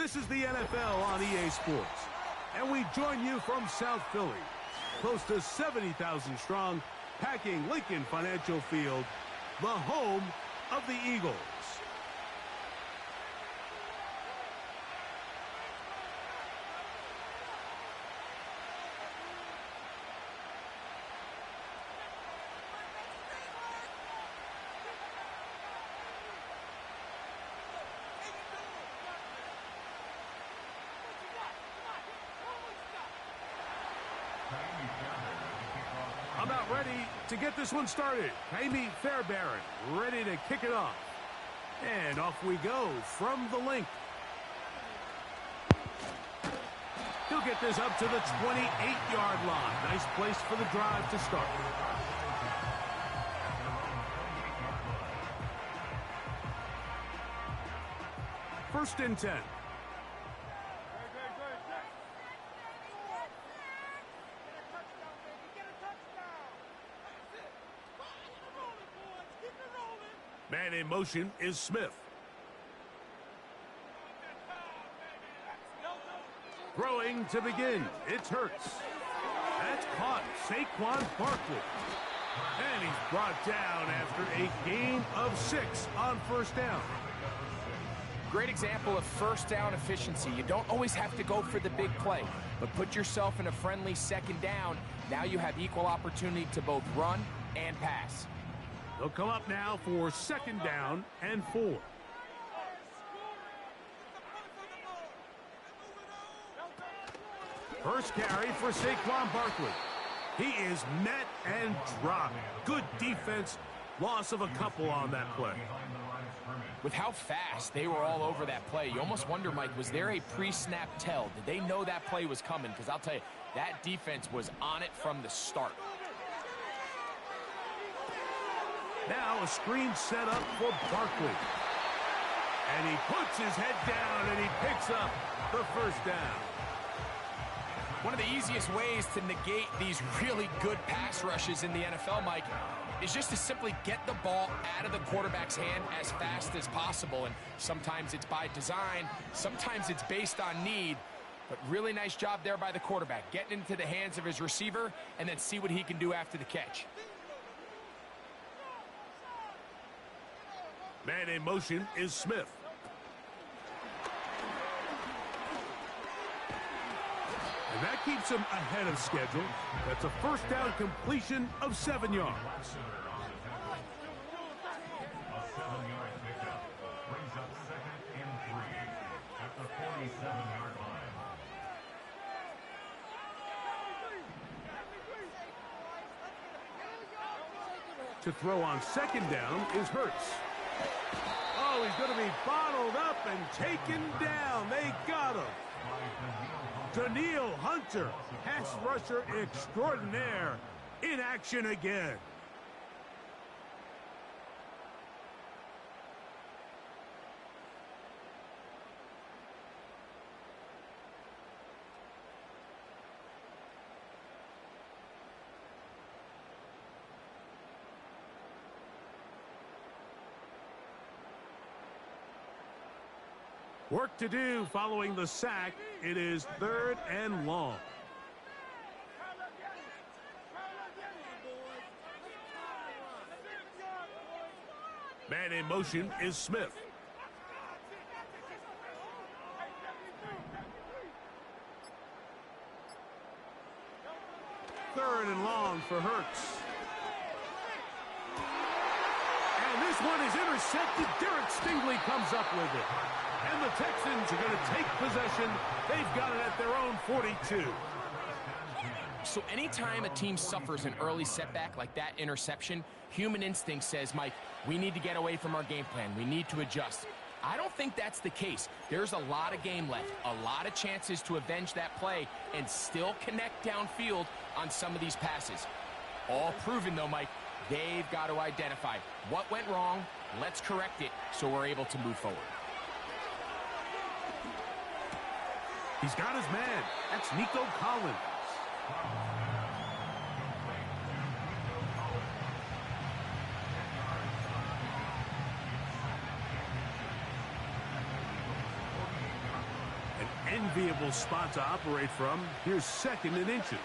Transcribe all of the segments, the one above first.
This is the NFL on EA Sports, and we join you from South Philly, close to 70,000 strong, packing Lincoln Financial Field, the home of the Eagles. About ready to get this one started. Amy Fairbairn ready to kick it off. And off we go from the link. He'll get this up to the 28-yard line. Nice place for the drive to start. First and 10. Man in motion is Smith. Throwing to begin. It's Hurts. That's caught. Saquon Barkley. And he's brought down after a gain of 6 on first down. Great example of first down efficiency. You don't always have to go for the big play, but put yourself in a friendly second down. Now you have equal opportunity to both run and pass. They'll come up now for second down and 4. First carry for Saquon Barkley. He is met and dropped. Good defense. Loss of a couple on that play. With how fast they were all over that play, you almost wonder, Mike, was there a pre-snap tell? Did they know that play was coming? Because I'll tell you, that defense was on it from the start. Now a screen set up for Barkley. And he puts his head down and he picks up the first down. One of the easiest ways to negate these really good pass rushes in the NFL, Mike, is just to simply get the ball out of the quarterback's hand as fast as possible. And sometimes it's by design, sometimes it's based on need. But really nice job there by the quarterback, getting into the hands of his receiver and then see what he can do after the catch. Man in motion is Smith. And that keeps him ahead of schedule. That's a first down completion of 7 yards. A 7-yard pickup brings up 2nd and 3 at the 47-yard line. To throw on second down is Hurts. Oh, he's going to be bottled up and taken down. They got him. Danielle Hunter, pass rusher extraordinaire, in action again. Work to do following the sack. It is 3rd and long. Man in motion is Smith. Third and long for Hurts. And this one is intercepted. Derek Stingley comes up with it. And the Texans are going to take possession. They've got it at their own 42. So anytime a team suffers an early setback like that interception, human instinct says, Mike, we need to get away from our game plan. We need to adjust. I don't think that's the case. There's a lot of game left, a lot of chances to avenge that play and still connect downfield on some of these passes. All proven, though, Mike, they've got to identify what went wrong. Let's correct it so we're able to move forward. He's got his man. That's Nico Collins. enviable spot to operate from. Here's 2nd and inches.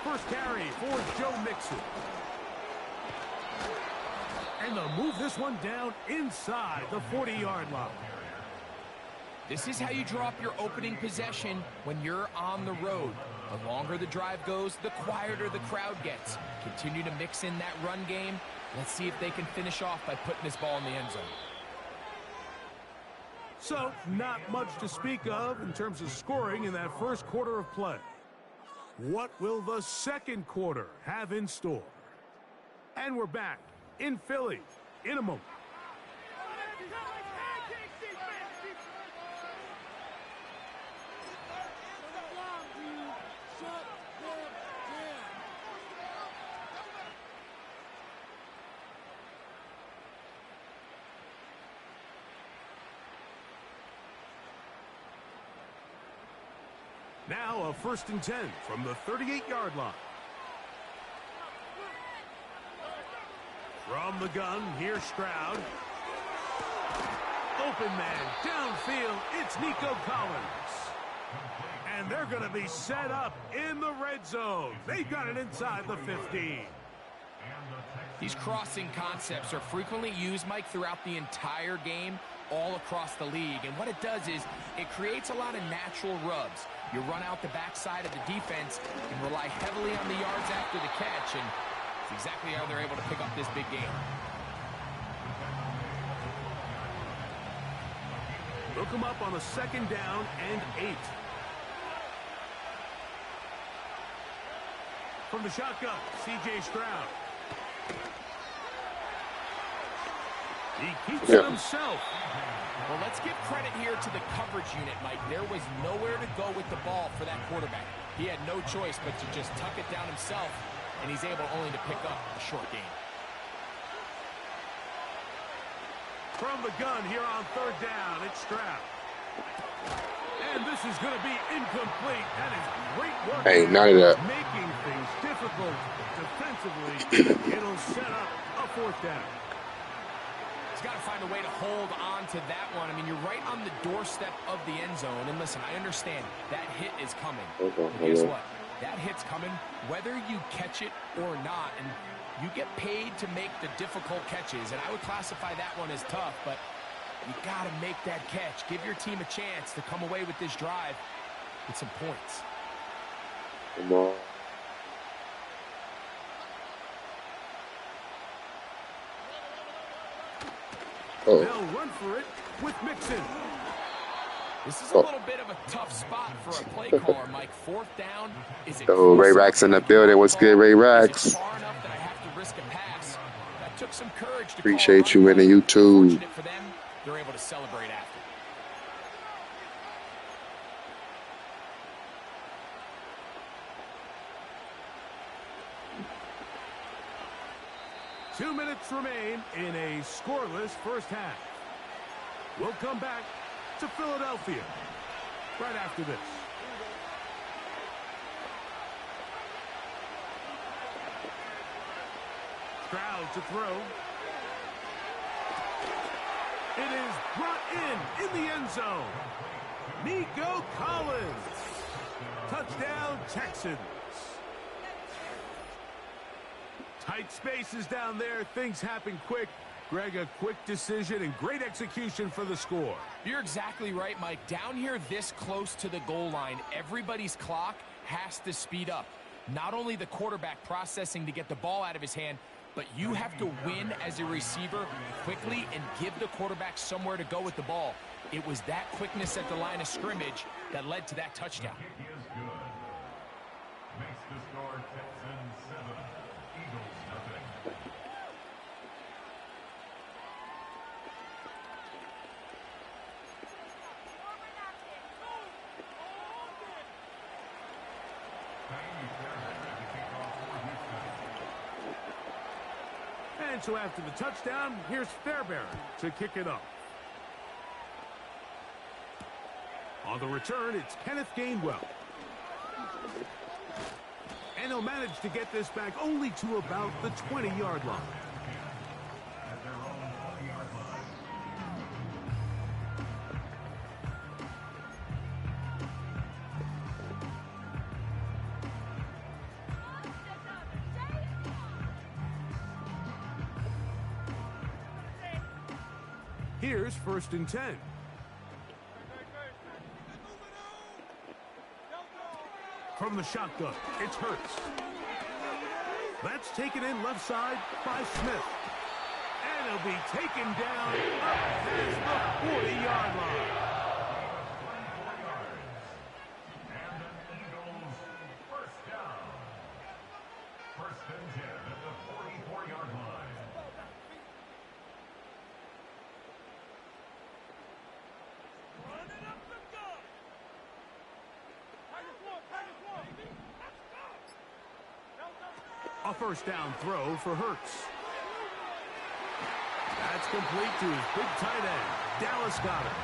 First carry for Joe Mixon. And they'll move this one down inside the 40-yard line. This is how you draw up your opening possession when you're on the road. The longer the drive goes, the quieter the crowd gets. Continue to mix in that run game. Let's see if they can finish off by putting this ball in the end zone. So, not much to speak of in terms of scoring in that first quarter of play. What will the second quarter have in store? And we're back in Philly in a moment. Now a 1st and 10 from the 38-yard line. From the gun, here's Stroud. Open man, downfield, it's Nico Collins. And they're going to be set up in the red zone. They've got it inside the 15. These crossing concepts are frequently used, Mike, throughout the entire game, all across the league. And what it does is it creates a lot of natural rubs. You run out the backside of the defense and rely heavily on the yards after the catch, and it's exactly how they're able to pick up this big game. Look them up on a 2nd down and 8. From the shotgun, C.J. Stroud. He keeps it himself. Well, let's give credit here to the coverage unit, Mike. There was nowhere to go with the ball for that quarterback. He had no choice but to just tuck it down himself, and he's able only to pick up a short gain. From the gun here on 3rd down, it's Stroud. And this is going to be incomplete. That is great work. Hey, none of that. Making things difficult defensively. It'll set up a 4th down. He's got to find a way to hold on to that one. I mean, you're right on the doorstep of the end zone. And listen, I understand that hit is coming. But guess what? That hit's coming whether you catch it or not. And you get paid to make the difficult catches. And I would classify that one as tough, but you got to make that catch. Give your team a chance to come away with this drive with some points. Come on. They'll run for it with Mixon. This is a little bit of a tough spot for a play caller, Mike. 4th down. Is it Ray Rax in the building. What's good, Ray Rax? far enough that I have to risk a pass? That took some courage to Appreciate you in the YouTube. Fortunate for them, they're able to celebrate after. Two minutes remain in a scoreless first half. We'll come back to Philadelphia right after this. Stroud to throw. It is brought in the end zone. Nico Collins. Touchdown, Texans. Tight spaces down there. Things happen quick. Greg, a quick decision and great execution for the score. You're exactly right, Mike. Down here this close to the goal line, everybody's clock has to speed up. Not only the quarterback processing to get the ball out of his hand, but you have to win as a receiver quickly and give the quarterback somewhere to go with the ball. It was that quickness at the line of scrimmage that led to that touchdown. Kick is good. Makes the score Texans 7, Eagles nothing. And so after the touchdown, here's Fairbairn to kick it off. On the return, it's Kenneth Gainwell. And he'll manage to get this back only to about the 20-yard line. At their own 20-yard line. Here's 1st and 10. From the shotgun, it's Hurts. That's taken in left side by Smith. And he'll be taken down up past the 40-yard line. And the Eagles first down. 1st and 10 at the 44-yard line. A 1st down throw for Hurts. That's complete to his big tight end, Dallas Goedert.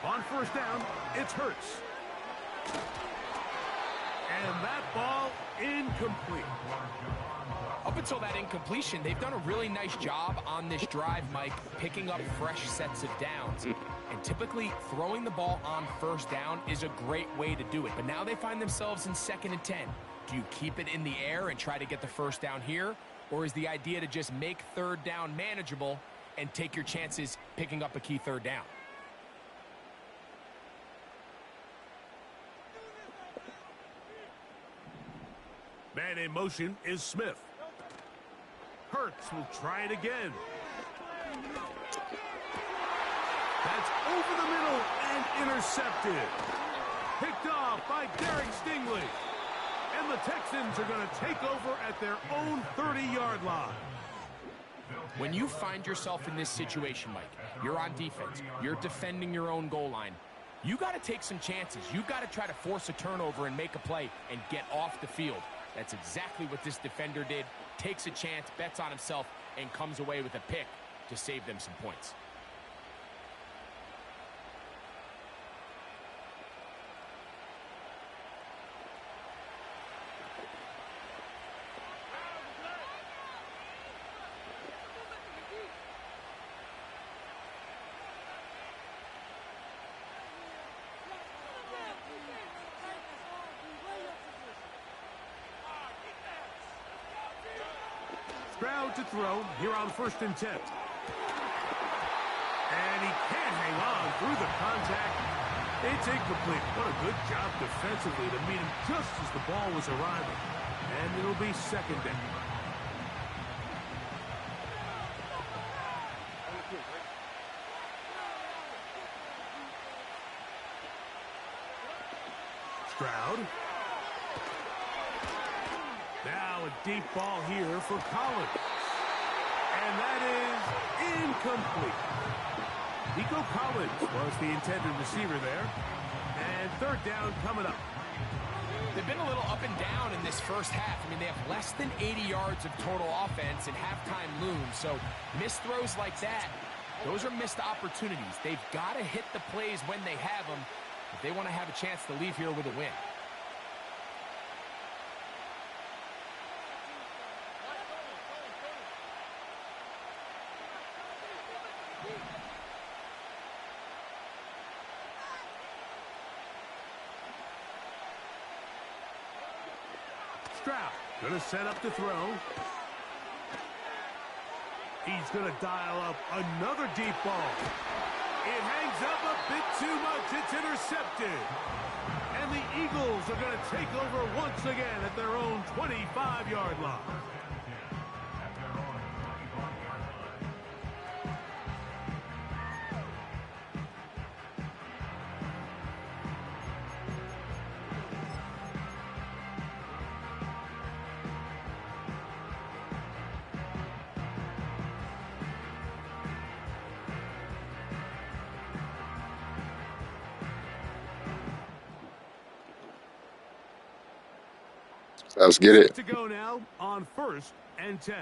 On 1st down, it's Hurts. And that ball incomplete. Up until that incompletion, they've done a really nice job on this drive, Mike, picking up fresh sets of downs. And typically, throwing the ball on 1st down is a great way to do it. But now they find themselves in 2nd and 10. Do you keep it in the air and try to get the 1st down here? Or is the idea to just make 3rd down manageable and take your chances picking up a key 3rd down? Man in motion is Smith. Hurts will try it again. That's over the middle and intercepted. Picked off by Derek Stingley. And the Texans are going to take over at their own 30-yard line. When you find yourself in this situation, Mike, you're on defense, you're defending your own goal line, you got to take some chances. You got to try to force a turnover and make a play and get off the field. That's exactly what this defender did. Takes a chance, bets on himself, and comes away with a pick to save them some points. Stroud to throw here on 1st and 10. And he can't hang on through the contact. It's incomplete. What a good job defensively to meet him just as the ball was arriving. And it'll be 2nd down. Stroud. Now a deep ball here for Collins. And that is incomplete. Nico Collins was the intended receiver there. And 3rd down coming up. They've been a little up and down in this first half. I mean, they have less than 80 yards of total offense and halftime looms. So missed throws like that, those are missed opportunities. They've got to hit the plays when they have them if they want to have a chance to leave here with a win. Stroud going to set up to throw. He's going to dial up another deep ball. It hangs up a bit too much. It's intercepted. And the Eagles are going to take over once again at their own 25-yard line. Let's get it. To go now on 1st and 10.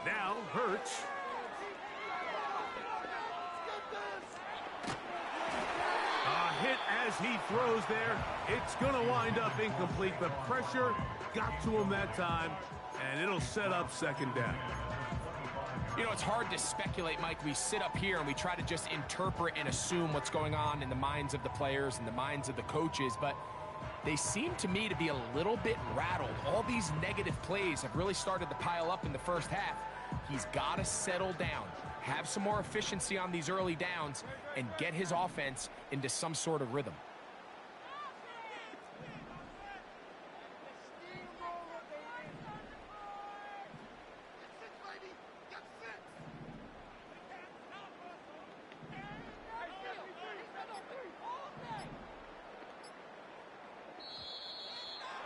Now Hurts. As he throws there, it's going to wind up incomplete. The pressure got to him that time, and it'll set up second down. You know, it's hard to speculate, Mike. We sit up here and we try to just interpret and assume what's going on in the minds of the players and the minds of the coaches, but they seem to me to be a little bit rattled. All these negative plays have really started to pile up in the first half. He's got to settle down, have some more efficiency on these early downs, and get his offense into some sort of rhythm.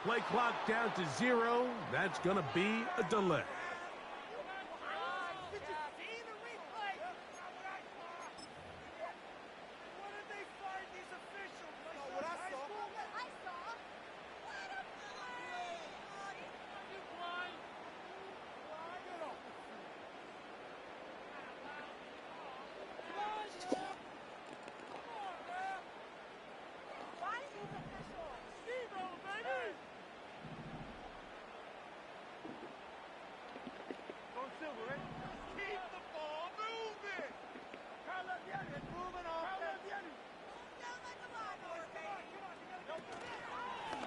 Play clock down to 0. That's going to be a delay.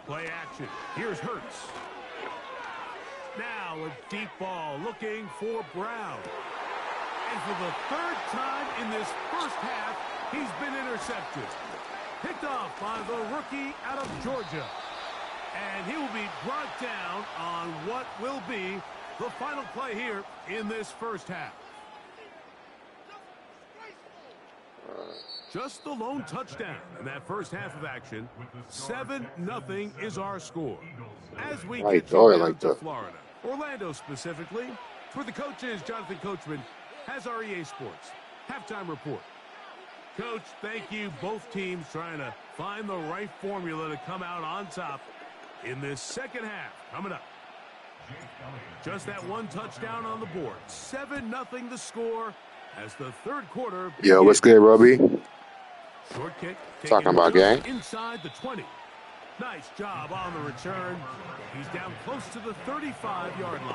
Play action. Here's Hurts. Now a deep ball looking for Brown. And for the third time in this first half, he's been intercepted. Picked off by the rookie out of Georgia. And he will be brought down on what will be the final play here in this first half. Just the lone touchdown in that first half of action. 7-0 is our score. As we get down to Florida, Orlando specifically, for the coaches, Jonathan Coachman has our EA Sports halftime report. Coach, thank you. Both teams trying to find the right formula to come out on top in this second half. Coming up. Just that one touchdown on the board. 7-0 the score as the third quarter begins. Yo, what's good, Robbie? Short kick. Talking about gang. Inside the 20. Nice job on the return. He's down close to the 35-yard line.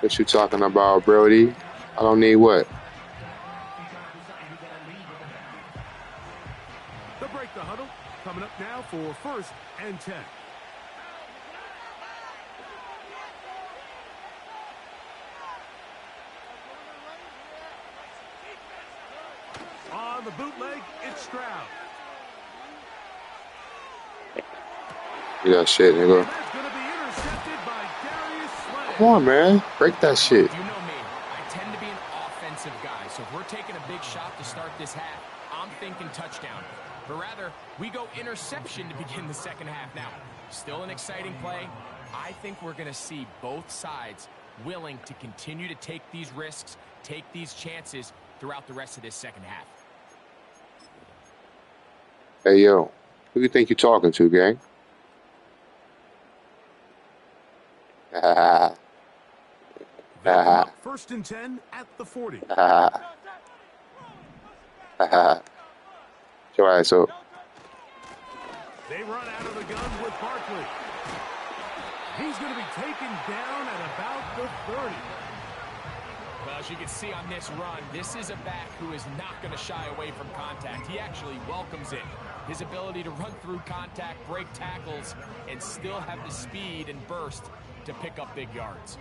What you talking about, Brody? I don't need what? They'll break the huddle. Coming up now for 1st and 10. On the bootleg, it's Stroud. Yeah, shit, nigga. That's going to be intercepted by Darius Slay. Come on, man. Break that shit. You know me. I tend to be an offensive guy, so if we're taking a big shot to start this half, I'm thinking touchdown. But rather, we go interception to begin the second half. Now, still an exciting play. I think we're going to see both sides willing to continue to take these risks, take these chances throughout the rest of this second half. Hey, yo. Who you think you're talking to, gang? First and 10 at the 40. Your ass up. They run out of the gun with Barkley. He's going to be taken down at about the 30. Well, as you can see on this run, this is a back who is not going to shy away from contact. He actually welcomes it. His ability to run through contact, break tackles, and still have the speed and burst to pick up big yards.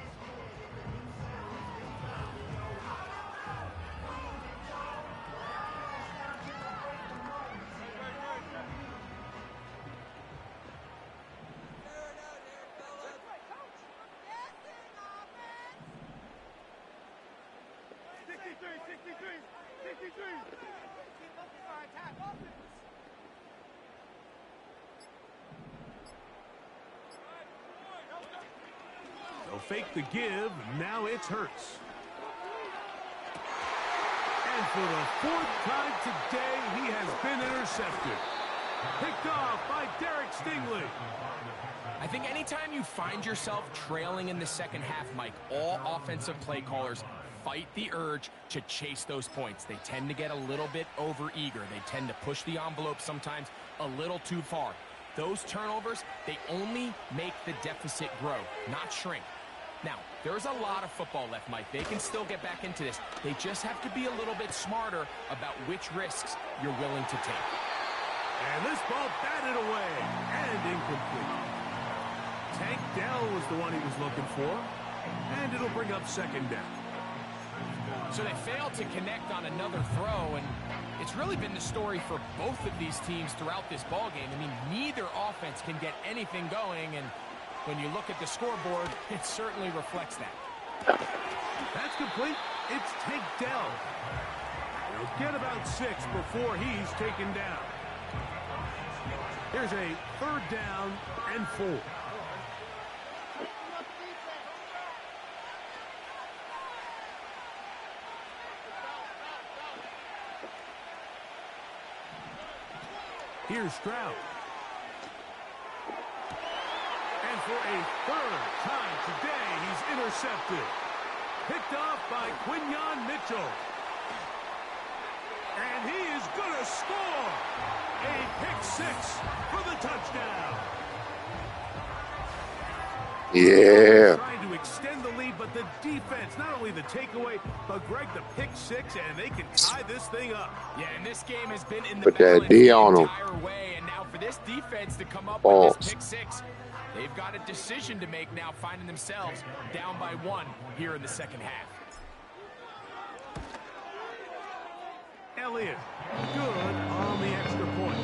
They'll fake the give. Now it's Hurts. And for the 4th time today, he has been intercepted. Picked off by Derek Stingley. I think anytime you find yourself trailing in the second half, Mike, all offensive play callers fight the urge to chase those points. They tend to get a little bit overeager. They tend to push the envelope sometimes a little too far. Those turnovers, they only make the deficit grow, not shrink. Now, there's a lot of football left, Mike. They can still get back into this. They just have to be a little bit smarter about which risks you're willing to take. And this ball batted away and incomplete. Tank Dell was the one he was looking for, and it'll bring up second down. So they failed to connect on another throw, and it's really been the story for both of these teams throughout this ballgame. I mean, neither offense can get anything going, and when you look at the scoreboard, it certainly reflects that. That's complete. It's Tank Dell. He'll get about 6 before he's taken down. Here's a 3rd down and 4. Here's Stroud. And for a 3rd time today, he's intercepted. Picked off by Quinyon Mitchell. And he is going to score. A pick 6 for the touchdown. Yeah. Trying to extend the lead, but the defense, not only the takeaway, but Greg, the pick 6, and they can tie this thing up. Yeah, and this game has been in the Put that balance D the on 'em. entire way, and now for this defense to come up Balls. with this pick 6, they've got a decision to make now, finding themselves down by 1 here in the second half. Elliott, good on the extra point.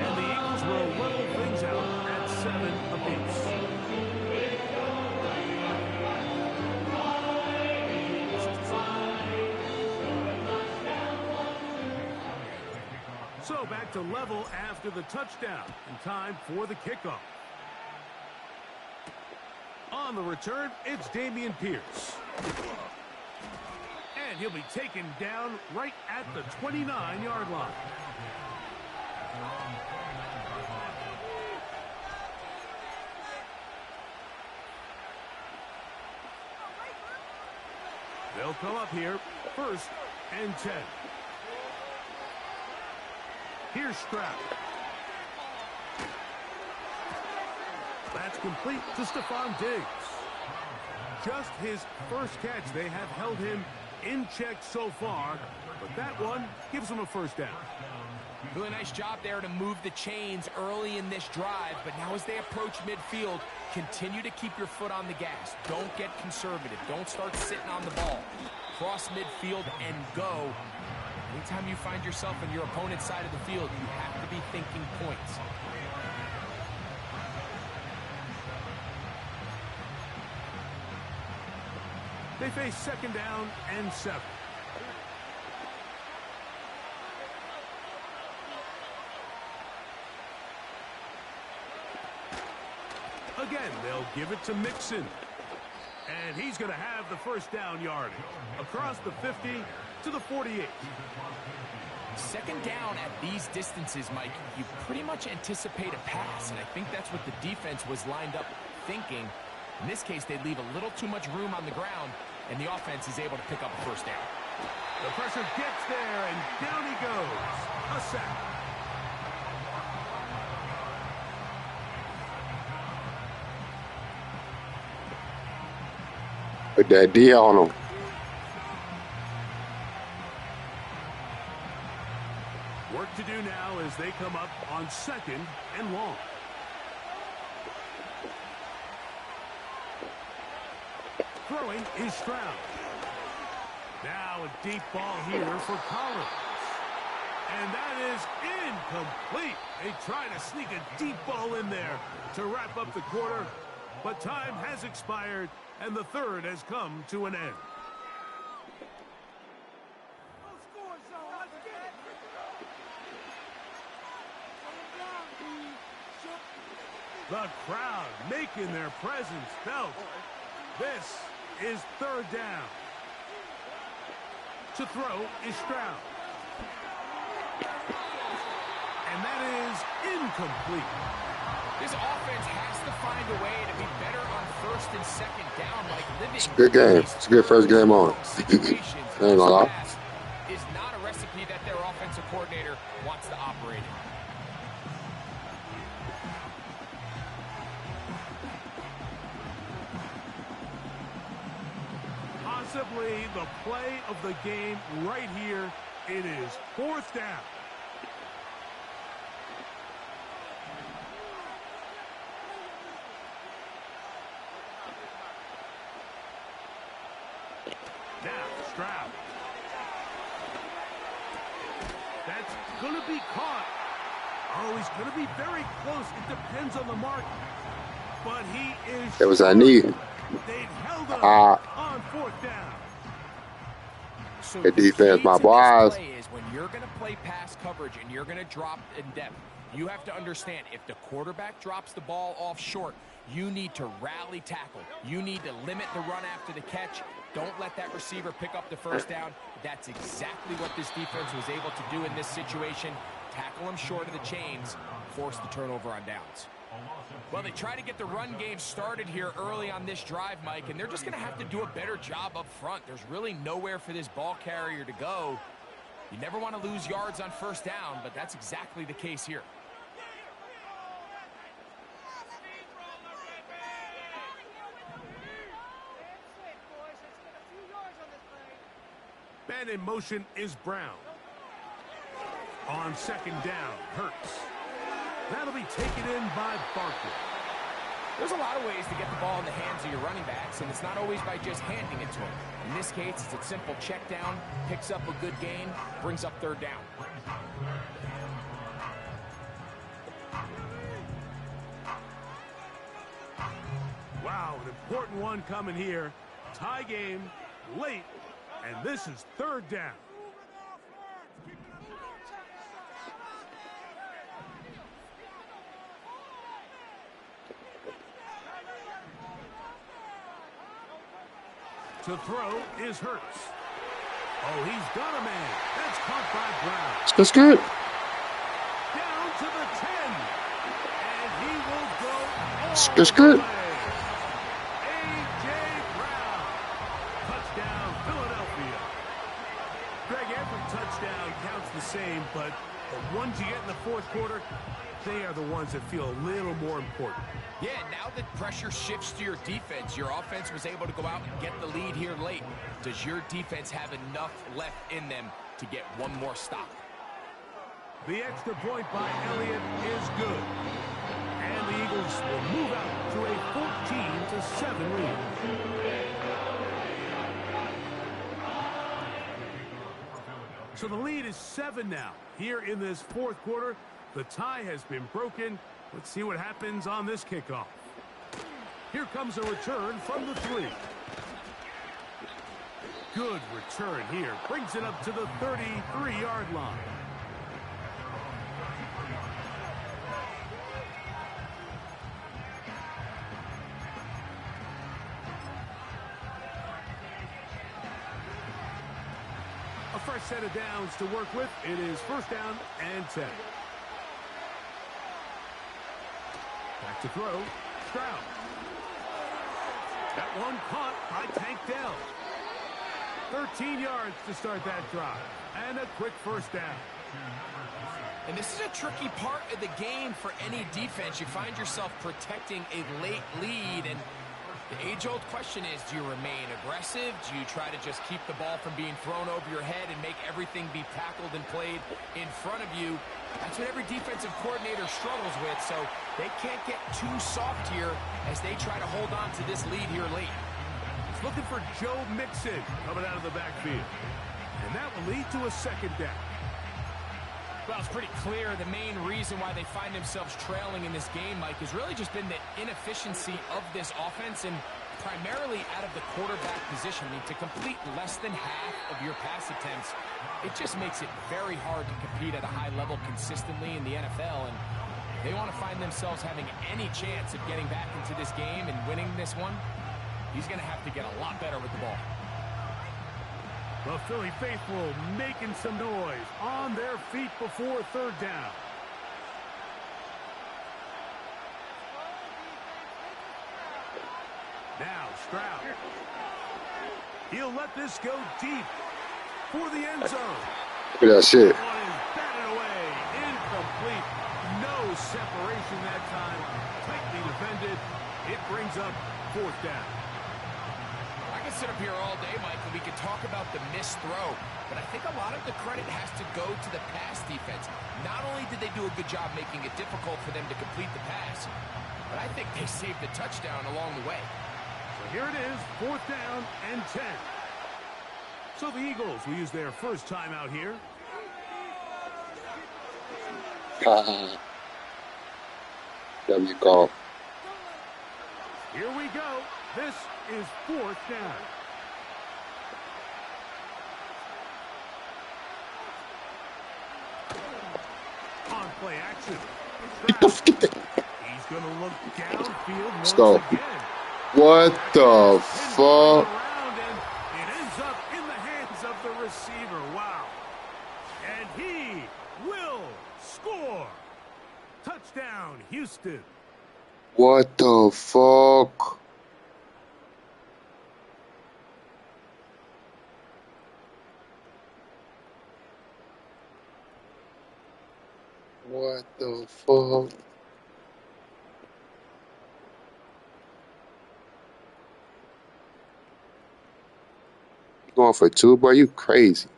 And the Eagles will level things out at 7 apiece. So back to level after the touchdown, and time for the kickoff. On the return, it's Dameon Pierce. And he'll be taken down right at the 29-yard line. They'll come up here, 1st and 10. Here's Stroud. That's complete to Stephon Diggs. Just his first catch. They have held him in check so far, but that one gives him a 1st down. Really nice job there to move the chains early in this drive, but now as they approach midfield, continue to keep your foot on the gas. Don't get conservative. Don't start sitting on the ball. Cross midfield and go. Anytime you find yourself on your opponent's side of the field, you have to be thinking points. They face 2nd down and 7. Again, they'll give it to Mixon. And he's going to have the 1st down yardage. Across the 50 to the 48. 2nd down at these distances, Mike, you pretty much anticipate a pass, and I think that's what the defense was lined up thinking. In this case, they leave a little too much room on the ground, and the offense is able to pick up a 1st down. The pressure gets there, and down he goes. A sack. Put that D on him. Work to do now as they come up on 2nd and long. Throwing is Stroud. Now a deep ball here for Collins. And that is incomplete. They try to sneak a deep ball in there to wrap up the quarter, but time has expired, and the 3rd has come to an end. The crowd making their presence felt. This is 3rd down. To throw is Stroud. And that is incomplete. This offense has to find a way to be better on first and second down, like living. It's a good game. It's a good first game on. I ain't gonna lie. Is not a recipe that their offensive coordinator wants to operate in. Possibly the play of the game right here. It is 4th down. Now, Stroud. That's going to be caught. Oh, he's going to be very close. It depends on the mark. But he is... That was our knee. They've held him on 4th down. So good defense, my boys. Is when you're going to play pass coverage and you're going to drop in depth, you have to understand if the quarterback drops the ball off short, you need to rally tackle. You need to limit the run after the catch. Don't let that receiver pick up the first down. That's exactly what this defense was able to do in this situation. Tackle him short of the chains, force the turnover on downs. Well, they try to get the run game started here early on this drive, Mike, and they're just going to have to do a better job up front. There's really nowhere for this ball carrier to go. You never want to lose yards on first down, but that's exactly the case here. Man in motion is Brown. On 2nd down, Hurts. That'll be taken in by Barkley. There's a lot of ways to get the ball in the hands of your running backs, and it's not always by just handing it to them. In this case, it's a simple check down, picks up a good gain, brings up 3rd down. Wow, an important one coming here. Tie game, late, and this is 3rd down. To throw is Hurts. Oh, he's got a man. That's caught by Brown. That's good. Down to the 10. And he will go all That's good. the way. A.J. Brown. Touchdown, Philadelphia. Greg, every touchdown counts the same, but the ones you get in the 4th quarter, they are the ones that feel a little more important. Yeah, now that pressure shifts to your defense, your offense was able to go out and get the lead here late. Does your defense have enough left in them to get one more stop? The extra point by Elliott is good. And the Eagles will move out to a 14-7 lead. So the lead is 7 now. Here in this 4th quarter, the tie has been broken. Let's see what happens on this kickoff. Here comes a return from the 3. Good return here. Brings it up to the 33-yard line. A fresh set of downs to work with. It is 1st down and 10. Back to throw. Stroud. That one caught by Tank Dell. 13 yards to start that drive. And a quick 1st down. And this is a tricky part of the game for any defense. You find yourself protecting a late lead, and the age-old question is, do you remain aggressive? Do you try to just keep the ball from being thrown over your head and make everything be tackled and played in front of you? That's what every defensive coordinator struggles with, so they can't get too soft here as they try to hold on to this lead here late. It's looking for Joe Mixon coming out of the backfield. And that will lead to a 2nd down. Well, it's pretty clear the main reason why they find themselves trailing in this game, Mike, has really just been the inefficiency of this offense and primarily out of the quarterback position. I mean, to complete less than half of your pass attempts, it just makes it very hard to compete at a high level consistently in the NFL. And if they want to find themselves having any chance of getting back into this game and winning this one, he's going to have to get a lot better with the ball. The Philly faithful making some noise on their feet before 3rd down. Stroud. He'll let this go deep for the end zone. Look at that shit. That one is batted away. Incomplete. No separation that time. Tightly defended. It brings up fourth down. I can sit up here all day, Mike, and we can talk about the missed throw, but I think a lot of the credit has to go to the pass defense. Not only did they do a good job making it difficult for them to complete the pass, but I think they saved the touchdown along the way. So here it is, fourth down and 10. So the Eagles will use their first time out here. W call. Here we go. This is fourth down. On play action. He's going to look downfield once again. What the fuck? And it ends up in the hands of the receiver. Wow. And he will score. Touchdown, Houston. What the fuck? What the fuck? You going for two, boy? You crazy.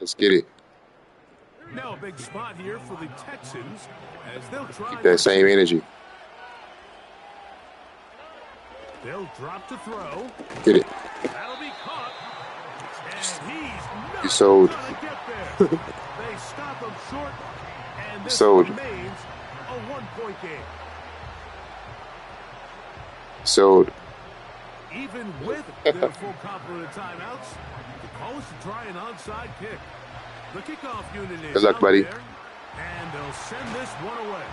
Let's get it. Now a big spot here for the Texans as they'll try. Keep that same energy. They'll drop to throw. Get it. That'll be caught. And he's not You sold. gonna get there. They stop him short, and this Sold. remains a one-point game. Sold. Even with their full complement of timeouts, the call is to try an onside kick. The kickoff unit is Good luck, buddy. there, and they'll send this one away.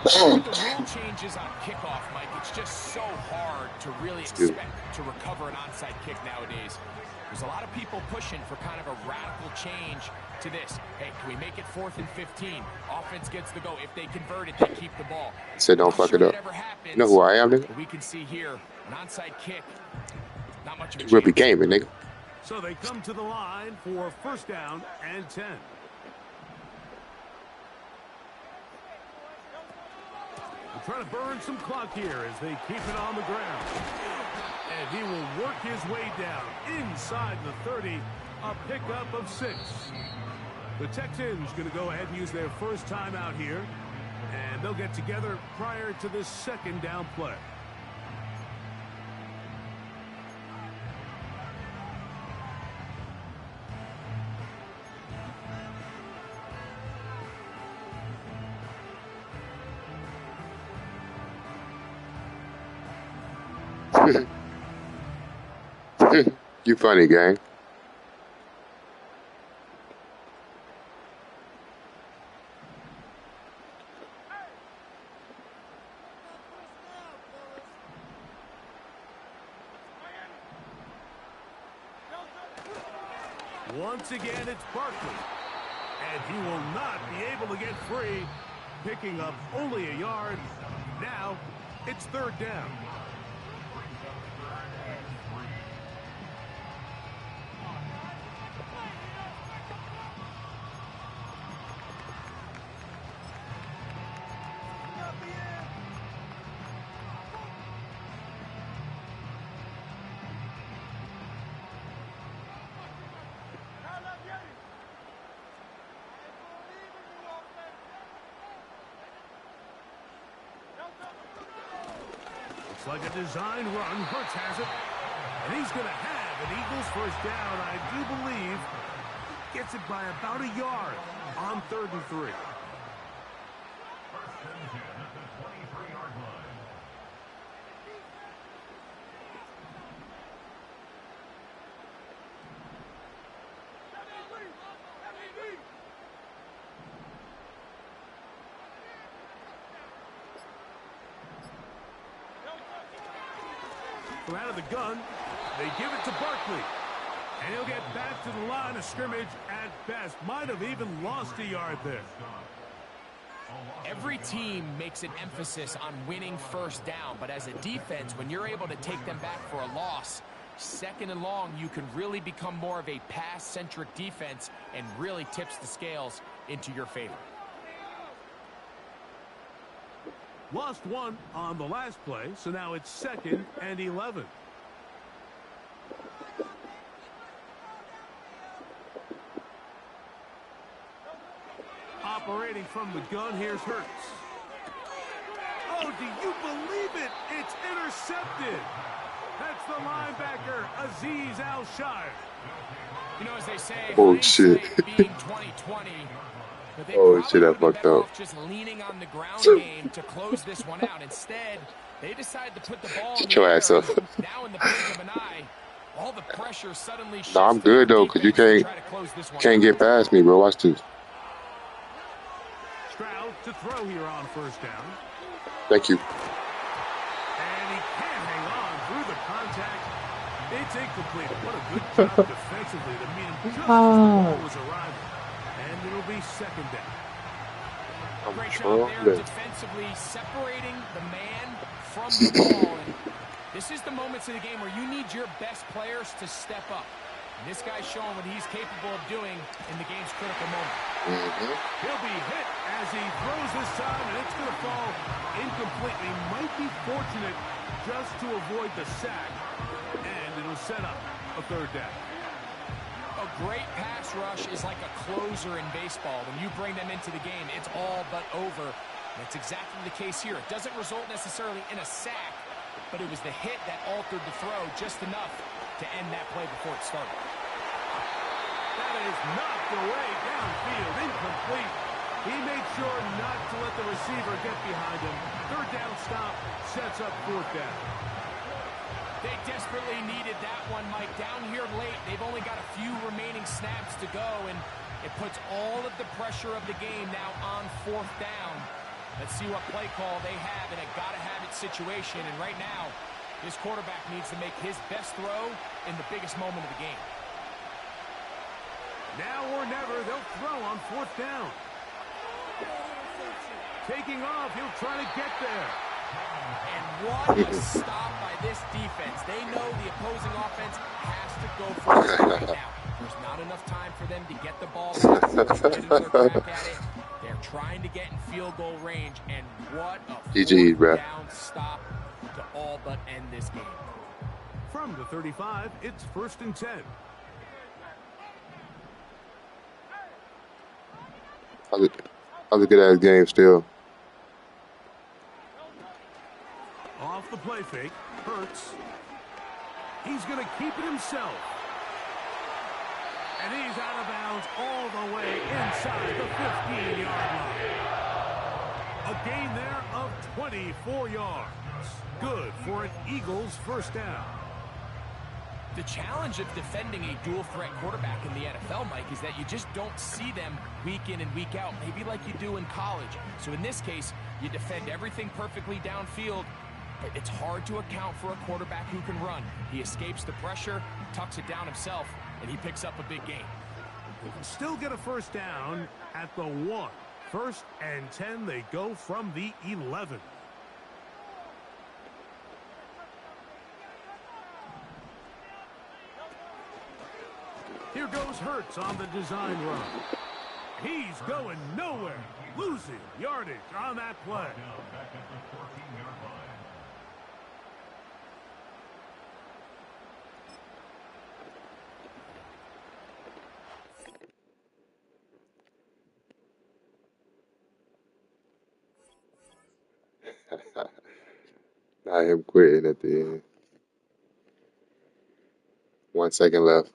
With the rule changes on kickoff, Mike, it's just so hard to really expect to recover an onside kick nowadays. There's a lot of people pushing for kind of a radical change to this. Hey, can we make it 4th and 15? Offense gets the go. If they convert it, they keep the ball. Said don't fuck it up. You know who I am, nigga? We can see here an onside kick. Not much of a You will be change. gaming, nigga. So they come to the line for first down and 10. They're trying to burn some clock here as they keep it on the ground. And he will work his way down inside the 30, a pickup of 6. The Texans going to go ahead and use their first time out here, and they'll get together prior to this second down play. You funny, gang. Once again, it's Barkley. And he will not be able to get free, picking up only a yard. Now, it's third down. Like a design run, Hurts has it, and he's going to have an Eagles first down. I do believe gets it by about a yard on 3rd and 3. First and 10 at the 23-yard line. From out of the gun, they give it to Barkley. And he'll get back to the line of scrimmage at best. Might have even lost a yard there. Every team makes an emphasis on winning first down, but as a defense, when you're able to take them back for a loss, second and long, you can really become more of a pass-centric defense and really tips the scales into your favor. Lost one on the last play, so now it's 2nd and 11. Operating from the gun, here's Hurts. Oh, do you believe it? It's intercepted. That's the linebacker, Azeez Al-Shire. You know, as they say, Oh, shit. being 2020, but they Oh, shit, I probably fucked up. just leaning on the ground game to close this one out. Instead, they decide to put the ball in Get the your air. ass up. Now in the blink of an eye, all the pressure suddenly shifts No, I'm to their good, though, because you defense to try to close this one can't out. get past me, bro. Watch this. Stroud to throw here on first down. Thank you. And he can't hang on through the contact. It's incomplete. What a good job defensively to meet him just as the ball was arriving. And it'll be 2nd down. I'm Great sure job there that. defensively separating the man from the ball. And this is the moments of the game where you need your best players to step up. And this guy's showing what he's capable of doing in the game's critical moment. He'll be hit as he throws this time, and it's going to fall incomplete. He might be fortunate just to avoid the sack, and it'll set up a 3rd down. A great pass rush is like a closer in baseball. When you bring them into the game, it's all but over. That's exactly the case here. It doesn't result necessarily in a sack, but it was the hit that altered the throw just enough to end that play before it started. That is knocked away downfield, incomplete. He made sure not to let the receiver get behind him. 3rd down stop sets up 4th down. They desperately needed that one, Mike. Down here late, they've only got a few remaining snaps to go, and it puts all of the pressure of the game now on 4th down. Let's see what play call they have in a gotta-have-it situation, and right now, this quarterback needs to make his best throw in the biggest moment of the game. Now or never, they'll throw on 4th down. Taking off, he'll try to get there. And what a stop by this defense. They know the opposing offense has to go for it right now. There's not enough time for them to get the ball back, get another crack at it. They're trying to get in field goal range, and what a 4th down stop to all but end this game. From the 35, it's 1st and 10. That was a good-ass game still. Off the play fake, Hurts. He's going to keep it himself. And he's out of bounds all the way inside the 15-yard line. A gain there of 24 yards. Good for an Eagles 1st down. The challenge of defending a dual-threat quarterback in the NFL, Mike, is that you just don't see them week in and week out, maybe like you do in college. So in this case, you defend everything perfectly downfield, but it's hard to account for a quarterback who can run. He escapes the pressure, tucks it down himself, and he picks up a big gain. They can still get a 1st down at the 1. 1st and 10, they go from the 11. Here goes Hurts on the design run. He's going nowhere, losing yardage on that play. Not him quitting at the end. 1 second left.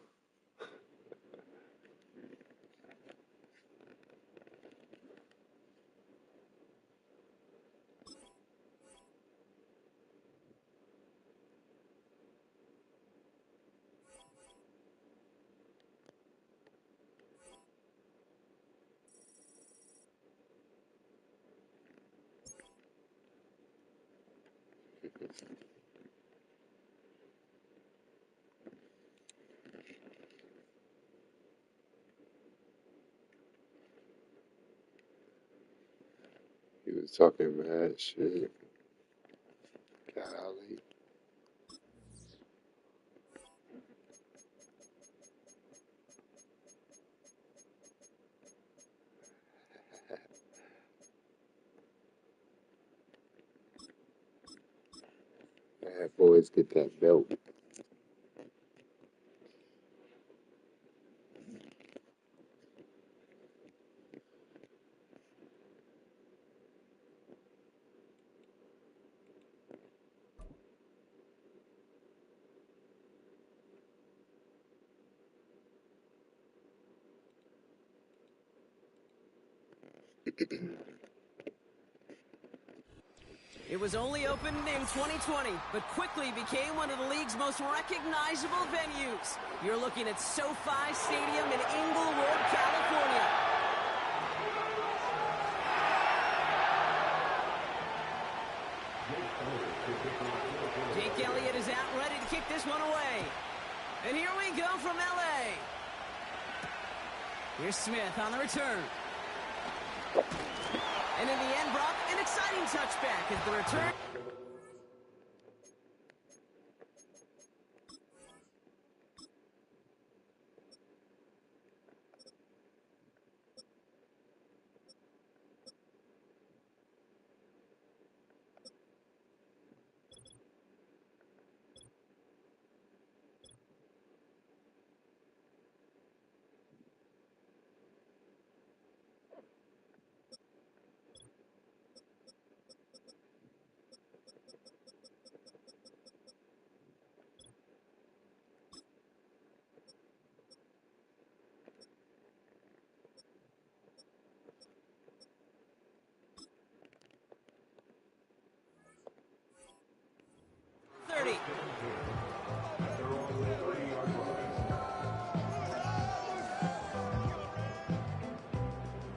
talking mad shit. Golly. Bad boys get that belt. It was only opened in 2020, but quickly became one of the league's most recognizable venues. You're looking at SoFi Stadium in Inglewood, California. Jake Elliott is out ready to kick this one away. And here we go from LA. Here's Smith on the return. And in the end, Brock, an exciting touchback as the return.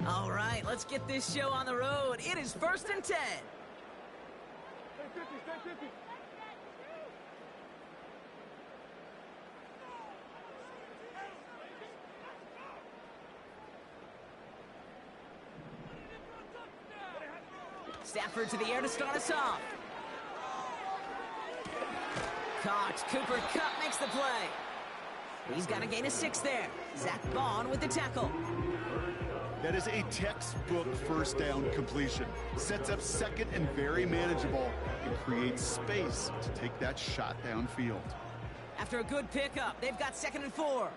All right, let's get this show on the road. It is 1st and 10. Stafford to the air to start us off. Caught. Cooper Kupp makes the play. He's got a gain of 6 there. Zach Bond with the tackle. That is a textbook first down completion. Sets up second and very manageable and creates space to take that shot downfield. After a good pickup, they've got 2nd and 4.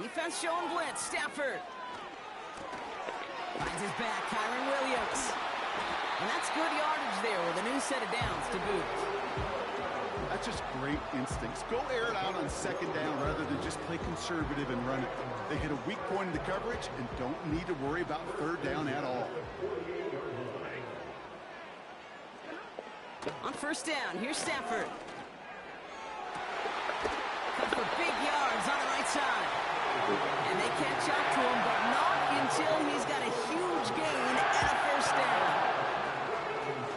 Defense showing blitz. Stafford finds his back. Kyron Williams. And that's good yardage there with a new set of downs to boot. That's just great instincts. Go air it out on 2nd down rather than just play conservative and run it. They hit a weak point in the coverage and don't need to worry about 3rd down at all. On 1st down, here's Stafford. Comes for big yards on the right side. And they catch up to him, but not until he's got a huge gain and a 1st down.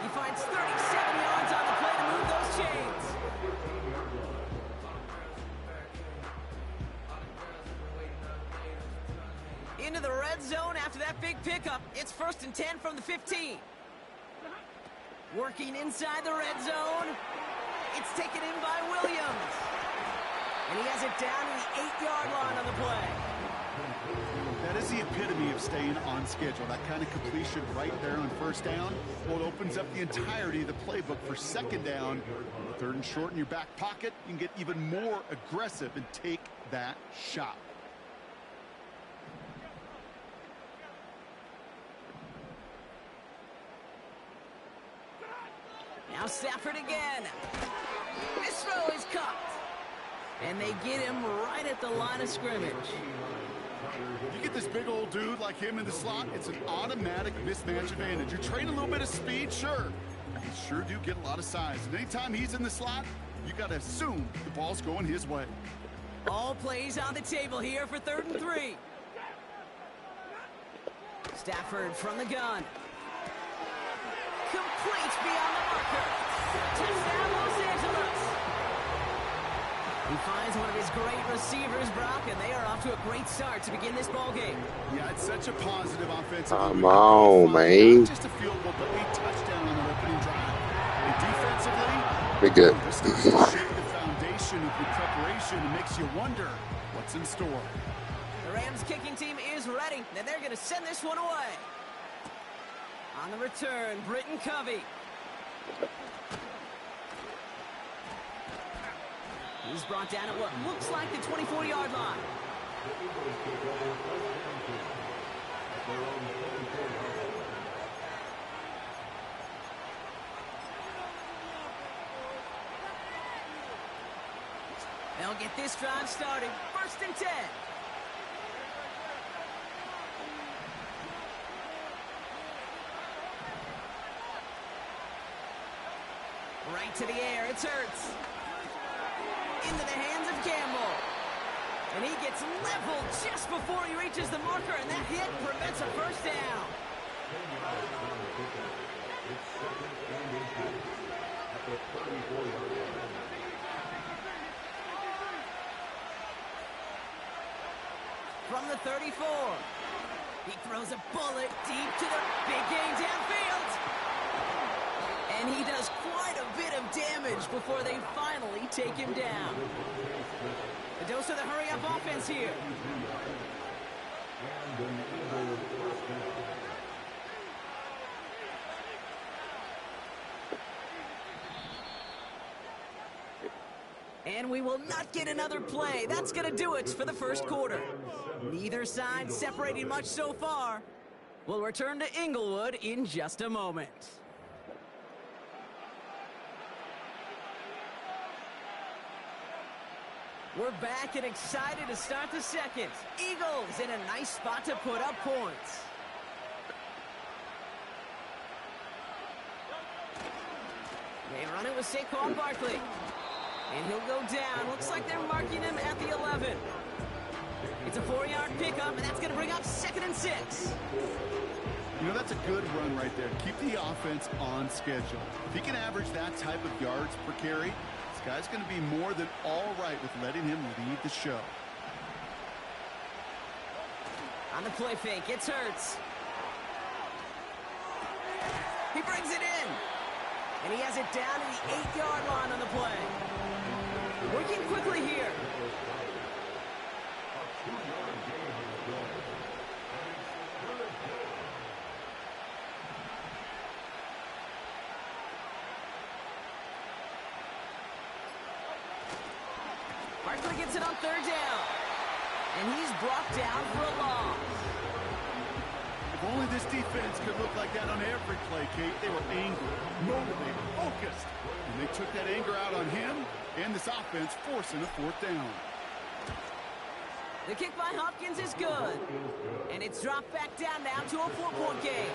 He finds 37 yards on the play to move those chains. Into the red zone after that big pickup. It's 1st and 10 from the 15. Working inside the red zone. It's taken in by Williams. And he has it down to the 8-yard line on the play. That is the epitome of staying on schedule. That kind of completion right there on 1st down. Well, it opens up the entirety of the playbook for 2nd down. 3rd and short in your back pocket. You can get even more aggressive and take that shot. Now Stafford again. This throw is caught. And they get him right at the line of scrimmage. You get this big old dude like him in the slot, it's an automatic mismatch advantage. You train a little bit of speed, sure. You sure do get a lot of size. And anytime he's in the slot, you got to assume the ball's going his way. All plays on the table here for 3rd and 3. Stafford from the gun. Complete beyond the marker. Touchdown, Los Angeles. He finds one of his great receivers, Brock, and they are off to a great start to begin this ball game. Yeah, it's such a positive offensive. Come on, man. Not just a field goal, but a touchdown on their opening drive. And defensively, We good. this starts to shape the foundation of the preparation and makes you wonder what's in store. The Rams kicking team is ready, and they're going to send this one away. On the return, Britton Covey. He's brought down at what looks like the 24-yard line. They'll get this drive started. 1st and 10. Right to the air, it's Hurts. Into the hands of Campbell. And he gets leveled just before he reaches the marker, and that hit prevents a first down. From the 34, he throws a bullet deep to the big game downfield. And he does quite a bit of damage before they finally take him down. A dose of the hurry-up offense here. And we will not get another play. That's going to do it for the first quarter. Neither side separating much so far. We'll return to Inglewood in just a moment. We're back and excited to start the second. Eagles in a nice spot to put up points. They run it with Saquon Barkley. And he'll go down. Looks like they're marking him at the 11. It's a 4-yard pickup, and that's going to bring up 2nd and 6. You know, that's a good run right there. Keep the offense on schedule. If he can average that type of yards per carry, this guy's going to be more than all right with letting him lead the show. On the play fake, it's Hurts. He brings it in. And he has it down to the 8-yard line on the play. Working quickly here. Barkley gets it on 3rd down. And he's brought down for a loss. If only this defense could look like that on every play, Kate. They were angry, motivated, focused. And they took that anger out on him and this offense, forcing a 4th down. The kick by Hopkins is good. And it's dropped back down now to a 4-point game.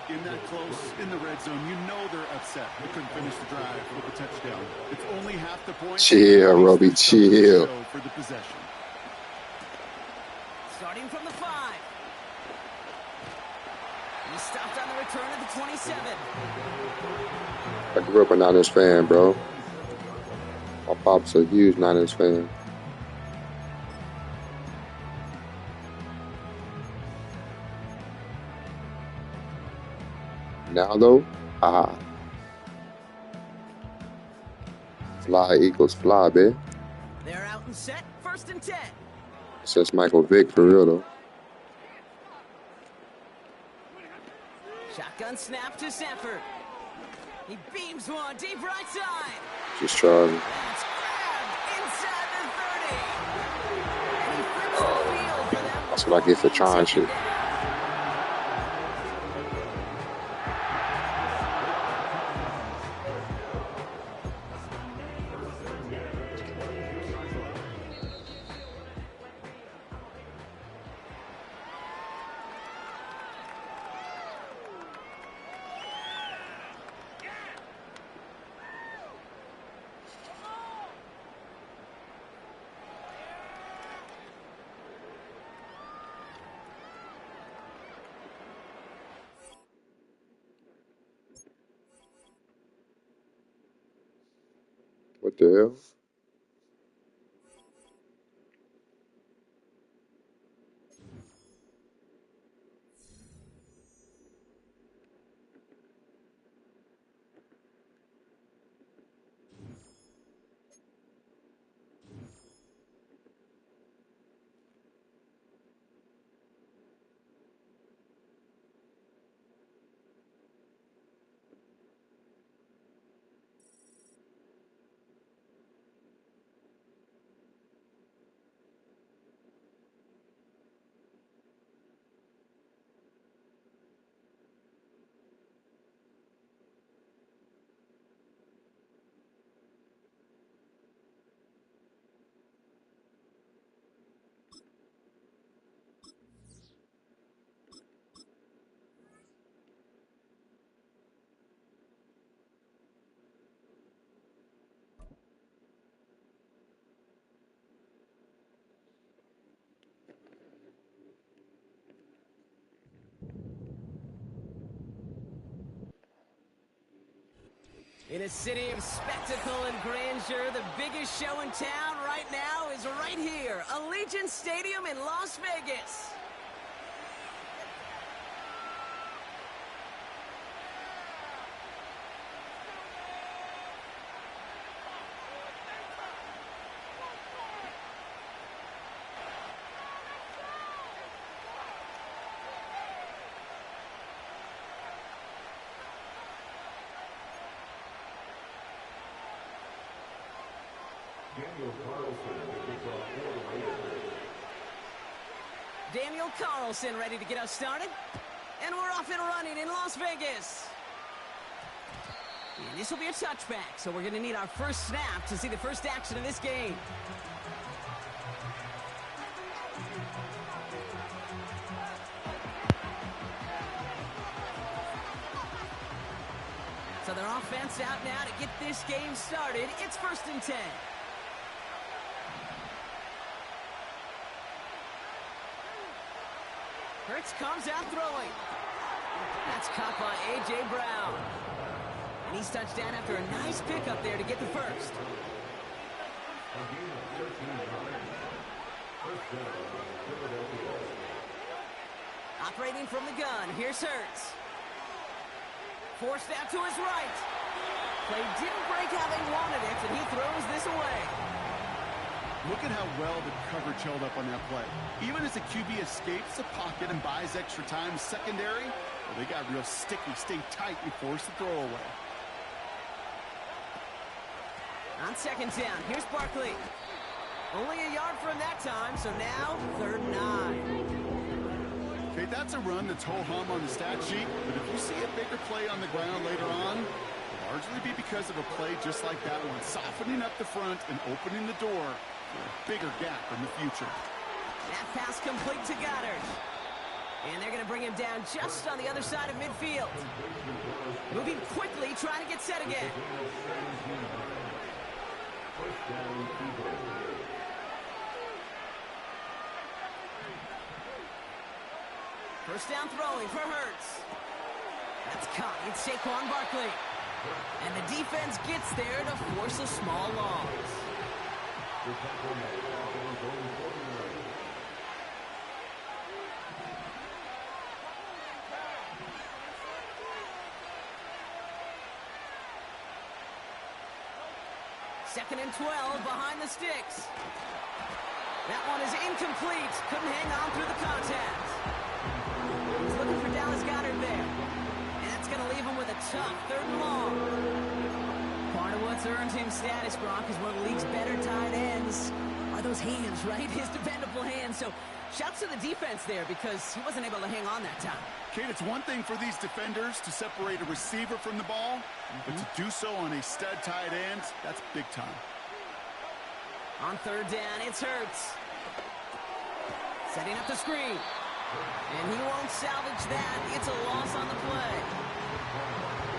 In that close, in the red zone, you know they're upset. They couldn't finish the drive with a touchdown. It's only half the point. Chill, Robbie, chill. For the possession. Starting from the 5. He stopped on the return at the 27. I grew up a Niners fan, bro. My pop's a huge Niners fan. Now, though, fly, Eagles, fly, babe. They're out and set. 1st and 10. Since Michael Vick, for real, though. Shotgun snap to Sanford. He beams one deep right side. Just Charlie. That's grabbed inside the 30. And he flips the field for them. That's what I get for trying shit. What the hell? In a city of spectacle and grandeur, the biggest show in town right now is right here, Allegiant Stadium in Las Vegas. Daniel Carlson ready to get us started. And we're off and running in Las Vegas. And this will be a touchback, so we're going to need our first snap to see the first action of this game. So their offense out now to get this game started. It's 1st and 10. Hurts comes out throwing. That's caught by A.J. Brown. And he's touched down after a nice pickup there to get the first. Operating from the gun, here's Hurts. Forced out to his right. Play didn't break how they wanted it, and he throws this away. Look at how well the coverage held up on that play. Even as the QB escapes the pocket and buys extra time secondary, well, they got real sticky, stay tight, and force the throw away. On 2nd down, here's Barkley. Only a yard from that time, so now 3rd and 9. Okay, that's a run that's ho-hum on the stat sheet, but if you see a bigger play on the ground later on, it'll largely be because of a play just like that one, softening up the front and opening the door for a bigger gap in the future. That pass complete to Goddard. And they're going to bring him down just on the other side of midfield. Moving quickly, trying to get set again. First down throwing for Hurts. That's caught. It's Saquon Barkley. And the defense gets there to force a small loss. Second and 12 behind the sticks. That one is incomplete. Couldn't hang on through the contact. He's looking for Dallas Goedert there. And that's going to leave him with a tough 3rd and long. Part of what's earned him status, Brock, is one of the league's better tight ends are those hands, right? His dependable hands. So shouts to the defense there because he wasn't able to hang on that time. Kate, it's one thing for these defenders to separate a receiver from the ball, but to do so on a stud tight end, that's big time. On 3rd down, it's Hurts. Setting up the screen. And he won't salvage that. It's a loss on the play.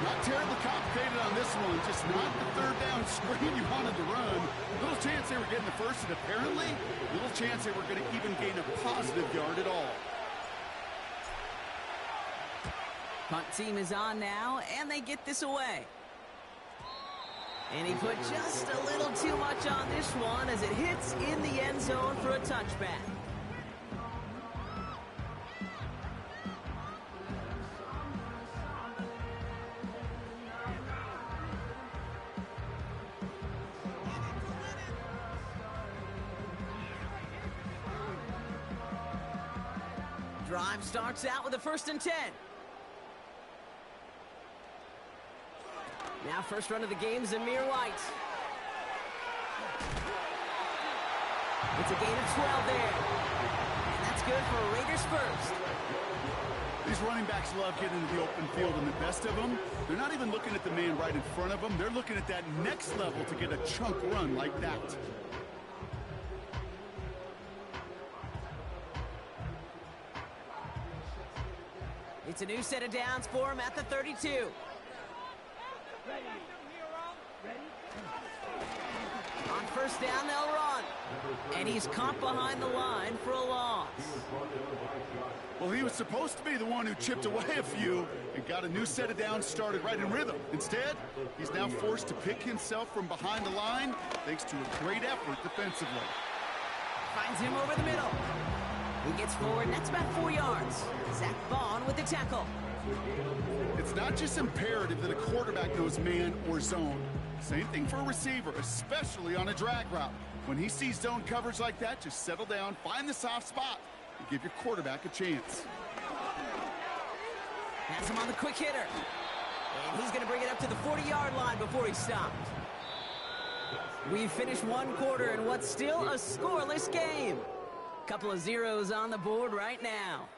Not terribly complicated on this one. Just not the 3rd down screen you wanted to run. Little chance they were getting the first, and apparently, little chance they were going to even gain a positive yard at all. Punt team is on now, and they get this away. And he put just a little too much on this one as it hits in the end zone for a touchback. Drive starts out with a 1st and 10. Now first run of the game, Zamir White. It's a gain of 12 there. And that's good for Raiders first. These running backs love getting into the open field, and the best of them, they're not even looking at the man right in front of them. They're looking at that next level to get a chunk run like that. It's a new set of downs for him at the 32. On first down, they'll run. And he's caught behind the line for a loss. Well, he was supposed to be the one who chipped away a few and got a new set of downs started right in rhythm. Instead, he's now forced to pick himself from behind the line thanks to a great effort defensively. Finds him over the middle. He gets forward, and that's about 4 yards. Zach Bond with the tackle. It's not just imperative that a quarterback knows man or zone. Same thing for a receiver, especially on a drag route. When he sees zone coverage like that, just settle down, find the soft spot, and give your quarterback a chance. Has him on the quick hitter. And he's going to bring it up to the 40-yard line before he stopped. We've finished one quarter in what's still a scoreless game. Couple of zeros on the board right now.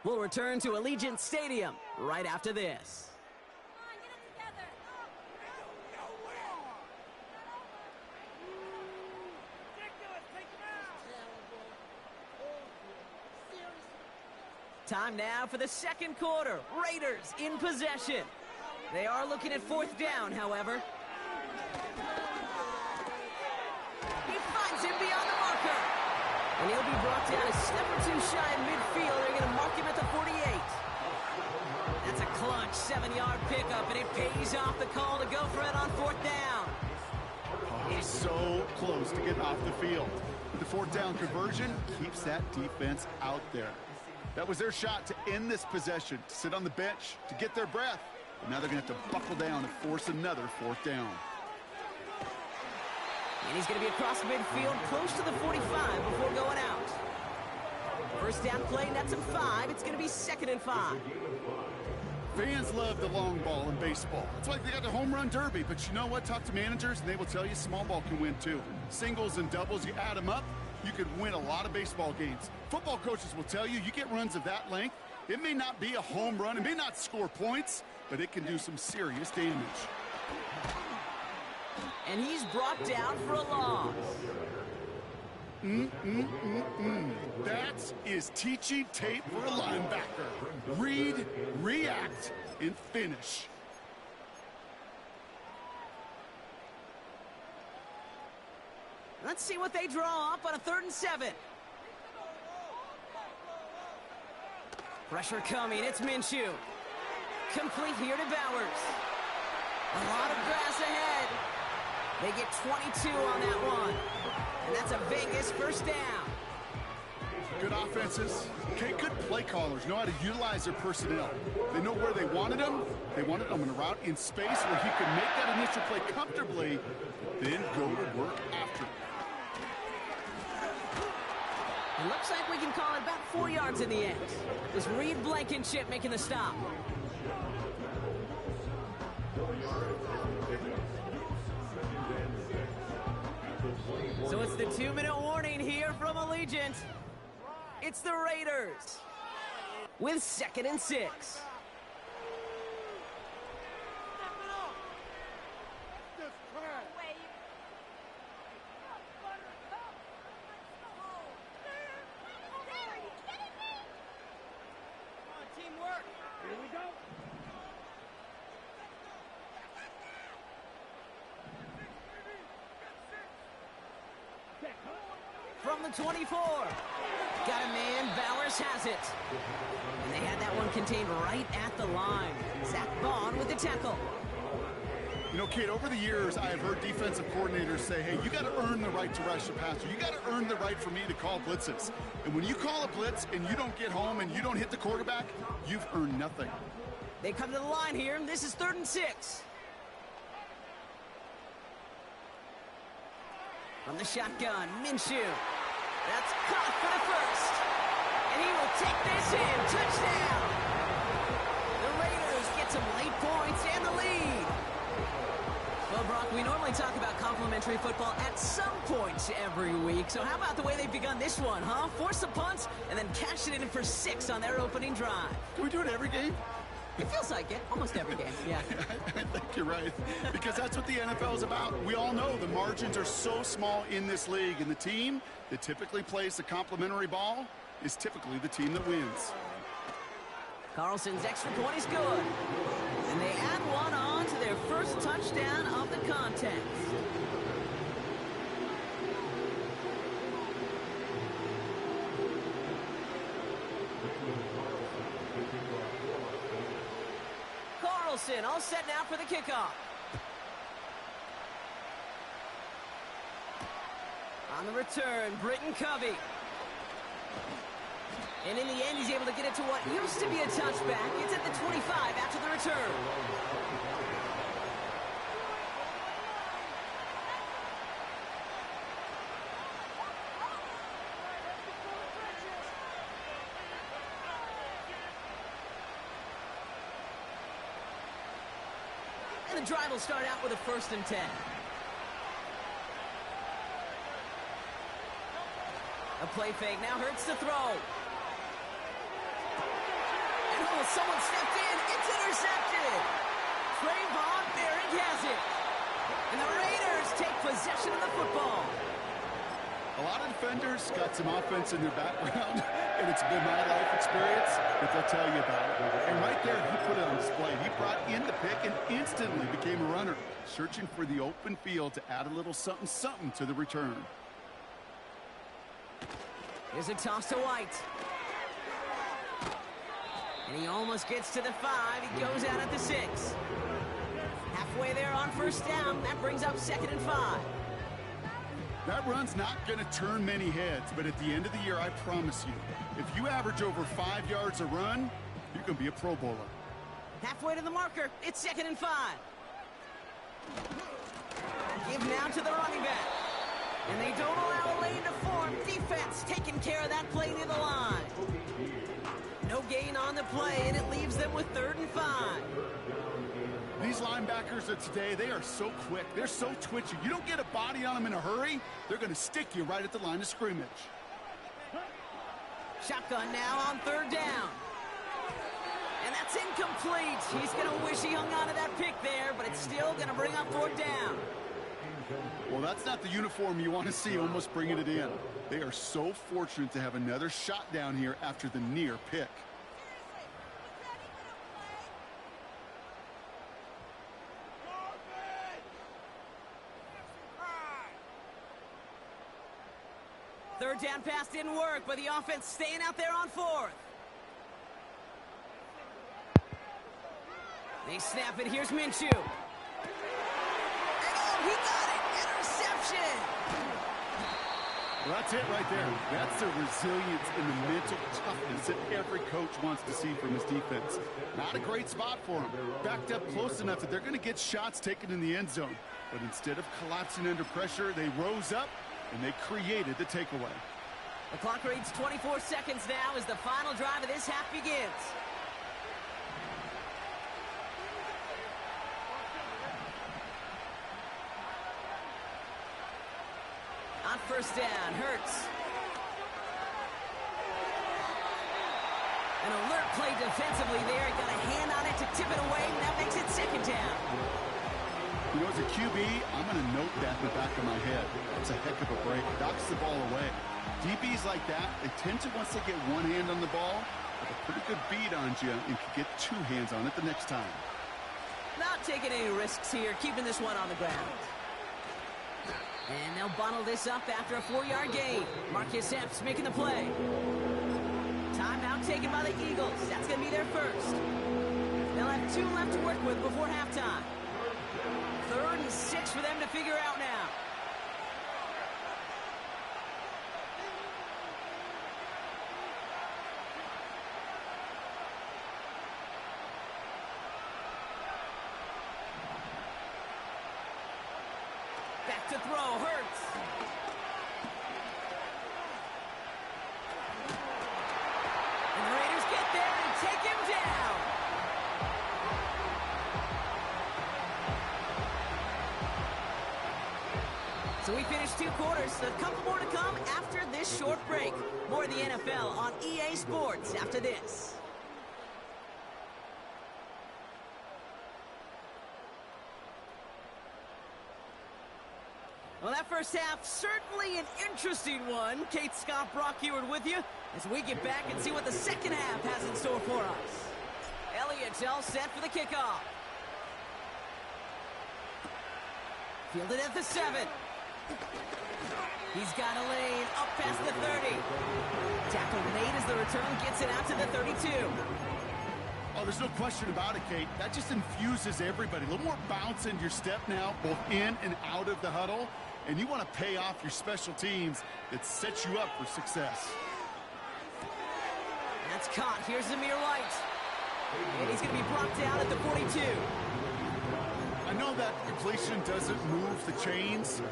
We'll return to Allegiant Stadium right after this. Time now for the second quarter. Raiders in possession. They are looking at 4th down, however. He finds him beyond the marker. And he'll be brought down a step or two shy of midfield. They're going to mark him at the 48. That's a clutch 7-yard pickup, and it pays off the call to go for it on 4th down. He's so close to getting off the field. The 4th down conversion keeps that defense out there. That was their shot to end this possession, to sit on the bench, to get their breath. But now they're going to have to buckle down and force another 4th down. And he's going to be across midfield, close to the 45 before going out. First down play, nets him 5. It's going to be 2nd and 5. Fans love the long ball in baseball. It's like they got the home run derby, but you know what? Talk to managers, and they will tell you small ball can win too. Singles and doubles, you add them up, you could win a lot of baseball games. Football coaches will tell you, you get runs of that length, it may not be a home run, it may not score points, but it can do some serious damage. And he's brought down for a loss. That is teaching tape for a linebacker. Read, react, and finish. Let's see what they draw up on a 3rd and 7. Pressure coming. It's Minshew. Complete here to Bowers. A lot of grass ahead. They get 22 on that one. And that's a Vegas first down. Good offenses. Okay, good play callers know how to utilize their personnel. They know where they wanted them. They wanted them in a route in space where he could make that initial play comfortably, then go to work after. It looks like we can call it about 4 yards in the end. It was Reed Blankenship making the stop. So it's the 2-minute warning here from Allegiant. It's the Raiders with 2nd and 6. From the 24. Got a man. Bowers has it. And they had that one contained right at the line. Zach Bond with the tackle. You know, Kate, over the years, I have heard defensive coordinators say, hey, you got to earn the right to rush the passer. You got to earn the right for me to call blitzes. And when you call a blitz and you don't get home and you don't hit the quarterback, you've earned nothing. They come to the line here. This is 3rd and 6. From the shotgun, Minshew. That's caught for the first. And he will take this in. Touchdown. The Raiders get some late points and the lead. Well, Brock, we normally talk about complimentary football at some points every week. So how about the way they've begun this one, huh? Force a punt and then cash it in for 6 on their opening drive. Can we do it every game? It feels like it. Almost every game, yeah. I think you're right. Because that's what the NFL is about. We all know the margins are so small in this league. And the team that typically plays the complimentary ball is typically the team that wins. Carlson's extra point is good. And they add one on to their first touchdown of the contest. Wilson all set now for the kickoff. On the return, Britton Covey. And in the end, he's able to get it to what used to be a touchback. It's at the 25 after the return. And the drive will start out with a 1st and 10. A play fake, now Hurts to throw. And oh, someone stepped in, it's intercepted. Trayvon Merrick has it. And the Raiders take possession of the football. A lot of defenders got some offense in their background, and it's been my life experience that they'll tell you about it. And right there, he put it on display. He brought in the pick and instantly became a runner, searching for the open field to add a little something-something to the return. Here's a toss to White. And he almost gets to the 5. He goes out at the 6. Halfway there on 1st down. That brings up 2nd and 5. That run's not going to turn many heads, but at the end of the year, I promise you, if you average over 5 yards a run, you can be a Pro Bowler. Halfway to the marker. It's 2nd and 5. Give now to the running back. And they don't allow a lane to form. Defense taking care of that play near the line. No gain on the play, and it leaves them with 3rd and 5. These linebackers of today, they are so quick. They're so twitchy. You don't get a body on them in a hurry, they're going to stick you right at the line of scrimmage. Shotgun now on 3rd down. And that's incomplete. He's going to wish he hung on to that pick there, but it's still going to bring up 4th down. Well, that's not the uniform you want to see almost bringing it in. They are so fortunate to have another shot down here after the near pick. Third down pass didn't work, but the offense staying out there on 4th. They snap it. Here's Minshew. And oh, he got it. Interception. Well, that's it right there. That's the resilience and the mental toughness that every coach wants to see from his defense. Not a great spot for him. Backed up close enough that they're going to get shots taken in the end zone. But instead of collapsing under pressure, they rose up and they created the takeaway. The clock reads 24 seconds now as the final drive of this half begins. On 1st down, Hurts. An alert play defensively there. He got a hand on it to tip it away, and that makes it 2nd down. You know, as a QB, I'm going to note that in the back of my head. It's a heck of a break. Knocks the ball away. DBs like that, they tend to, once they get one hand on the ball, have a pretty good beat on you and can get 2 hands on it the next time. Not taking any risks here, keeping this one on the ground. And they'll bottle this up after a 4-yard gain. Marcus Epps making the play. Timeout taken by the Eagles. That's going to be their first. They'll have 2 left to work with before halftime. 3rd and 6 for them to figure out now. Back to throw, Hurts. And the Raiders get there and take him down. So we finished 2 quarters. A couple more to come after this short break. More of the NFL on EA Sports after this. Well, that first half, certainly an interesting one. Kate Scott, Brock Eward with you as we get back and see what the second half has in store for us. Elliott's all set for the kickoff. Fielded at the 7. He's got a lane up past the 30. Tackle made as the return gets it out to the 32. Oh, there's no question about it, Kate. That just infuses everybody. A little more bounce in your step now, both in and out of the huddle. And you want to pay off your special teams that sets you up for success. That's caught. Here's Zamir White. And he's going to be brought down at the 42. I know that completion doesn't move the chains.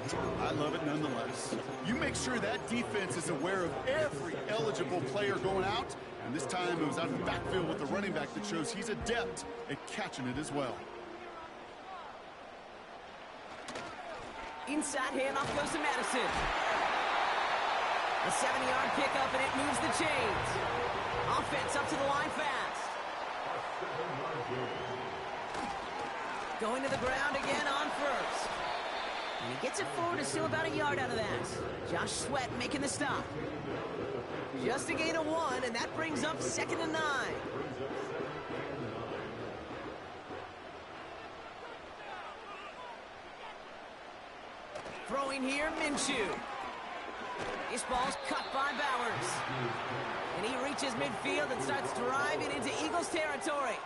I love it nonetheless. You make sure that defense is aware of every eligible player going out. And this time it was out of the backfield with the running back that shows he's adept at catching it as well. Inside handoff goes to Madison. A 70-yard pickup, and it moves the chains. Offense up to the line fast. Going to the ground again on first. And he gets it forward to still about a yard out of that. Josh Sweat making the stop. Just a gain of 1, and that brings up 2nd and 9. Throwing here, Minshew. This ball's cut by Bowers. And he reaches midfield and starts driving into Eagles territory.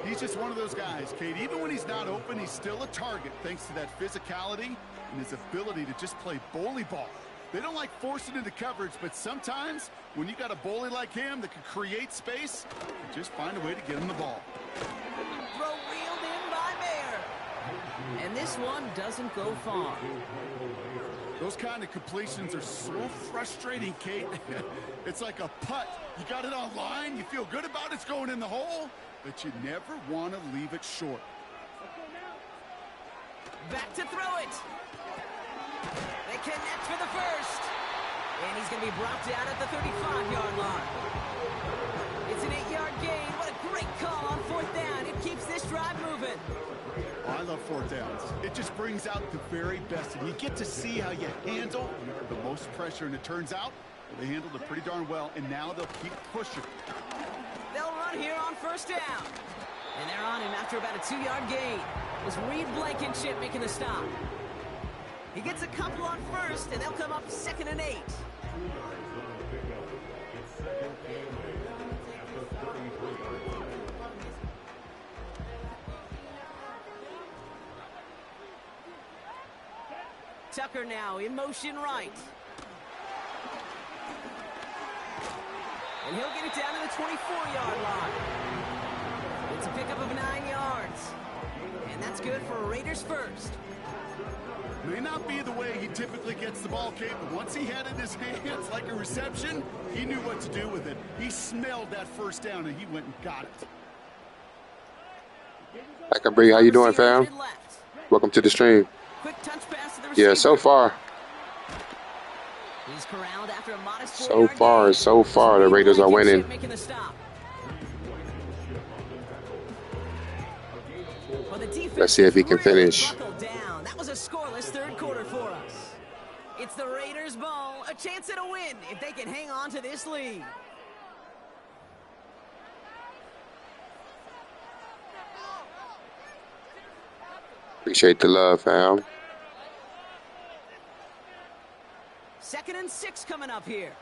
He's just one of those guys, Kate. Even when he's not open, he's still a target thanks to that physicality and his ability to just play bully ball. They don't like forcing into coverage, but sometimes when you got a bully like him that can create space, you just find a way to get him the ball. Throw reeled in by Mayer. And this one doesn't go far. Those kind of completions are so frustrating, Kate. It's like a putt. You got it on line, you feel good about it's going in the hole, but you never want to leave it short. Back to throw it. They connect for the first. And he's going to be brought down at the 35-yard line. It's an 8-yard gain. What a great call on 4th down. It keeps this drive moving. Oh, I love 4th downs. It just brings out the very best. And you get to see how you handle the most pressure. And it turns out they handled it pretty darn well. And now they'll keep pushing. They'll run here on 1st down. And they're on him after about a 2-yard gain. It was Reed Blankenship making the stop. He gets a couple on 1st, and they'll come up 2nd and 8. Tucker now in motion right. And he'll get it down to the 24-yard line. It's a pickup of 9 yards. And that's good for Raiders first. May not be the way he typically gets the ball, Kate, but once he had it in his hands like a reception, he knew what to do with it. He smelled that 1st down, and he went and got it. Bree, how you doing, fam? Welcome to the stream. Quick touch pass to the receiver. Yeah, so far. He's corralled after a modest So far, the Raiders are winning. Making the stop. Well, the defense Let's see if he can finish. down. That was a scoreless 3rd quarter for us. It's the Raiders' ball, a chance at a win if they can hang on to this lead. Appreciate the love, fam. 2nd and 6 coming up here.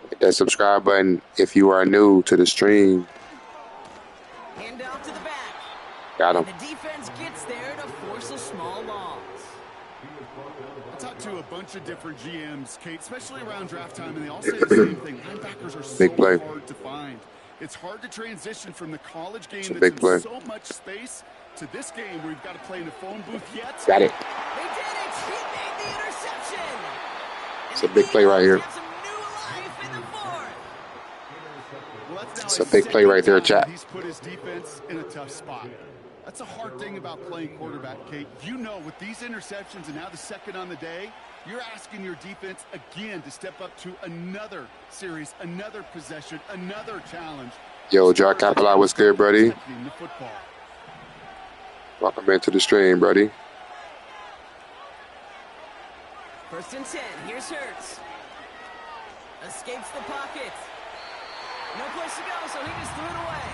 Hit that subscribe button if you are new to the stream. Hand off to the back. Got him. And the defense gets there to force a small loss. I talked to a bunch of different GMs, Kate, especially around draft time, and they all say the same thing. Linebackers are so hard to find. It's hard to transition from the college game that's in so much space to this game where you've got to play in a phone booth yet. Got it. They did it. He made the interception. It's a big play right here. It's a big play right there, chat. He's put his defense in a tough spot. That's a hard thing about playing quarterback, Kate. You know, with these interceptions and now the 2nd on the day, you're asking your defense again to step up to another series, another possession, another challenge. Yo, Jar Capella, what's good, buddy? Welcome into the stream, buddy. 1st and 10. Here's Hurts. Escapes the pocket. No place to go, so he just threw it away.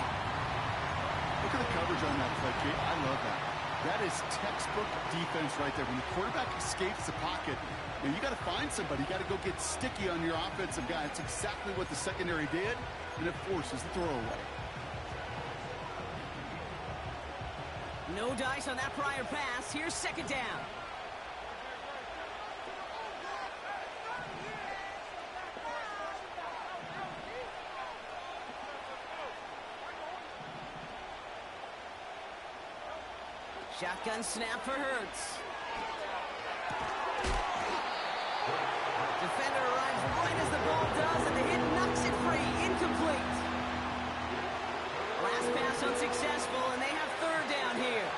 Look at the coverage on that play, Kate. I love that. That is textbook defense right there. When the quarterback escapes the pocket, and you got to find somebody. You got to go get sticky on your offensive guy. That's exactly what the secondary did, and it forces the throw away. No dice on that prior pass. Here's second down. Shotgun snap for Hurts. Defender arrives right as the ball does, and the hit knocks it free. Incomplete. Last pass unsuccessful, and they have third down here.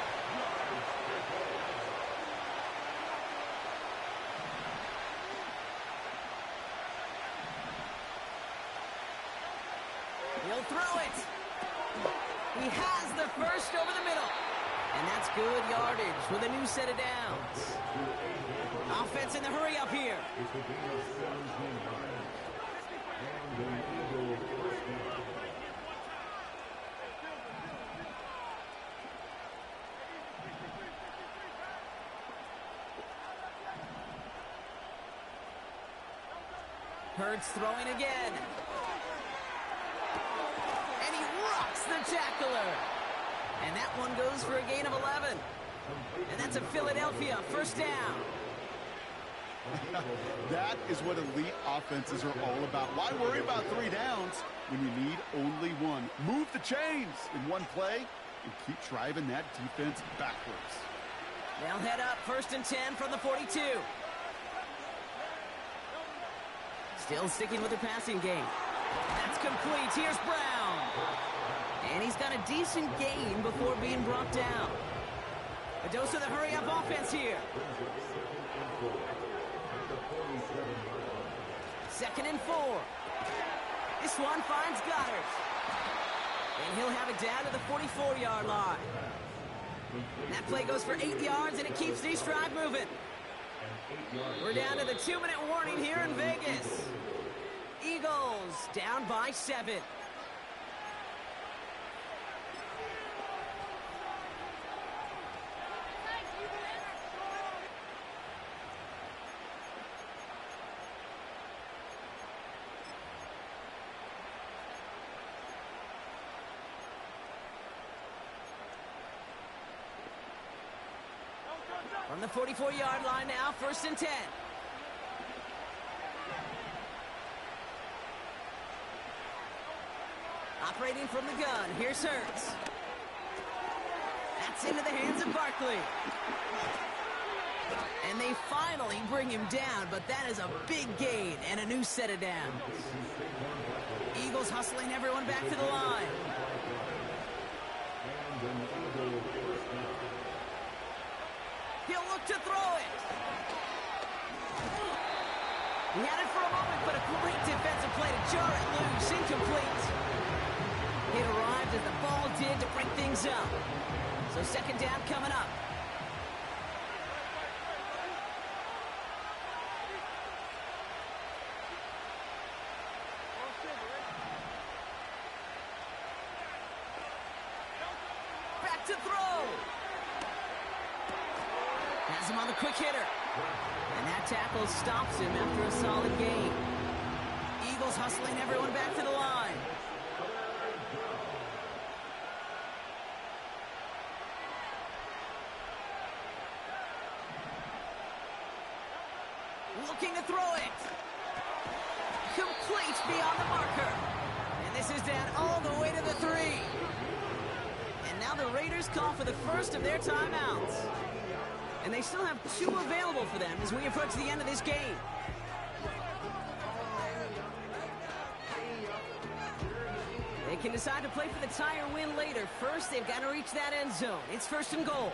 He'll throw it. He has the first over the middle. And that's good yardage with a new set of downs. Offense in the hurry up here. Hurts throwing again. And he rocks the tackler. And that one goes for a gain of 11. And that's a Philadelphia first down. That is what elite offenses are all about. Why worry about 3 downs when you need only one? Move the chains in one play and keep driving that defense backwards. They'll head up first and 10 from the 42. Still sticking with the passing game. That's complete. Here's Brown. And he's got a decent gain before being brought down. A dose of the hurry-up offense here. Second and 4. This one finds Goddard. And he'll have it down to the 44-yard line. And that play goes for 8 yards, and it keeps this drive moving. We're down to the 2-minute warning here in Vegas. Eagles down by 7. From the 44-yard line now, first and 10. Operating from the gun, here's Hurts. That's into the hands of Barkley. And they finally bring him down, but that is a big gain and a new set of downs. Eagles hustling everyone back to the line. He'll look to throw it. He had it for a moment, but a great defensive play to jar it loose. Incomplete. It arrived as the ball did to break things up. So second down coming up. Back to throw. Has him on the quick hitter. And that tackle stops him after a solid gain. Eagles hustling everyone back to the line. Looking to throw it. Complete beyond the marker. And this is down all the way to the 3. And now the Raiders call for the first of their timeouts. And they still have 2 available for them as we approach the end of this game. They can decide to play for the tie or win later. First, they've got to reach that end zone. It's first and goal.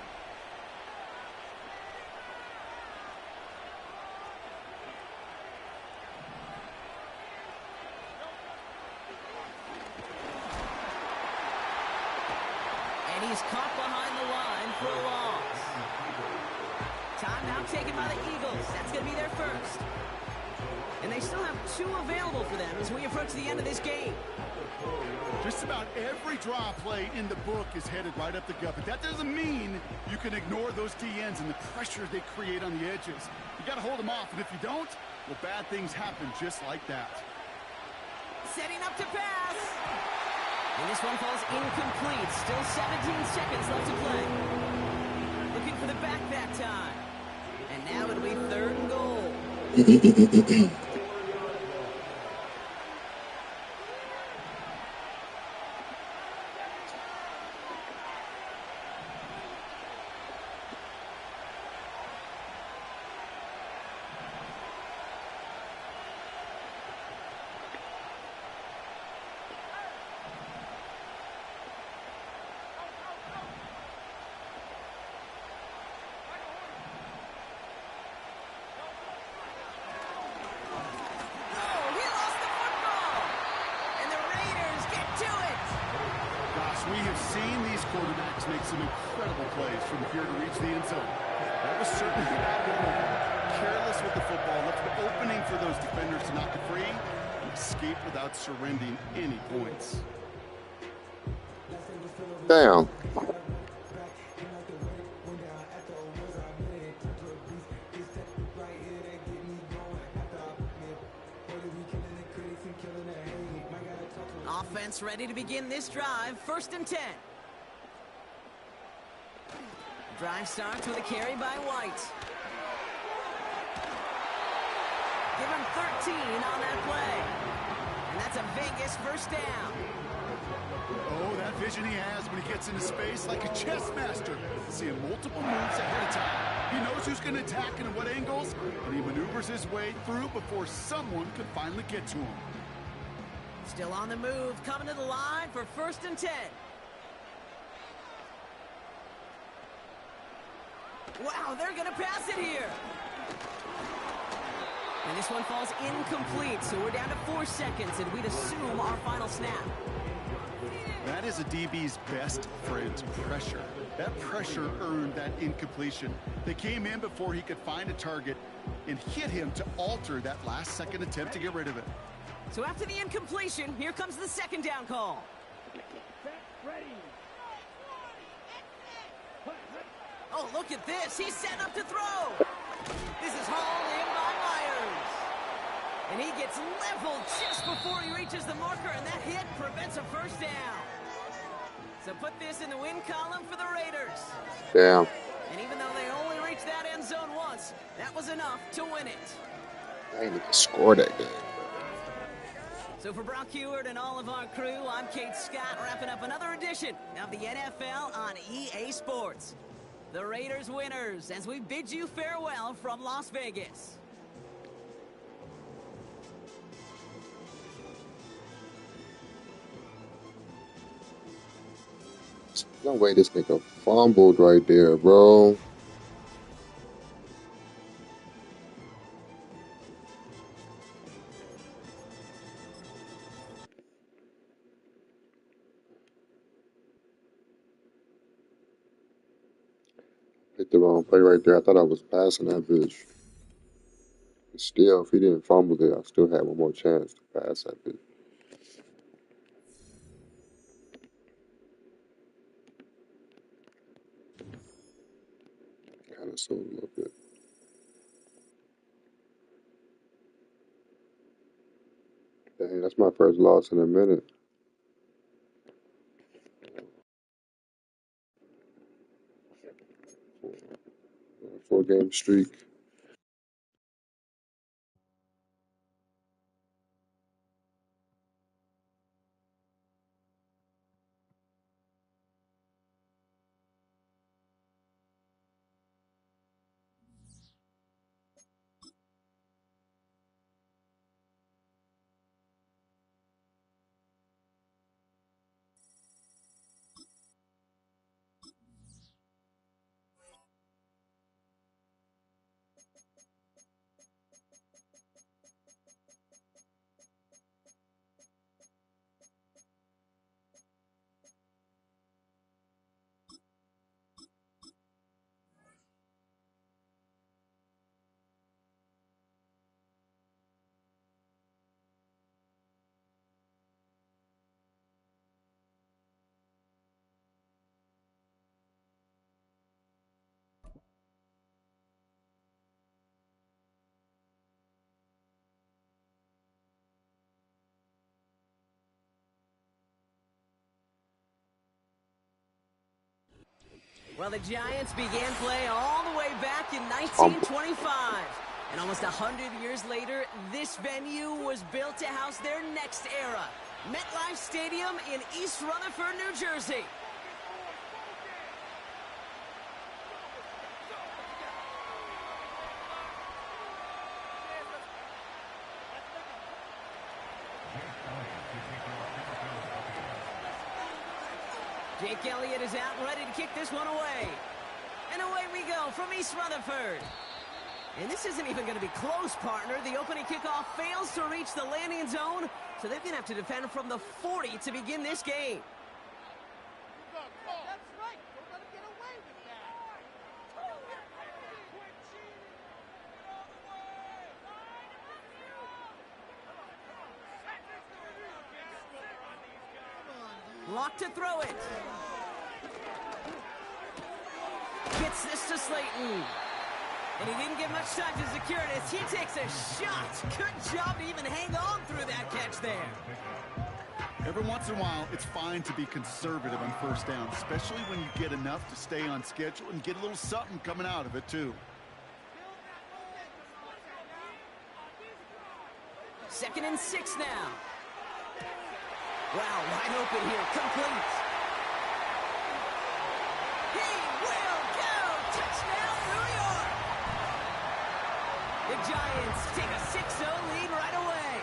And he's caught behind the line for a loss. Timeout taken by the Eagles. That's going to be their first. And they still have 2 available for them as we approach the end of this game. Just about every draw play in the book is headed right up the gut, but that doesn't mean you can ignore those DNs and the pressure they create on the edges. You got to hold them off, and if you don't, well, bad things happen just like that. Setting up to pass. And this one falls incomplete. Still 17 seconds left to play. Looking for the back that time. And now it'll be 3rd and goal. We have seen these quarterbacks make some incredible plays from here to reach the end zone. That was certainly a bad move. Careless with the football, left the opening for those defenders to knock it free and escape without surrendering any points. Damn. Offense ready to begin this drive. 1st and 10. Drive starts with a carry by White. Give him 13 on that play. And that's a Vegas 1st down. Oh, that vision he has when he gets into space like a chess master. Seeing multiple moves ahead of time. He knows who's going to attack and at what angles, and he maneuvers his way through before someone could finally get to him. Still on the move, coming to the line for 1st and 10. Wow, they're going to pass it here. And this one falls incomplete, so we're down to 4 seconds, and we'd assume our final snap. That is a DB's best friend, pressure. That pressure earned that incompletion. They came in before he could find a target and hit him to alter that last-second attempt to get rid of it. So after the incompletion, here comes the 2nd down call. Oh, look at this. He's set up to throw. This is hauled in by Myers. And he gets leveled just before he reaches the marker, and that hit prevents a 1st down. So put this in the win column for the Raiders. Damn. And even though they only reached that end zone once, that was enough to win it. I ain't even scored that game. So for Brock Heward and all of our crew, I'm Kate Scott, wrapping up another edition of the NFL on EA Sports. The Raiders winners as we bid you farewell from Las Vegas. No way this nigga fumbled right there, bro. Picked the wrong play right there. I thought I was passing that bitch. But still, if he didn't fumble it, I still had one more chance to pass that bitch. Kind of sold a little bit. Dang, that's my first loss in a minute. 4-game streak. Well, the Giants began play all the way back in Um, 1925. And almost 100 years later, this venue was built to house their next era. MetLife Stadium in East Rutherford, New Jersey. Jake Elliott is out and ready to kick this one away. And away we go from East Rutherford. And this isn't even going to be close, partner. The opening kickoff fails to reach the landing zone, so they're going to have to defend from the 40 to begin this game. That's right. Don't let him get away with that. Lock to throw it. Gets this to Slayton. And he didn't get much time to secure it as he takes a shot. Good job to even hang on through that catch there. Every once in a while, it's fine to be conservative on first down, especially when you get enough to stay on schedule and get a little something coming out of it, too. 2nd and 6 now. Wow, wide open here, complete. He will go! Touchdown, New York! The Giants take a 6-0 lead right away.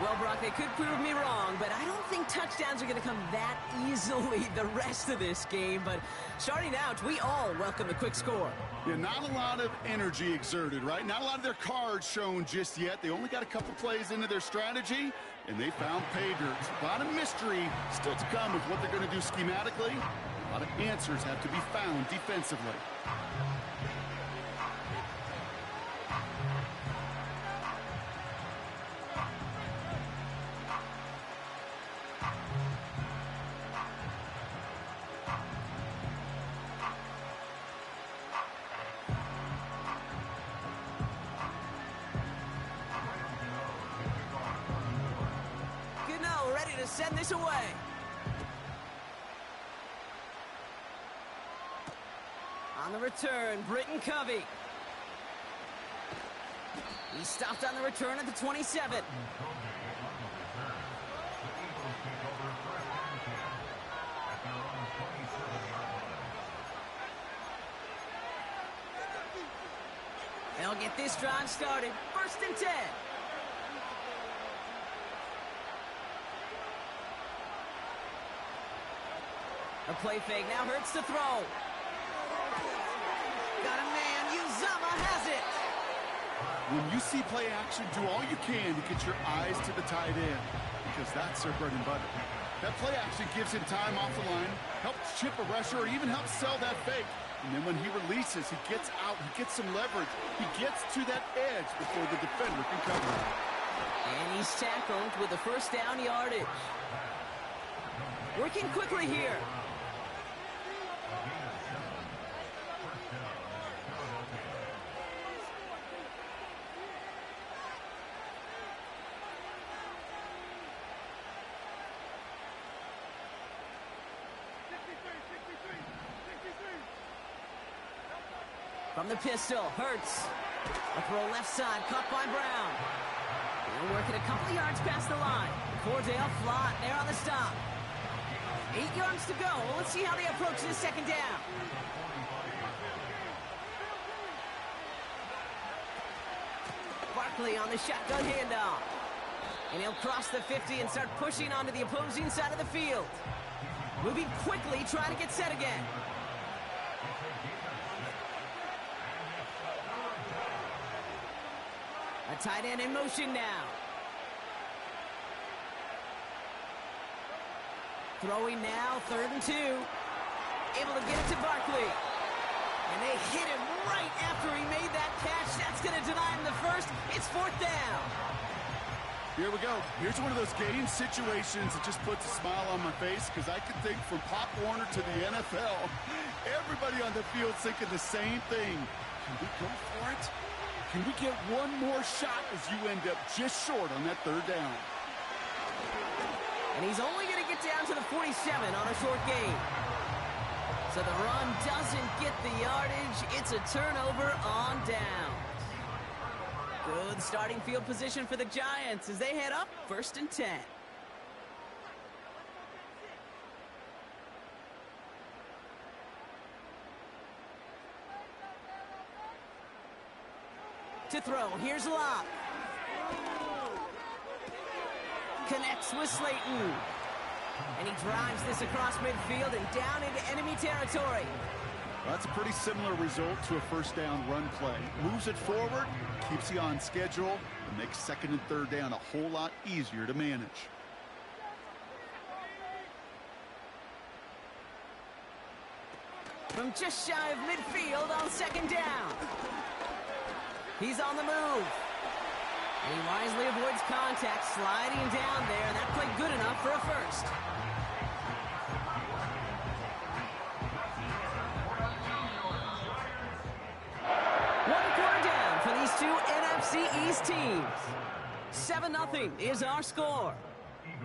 Well, Brock, they could prove me wrong, but I don't think touchdowns are going to come that easily the rest of this game. But starting out, we all welcome the quick score. Yeah, not a lot of energy exerted, right? Not a lot of their cards shown just yet. They only got a couple plays into their strategy, and they found pay dirt. A lot of mystery still to come with what they're going to do schematically. A lot of answers have to be found defensively. Ready to send this away. On the return, Britton Covey. He stopped on the return at the 27. They'll get this drive started. 1st and 10. A play fake now hurts to throw. Got a man. Uzama has it. When you see play action, do all you can to get your eyes to the tight end, because that's their bread and butter. That play action gives him time off the line, helps chip a rusher, or even helps sell that fake. And then when he releases, he gets out, he gets some leverage. He gets to that edge before the defender can cover him. And he's tackled with the 1st down yardage. Working quickly here. From the pistol, Hurts. A throw left side, caught by Brown. They're working a couple of yards past the line. Cordell Flott there on the stop. 8 yards to go. Well, let's see how they approach this 2nd down. Barkley on the shotgun handoff. And he'll cross the 50 and start pushing onto the opposing side of the field. Moving quickly, trying to get set again. A tight end in motion now. Throwing now, 3rd and 2. Able to get it to Barkley. And they hit him right after he made that catch. That's going to deny him the 1st. It's 4th down. Here we go. Here's one of those game situations that just puts a smile on my face, because I can think from Pop Warner to the NFL, everybody on the field's thinking the same thing. Can we go for it? Can we get one more shot as you end up just short on that 3rd down? And he's only going to get down to the 47 on a short gain. So the run doesn't get the yardage. It's a turnover on downs. Good starting field position for the Giants as they head up 1st and 10. To throw, here's Locke. Connects with Slayton. And he drives this across midfield and down into enemy territory. That's a pretty similar result to a first down run play. Moves it forward, keeps you on schedule, and makes 2nd and 3rd down a whole lot easier to manage. From just shy of midfield on 2nd down. He's on the move. And he wisely avoids contact, sliding down there, and that played good enough for a first. One quarter down for these two NFC East teams. 7-0 is our score.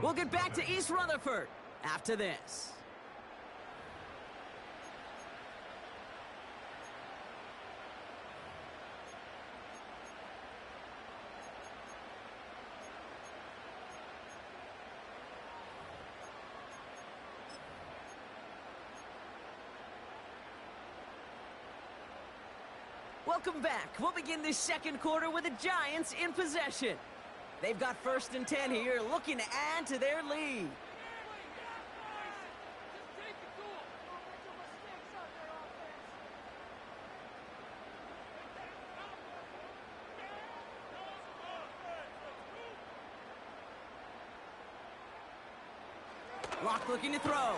We'll get back to East Rutherford after this. Welcome back. We'll begin this 2nd quarter with the Giants in possession. They've got 1st and 10 here, looking to add to their lead. Locke looking to throw.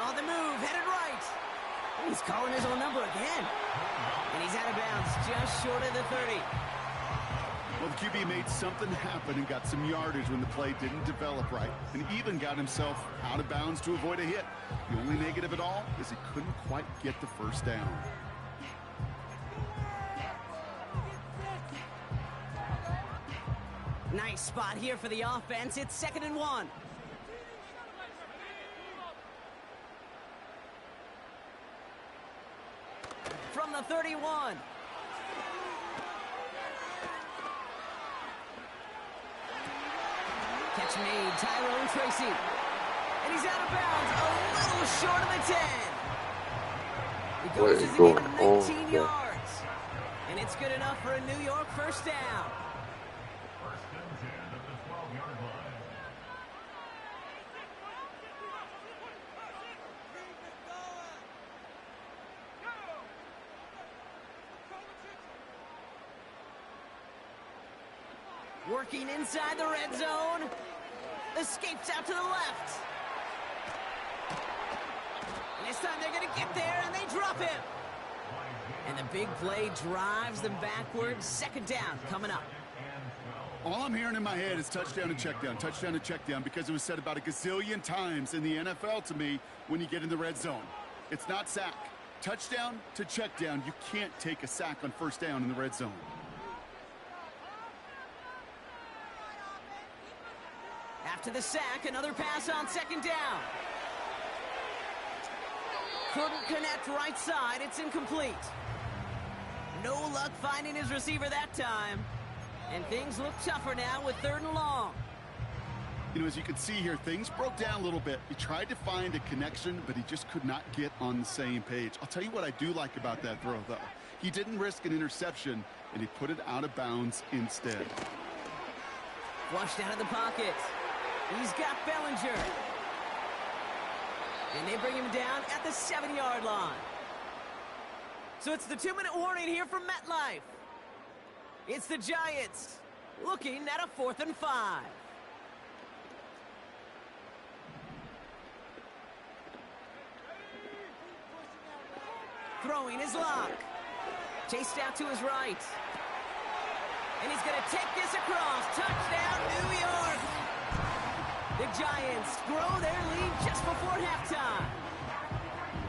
On the move, headed right. He's calling his own number again. And he's out of bounds, just short of the 30. Well, the QB made something happen and got some yardage when the play didn't develop right, and even got himself out of bounds to avoid a hit. The only negative at all is he couldn't quite get the first down. Nice spot here for the offense. It's 2nd and 1. From the 31. Catch made, Tyrone Tracy. And he's out of bounds, a little short of the 10. He goes to the game 19 yards. And it's good enough for a New York first down. 1st and 10 at the 12-yard line. Working inside the red zone. Escapes out to the left. And this time they're going to get there, and they drop him. And the big play drives them backwards. 2nd down coming up. All I'm hearing in my head is touchdown and check down, because it was said about a gazillion times in the NFL to me when you get in the red zone. It's not sack. Touchdown to check down. You can't take a sack on 1st down in the red zone. After the sack, another pass on 2nd down. Couldn't connect right side. It's incomplete. No luck finding his receiver that time. And things look tougher now with 3rd and long. You know, as you can see here, things broke down a little bit. He tried to find a connection, but he just could not get on the same page. I'll tell you what I do like about that throw, though. He didn't risk an interception, and he put it out of bounds instead. Flushed out of the pocket. He's got Bellinger. And they bring him down at the 7-yard line. So it's the 2-minute warning here from MetLife. It's the Giants looking at a 4th and 5. Throwing his Locke. Chased out to his right. And he's going to take this across. Touchdown, New York. The Giants grow their lead just before halftime.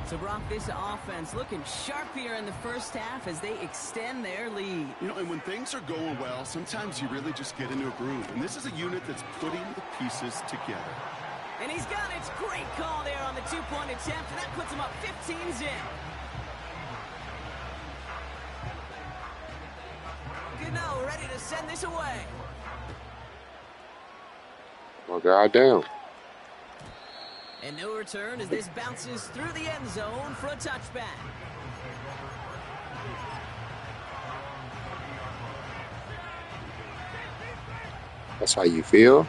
So, Brock, this offense looking sharp here in the first half as they extend their lead. You know, and when things are going well, sometimes you really just get into a groove. And this is a unit that's putting the pieces together. And he's got it. Great call there on the two-point attempt, and that puts him up 15 zip. Gano ready to send this away. Oh, goddamn. And no return as this bounces through the end zone for a touchback. That's how you feel?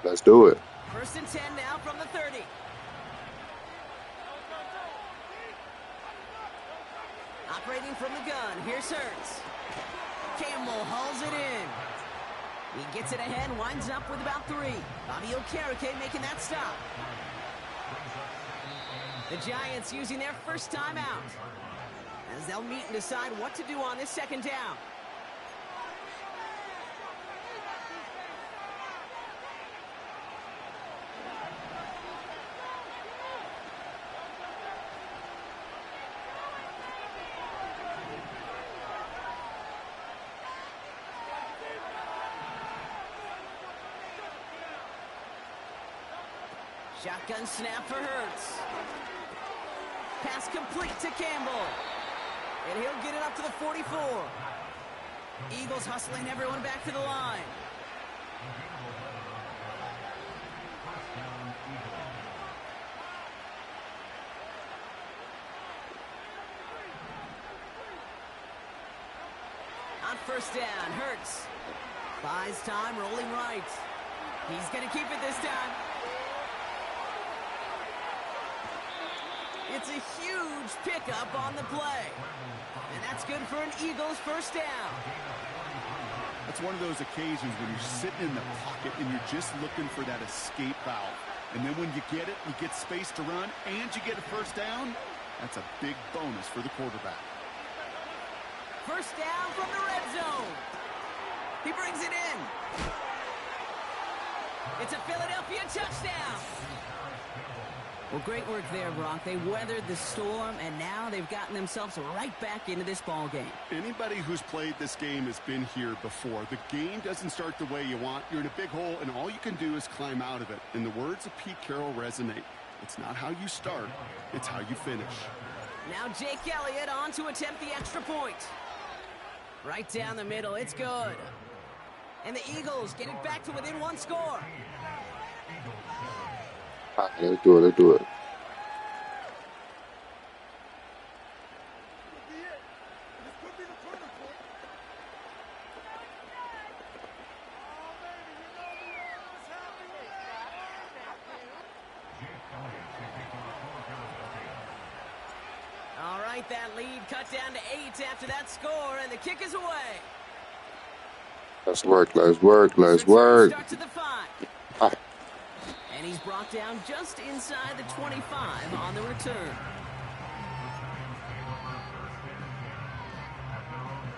Let's do it. 1st and 10 now from the 30. Operating from the gun, here's Hurts. Campbell hauls it in. He gets it ahead, winds up with about 3. Bobby Okereke making that stop. The Giants using their first timeout as they'll meet and decide what to do on this 2nd down. Shotgun snap for Hurts. Pass complete to Campbell. And he'll get it up to the 44. Eagles hustling everyone back to the line. On 1st down, Hurts buys time, rolling right. He's going to keep it this time. It's a huge pickup on the play. And that's good for an Eagles 1st down. It's one of those occasions when you're sitting in the pocket and you're just looking for that escape valve. And then when you get it, you get space to run, and you get a 1st down. That's a big bonus for the quarterback. 1st down from the red zone. He brings it in. It's a Philadelphia touchdown. Well, great work there, Brock. They weathered the storm, and now they've gotten themselves right back into this ball game. Anybody who's played this game has been here before. The game doesn't start the way you want. You're in a big hole, and all you can do is climb out of it. And the words of Pete Carroll resonate. It's not how you start, it's how you finish. Now Jake Elliott on to attempt the extra point. Right down the middle, it's good. And the Eagles get it back to within 1 score. All right, let's do it. Let's do it. All right, that lead cut down to 8 after that score, and the kick is away. Let's work. Let's work. Let's work. Start to the 5. Ah. And he's brought down just inside the 25 on the return.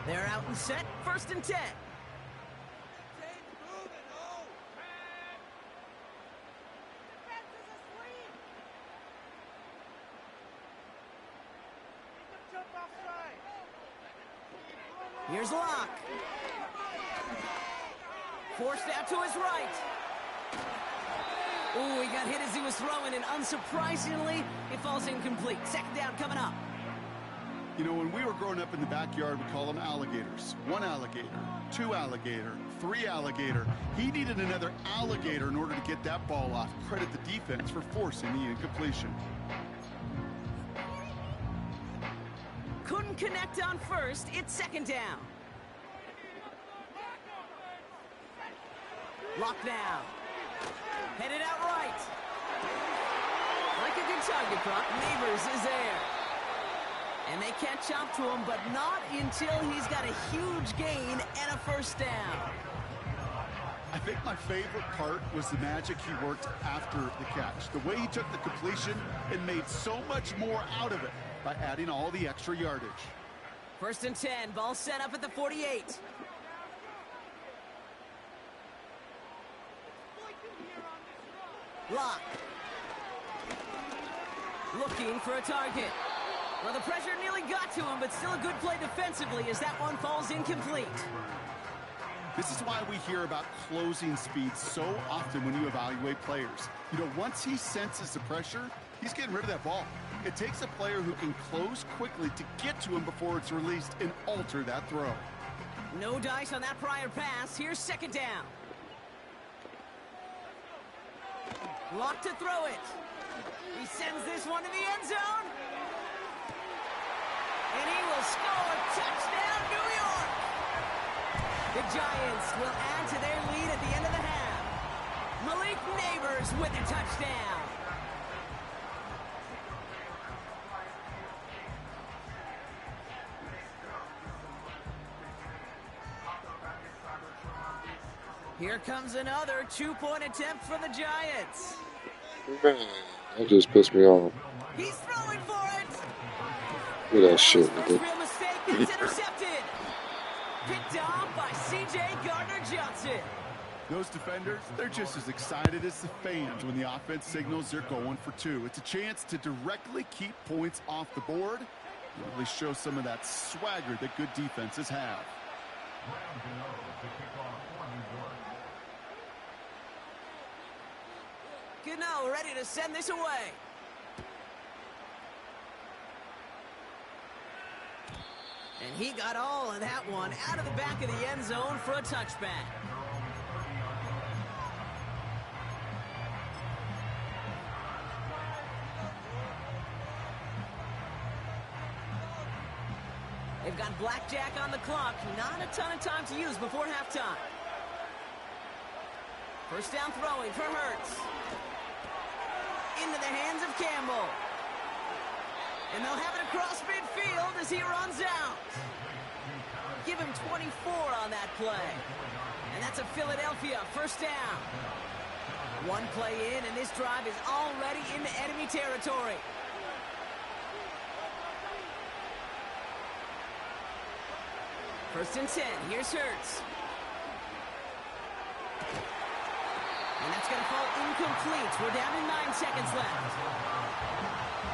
They're out and set, 1st and 10. Here's Locke. Forced out to his right. Ooh, he got hit as he was throwing, and unsurprisingly, it falls incomplete. 2nd down coming up. You know, when we were growing up in the backyard, we call them alligators. 1 alligator, 2 alligator, 3 alligator. He needed another alligator in order to get that ball off. Credit the defense for forcing the incompletion. Couldn't connect on 1st. It's 2nd down. Locked down. Headed out right. Like a good target, Brock. Neighbors is there. And they catch up to him, but not until he's got a huge gain and a 1st down. I think my favorite part was the magic he worked after the catch. The way he took the completion and made so much more out of it by adding all the extra yardage. 1st and 10. Ball set up at the 48. Lock. Looking for a target. Well, the pressure nearly got to him, but still a good play defensively as that one falls incomplete. This is why we hear about closing speed so often when you evaluate players. You know, once he senses the pressure, he's getting rid of that ball. It takes a player who can close quickly to get to him before it's released and alter that throw. No dice on that prior pass. Here's second down. Locked to throw it. He sends this one to the end zone. And he will score. Touchdown, New York. The Giants will add to their lead at the end of the half. Malik Neighbors with a touchdown. Here comes another two-point attempt for the Giants. Man, that just pissed me off. He's throwing for it. Look at that shit, First nigga. real mistake gets intercepted. Picked off by C.J. Gardner-Johnson. Those defenders, they're just as excited as the fans when the offense signals they're going for two. It's a chance to directly keep points off the board. It really shows some of that swagger that good defenses have. Gano ready to send this away. And he got all of that one out of the back of the end zone for a touchback. They've got blackjack on the clock. Not a ton of time to use before halftime. First down throwing for Hurts. Into the hands of Campbell. And they'll have it across midfield as he runs out. Give him 24 on that play. And that's a Philadelphia first down. One play in, and this drive is already into enemy territory. First and 10. Here's Hurts. And that's going to fall incomplete. We're down to 9 seconds left.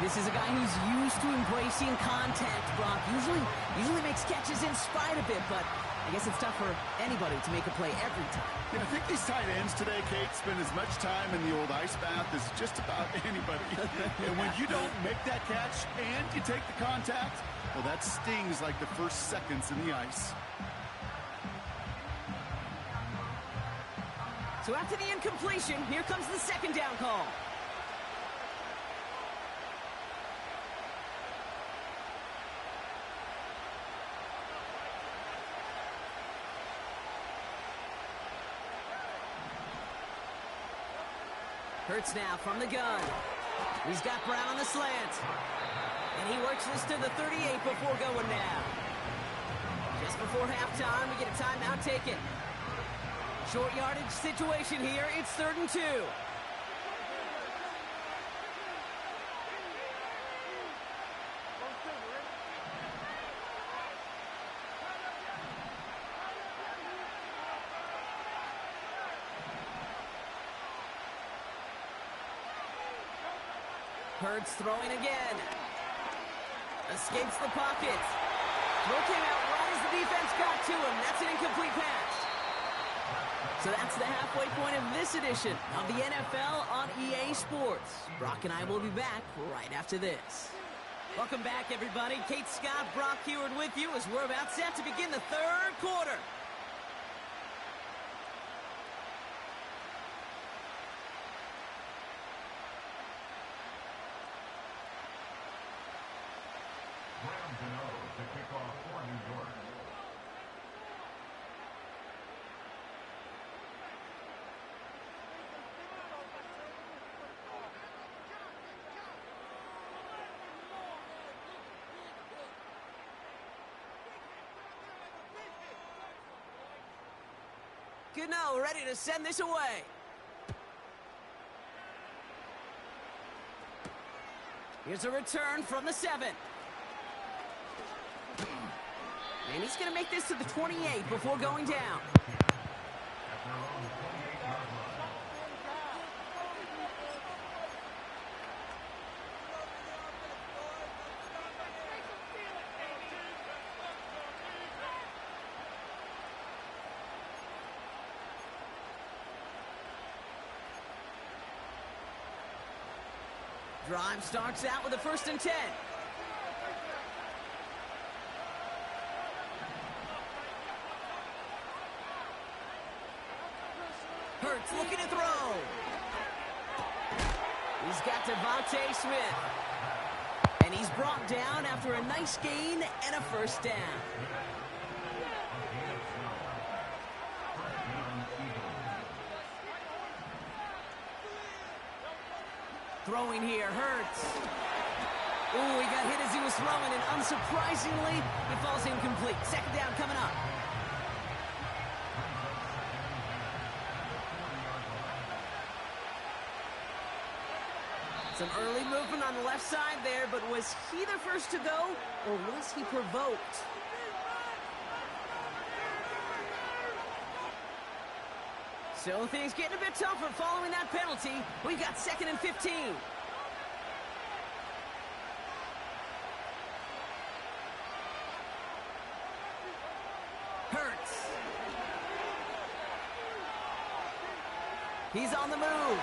This is a guy who's used to embracing contact, Brock. Usually makes catches in spite of it, but I guess it's tough for anybody to make a play every time. You know, I think these tight ends today, Kate, spend as much time in the old ice bath as just about anybody. And when you don't make that catch and you take the contact, well, that stings like the first seconds in the ice. So after the incompletion, here comes the second down call. Hurts now from the gun. He's got Brown on the slant. And he works this to the 38 before going down. Just before halftime, we get a timeout taken. Short yardage situation here. It's 3rd and 2. Hurts throwing again. Escapes the pocket. Throw came out right as the defense got to him. That's an incomplete pass. So that's the halfway point of this edition of the NFL on EA Sports. Brock and I will be back right after this. Welcome back, everybody. Kate Scott, Brock Heward with you as we're about set to begin the 3rd quarter. To kick off for New York. Gano ready to send this away. Here's a return from the 7. And he's going to make this to the 28 before going down. Drive starts out with a 1st and 10. Hurts looking to throw. He's got Devontae Smith. And he's brought down after a nice gain and a 1st down. Throwing here, Hurts. Ooh, he got hit as he was throwing, and unsurprisingly, he falls incomplete. 2nd down coming up. Some early movement on the left side there, but was he the first to go, or was he provoked? So things getting a bit tougher following that penalty. We've got 2nd and 15. Hurts. He's on the move.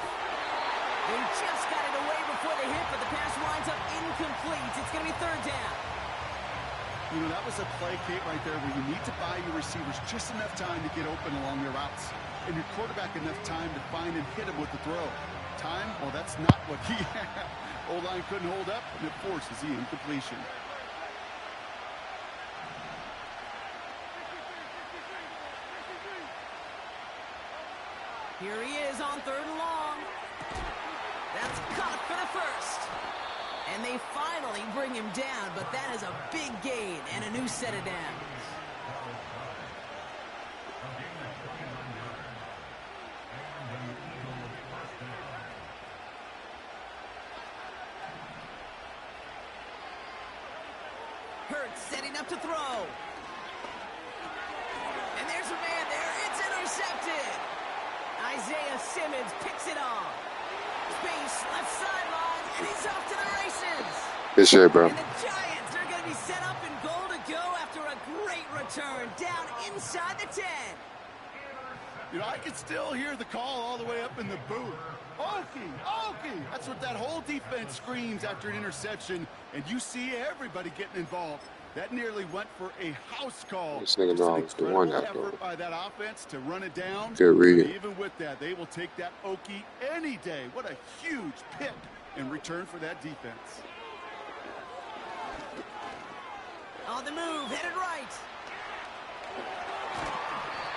He just got it away before the hit, but the pass winds up incomplete. It's going to be 3rd down. You know, that was a play, Kate, right there where you need to buy your receivers just enough time to get open along their routes. And your quarterback enough time to find and hit him with the throw. Time? Well, that's not what he had. O-line couldn't hold up, and it forces the incompletion. Here he is on 3rd and long. That's caught for the 1st. And they finally bring him down, but that is a big gain and a new set of downs. Hurts setting up to throw. And there's a man there. It's intercepted. Isaiah Simmons picks it off. Space, left sideline, and he's off to the races. Good shit, bro. And the Giants are going to be set up in goal to go after a great return down inside the 10. You know, I can still hear the call all the way up in the booth. Okie, Okie! That's what that whole defense screams after an interception, and you see everybody getting involved. That nearly went for a house call. This nigga knows the one that effort by that offense to run it down. Good read. Even with that, they will take that Okie any day. What a huge pick in return for that defense. On the move, headed right.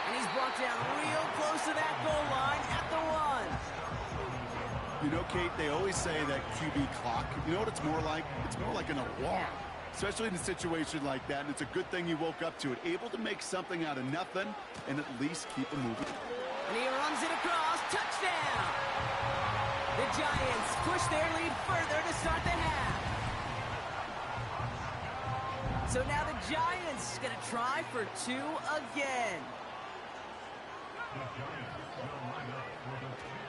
And he's brought down real close to that goal line at the 1. You know, Kate, they always say that QB clock. You know what it's more like? It's more like an alarm. Especially in a situation like that, and it's a good thing you woke up to it. Able to make something out of nothing and at least keep it moving. And he runs it across. Touchdown! The Giants push their lead further to start the half. So now the Giants going to try for 2 again.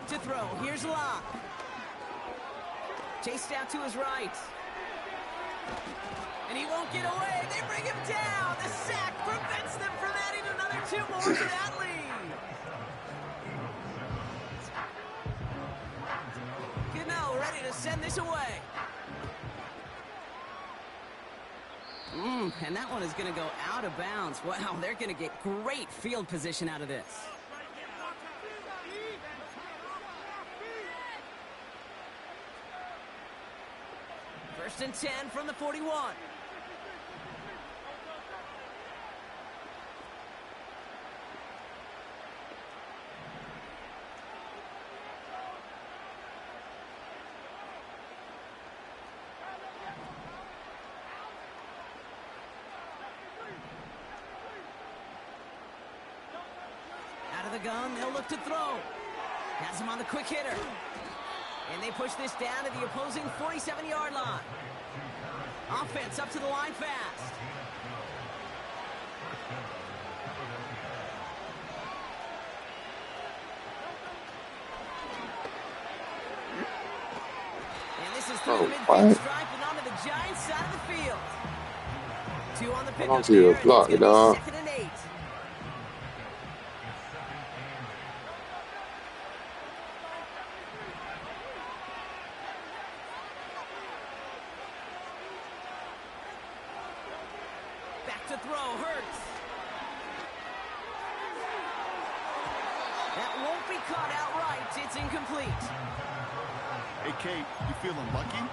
To throw. Here's Locke. Chased out to his right. And he won't get away. They bring him down. The sack prevents them from adding another 2 more to that lead. Gano ready to send this away. And that one is going to go out of bounds. Wow, they're going to get great field position out of this. First and 10 from the 41. Out of the gun, they'll look to throw. Has him on the quick hitter. And they push this down to the opposing 47-yard line. Offense up to the line fast. And this is through the midfield stripe and onto the Giants side of the field. 2 on the pickup. I don't see the block, dog. 2nd and 8. to throw. Hurts. That won't be caught outright. It's incomplete. Hey, Kate, you feeling lucky?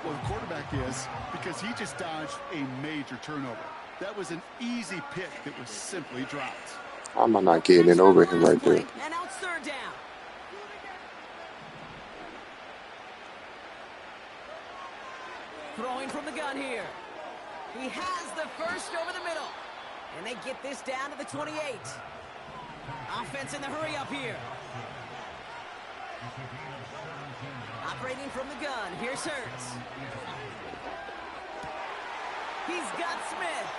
Well, the quarterback is, because he just dodged a major turnover. That was an easy pick that was simply dropped. How am I not getting it over him right there? And now it's third down. Throwing from the gun here. He has the first over the middle. And they get this down to the 28. Offense in the hurry up here. Operating from the gun. Here's Hurts. He's got Smith.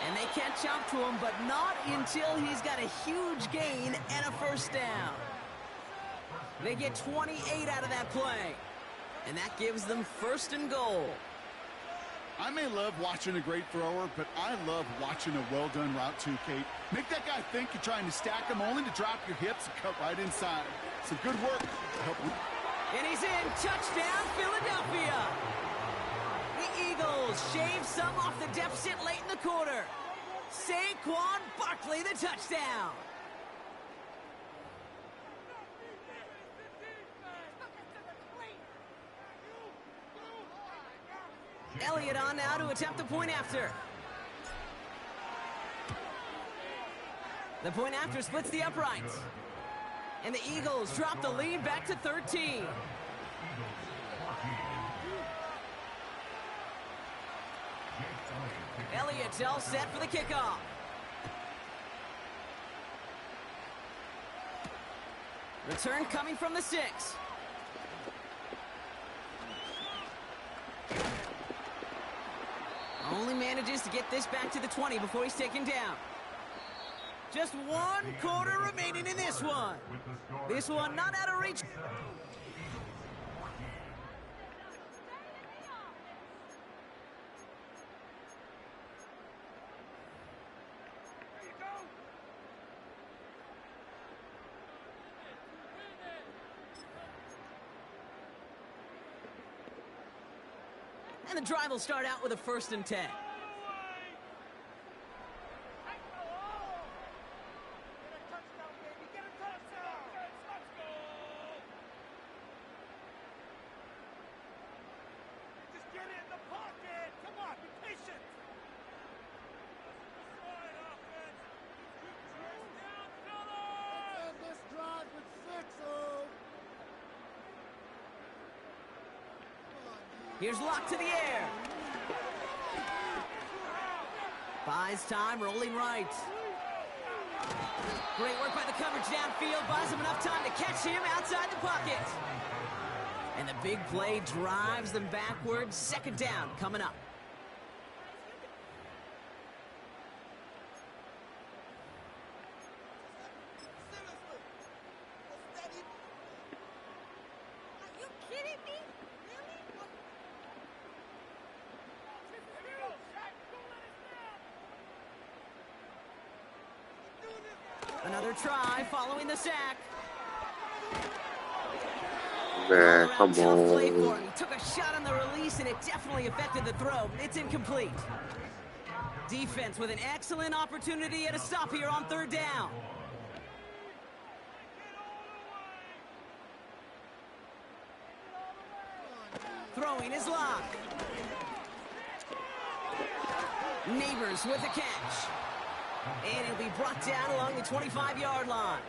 And they can't jump to him, but not until he's got a huge gain and a first down. They get 28 out of that play. And that gives them first and goal. I may love watching a great thrower, but I love watching a well-done route too, Kate. Make that guy think you're trying to stack him, only to drop your hips and cut right inside. Some good work. And he's in. Touchdown, Philadelphia. The Eagles shave some off the deficit late in the quarter. Saquon Barkley, the touchdown. Elliott on now to attempt the point after. The point after splits the uprights. And the Eagles drop the lead back to 13. Elliott's all set for the kickoff. Return coming from the 6. Only manages to get this back to the 20 before he's taken down. Just 1 quarter remaining in this one. This one not out of reach. And the drive will start out with a 1st and 10. Here's Lock to the air. Buys time, rolling right. Great work by the coverage downfield. Buys him enough time to catch him outside the pocket. And the big play drives them backwards. 2nd down coming up. Another try following the sack. Man, come on. He took a shot on the release, and it definitely affected the throw. It's incomplete. Defense with an excellent opportunity at a stop here on 3rd down. Throwing is Lock. Neighbors with the catch. And he'll be brought down along the 25-yard line.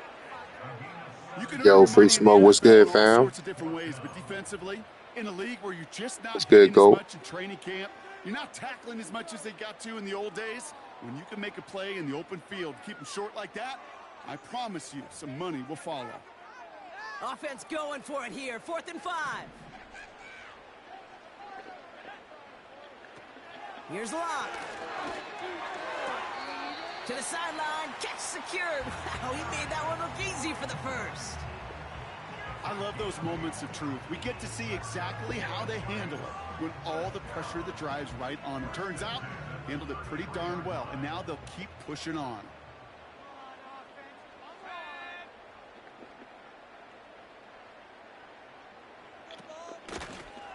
Yo, Free Smoke, what's good, fam? Sorts of different ways, but defensively, in a league where you're just not good, as Go? much in training camp, you're not tackling as much as they got to in the old days. When you can make a play in the open field, keep them short like that, I promise you some money will follow. Offense going for it here. 4th and 5. Here's Lock. To the sideline, catch secured. Wow, he made that one look easy for the first. I love those moments of truth. We get to see exactly how they handle it when all the pressure that drives right on them. Turns out, handled it pretty darn well, and now they'll keep pushing on.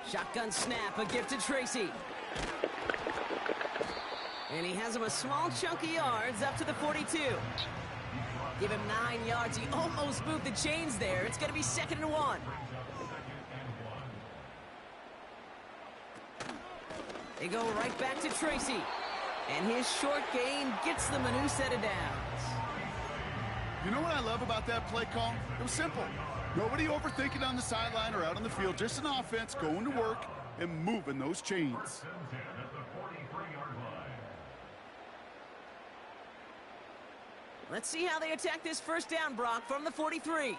Shotgun snap, a gift to Tracy. And he has him a small chunk of yards up to the 42. Give him 9 yards. He almost moved the chains there. It's going to be 2nd and 1. They go right back to Tracy. And his short gain gets them a new set of downs. You know what I love about that play call? It was simple. Nobody overthinking on the sideline or out on the field. Just an offense going to work and moving those chains. Let's see how they attack this first down, Brock, from the 43.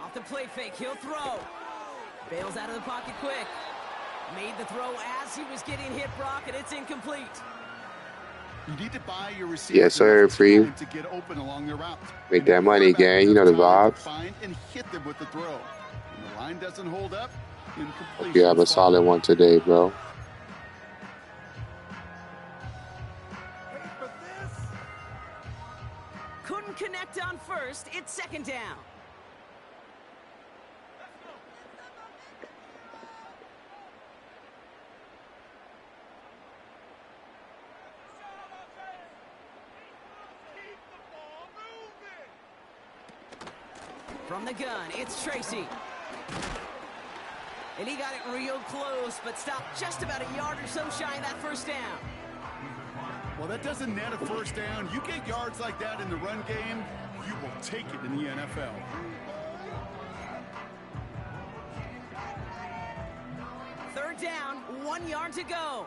Off the play fake, he'll throw. Bails out of the pocket quick. Made the throw as he was getting hit, Brock, and it's incomplete. You need to buy your receiver. Yes, sir, free. To get open along their route. Make that money, gang. You know the vibes. Find and hit them with the throw. When the line doesn't hold up, Hope you have a solid one today, bro. Couldn't connect on first. It's 2nd down. From the gun, it's Tracy. And he got it real close, but stopped just about a yard or so shy of that first down. Well, that doesn't net a first down. You get yards like that in the run game, you will take it in the NFL. Third down, 1 yard to go.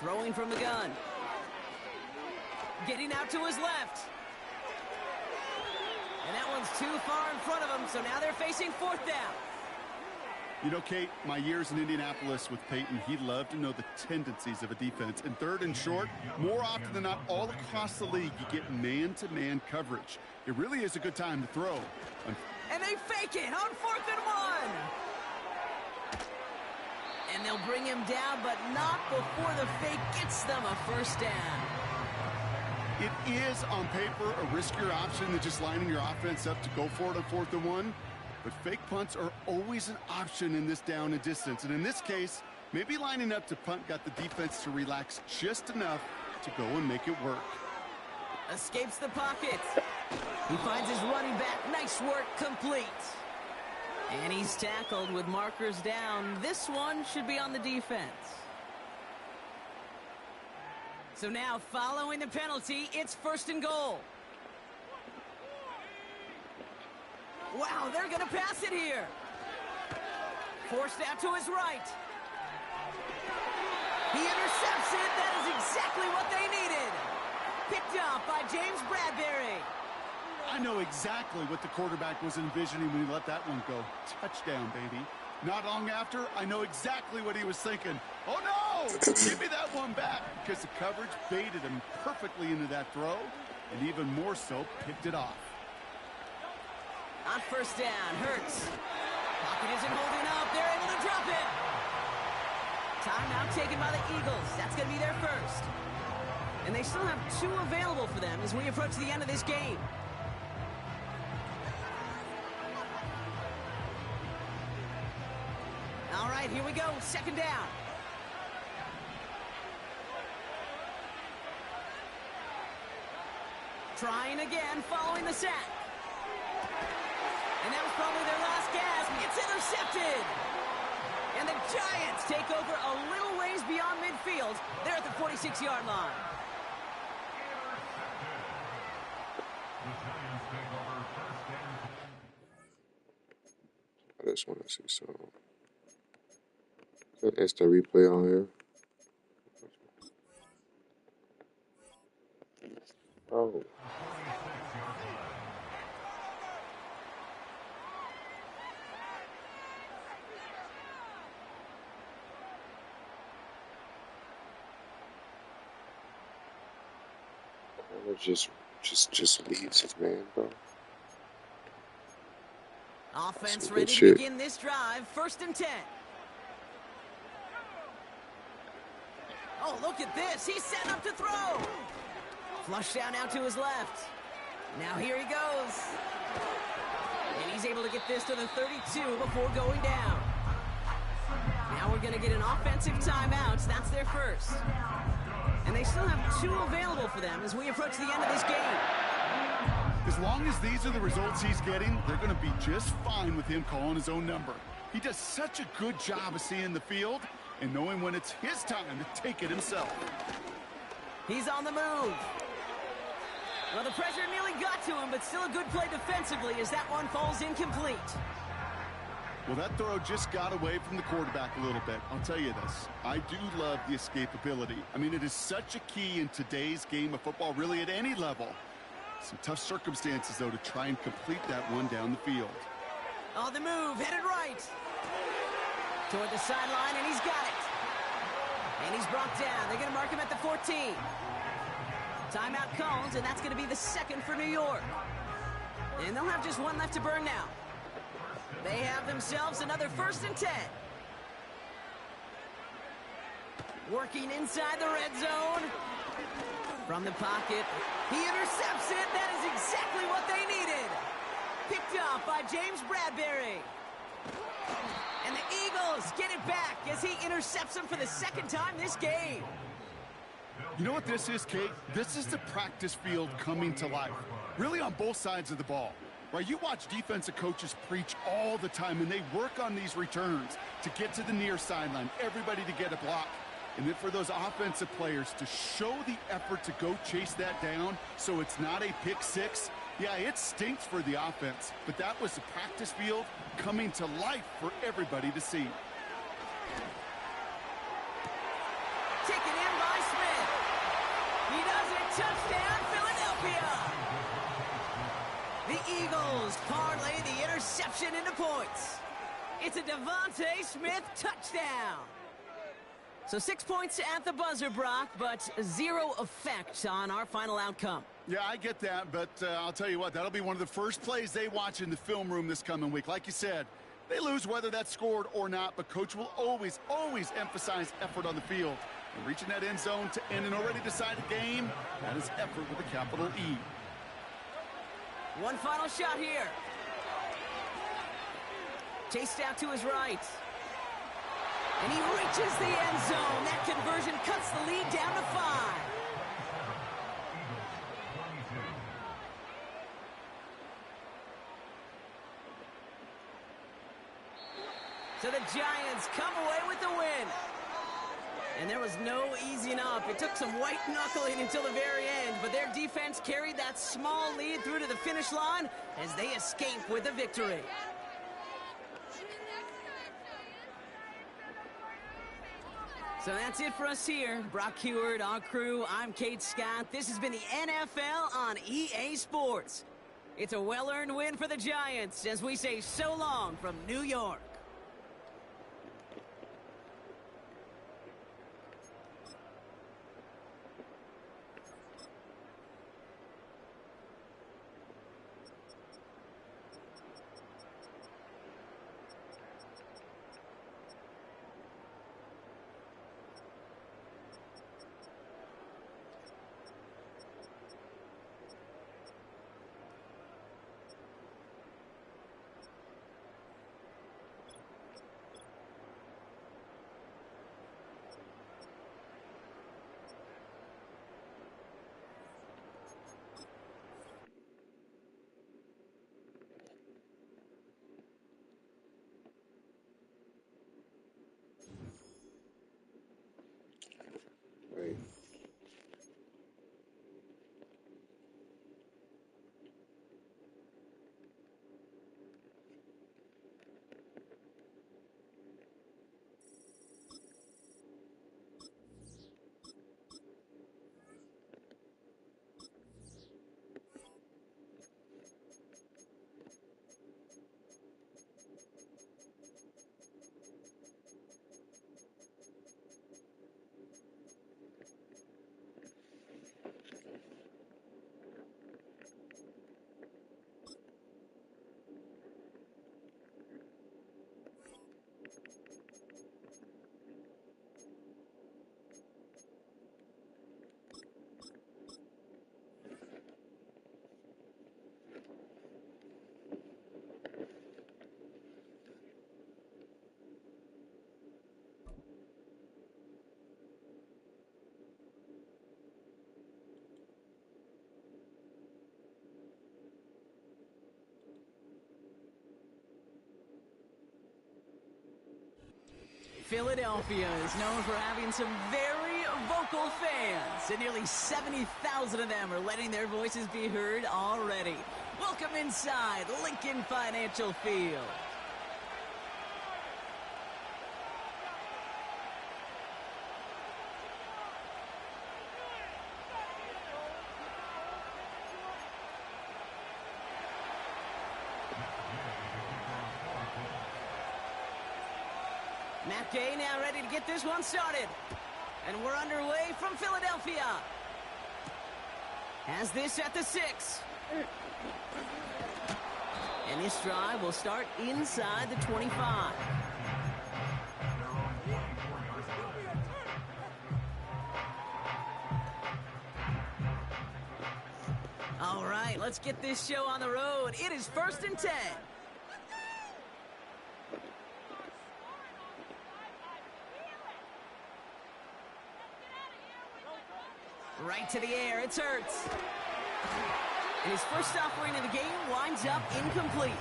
Throwing from the gun. Getting out to his left. And that one's too far in front of him, so now they're facing 4th down. You know, Kate, my years in Indianapolis with Peyton, he loved to know the tendencies of a defense. And 3rd and short, more often than not, all across the league, you get man-to-man coverage. It really is a good time to throw. And they fake it on 4th and 1. And they'll bring him down, but not before the fake gets them a first down. It is, on paper, a riskier option than just lining your offense up to go for it on 4th and 1. But fake punts are always an option in this down and distance. And in this case, maybe lining up to punt got the defense to relax just enough to go and make it work. Escapes the pocket. He finds his running back. Nice work, complete. And he's tackled with markers down. This one should be on the defense. So now, following the penalty, it's 1st and goal. Wow, they're going to pass it here. Forced out to his right. He intercepts it. That is exactly what they needed. Picked up by James Bradbury. I know exactly what the quarterback was envisioning when he let that one go. Touchdown, baby. Not long after, I know exactly what he was thinking. Oh, no! Give me that one back, because the coverage baited him perfectly into that throw, and even more so, picked it off. On 1st down, Hurts. Pocket isn't holding up. They're able to drop it. Timeout taken by the Eagles. That's going to be their first. And they still have 2 available for them as we approach the end of this game. All right, here we go. 2nd down. Trying again, following the sack. And that was probably their last gasp. It's intercepted. And the Giants take over a little ways beyond midfield. They're at the 46-yard line. I just want to see some instant replay on here. Oh. Just leads his man, bro. Offense ready to begin this drive. 1st and 10. Oh, look at this. He's setting up to throw. Flush down out to his left. Now here he goes. And he's able to get this to the 32 before going down. Now we're going to get an offensive timeout. That's their first. And they still have 2 available for them as we approach the end of this game. As long as these are the results he's getting, they're going to be just fine with him calling his own number. He does such a good job of seeing the field and knowing when it's his time to take it himself. He's on the move. Well, the pressure nearly got to him, but still a good play defensively as that one falls incomplete. Well, that throw just got away from the quarterback a little bit. I'll tell you this, I do love the escapability. I mean, it is such a key in today's game of football, really at any level. Some tough circumstances, though, to try and complete that one down the field. On the move, headed right. Toward the sideline, and he's got it. And he's brought down. They're going to mark him at the 14. Timeout calls, and that's going to be the second for New York. And they'll have just one left to burn now. They have themselves another 1st and 10. Working inside the red zone. From the pocket, he intercepts it. That is exactly what they needed. Picked off by James Bradbury. And the Eagles get it back as he intercepts him for the 2nd time this game. You know what this is, Kate? This is the practice field coming to life. Really on both sides of the ball. Right, you watch defensive coaches preach all the time, and they work on these returns to get to the near sideline, everybody to get a block. And then for those offensive players to show the effort to go chase that down so it's not a pick six, yeah, it stinks for the offense. But that was the practice field coming to life for everybody to see. Taken in by Smith. He does it. Touchdown, Philadelphia. The Eagles parlay the interception into points. It's a Devontae Smith touchdown. So 6 points at the buzzer, Brock, but 0 effect on our final outcome. Yeah, I get that, but I'll tell you what, that'll be one of the first plays they watch in the film room this coming week. Like you said, they lose whether that's scored or not, but Coach will always, always emphasize effort on the field. And reaching that end zone to end an already decided game, that is effort with a capital E. One final shot here. Chased out to his right. And he reaches the end zone. That conversion cuts the lead down to 5. So the Giants come away with the win. And there was no easing up. It took some white knuckling until the very end, but their defense carried that small lead through to the finish line as they escape with a victory. So that's it for us here. Brock Heward, our crew, I'm Kate Scott. This has been the NFL on EA Sports. It's a well-earned win for the Giants as we say so long from New York. Philadelphia is known for having some very vocal fans, and nearly 70,000 of them are letting their voices be heard already. Welcome inside Lincoln Financial Field. Matt Gay now ready to get this one started. And we're underway from Philadelphia. Has this at the 6. And this drive will start inside the 25. All right, let's get this show on the road. It is 1st and 10. Right to the air, it's Hurts. And his first offering of the game winds up incomplete.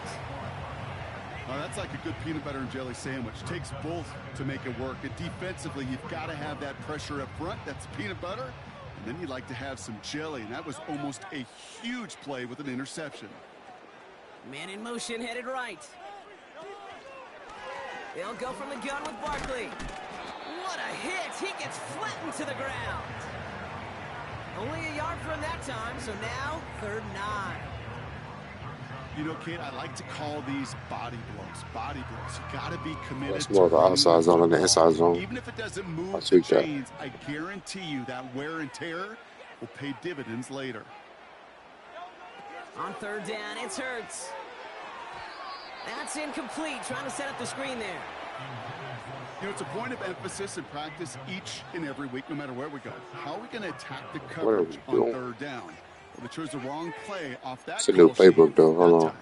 Well, that's like a good peanut butter and jelly sandwich. Takes both to make it work. And defensively, you've got to have that pressure up front. That's peanut butter. And then you'd like to have some jelly. And that was almost a huge play with an interception. Man in motion, headed right. They'll go from the gun with Barkley. What a hit! He gets flattened to the ground. Only a yard from that time, so now 3rd and 9. You know, Kate, I like to call these body blows. Body blows. You got to be committed. That's more of the outside zone than the inside zone. Even if it doesn't move I the see that. chains, I guarantee you that wear and tear will pay dividends later. On 3rd down, it's Hurts. That's incomplete, trying to set up the screen there. You know, it's a point of emphasis in practice each and every week, no matter where we go. How are we going to attack the coverage on 3rd down? Well, they chose the wrong play off that. It's a new playbook, though. Hold on.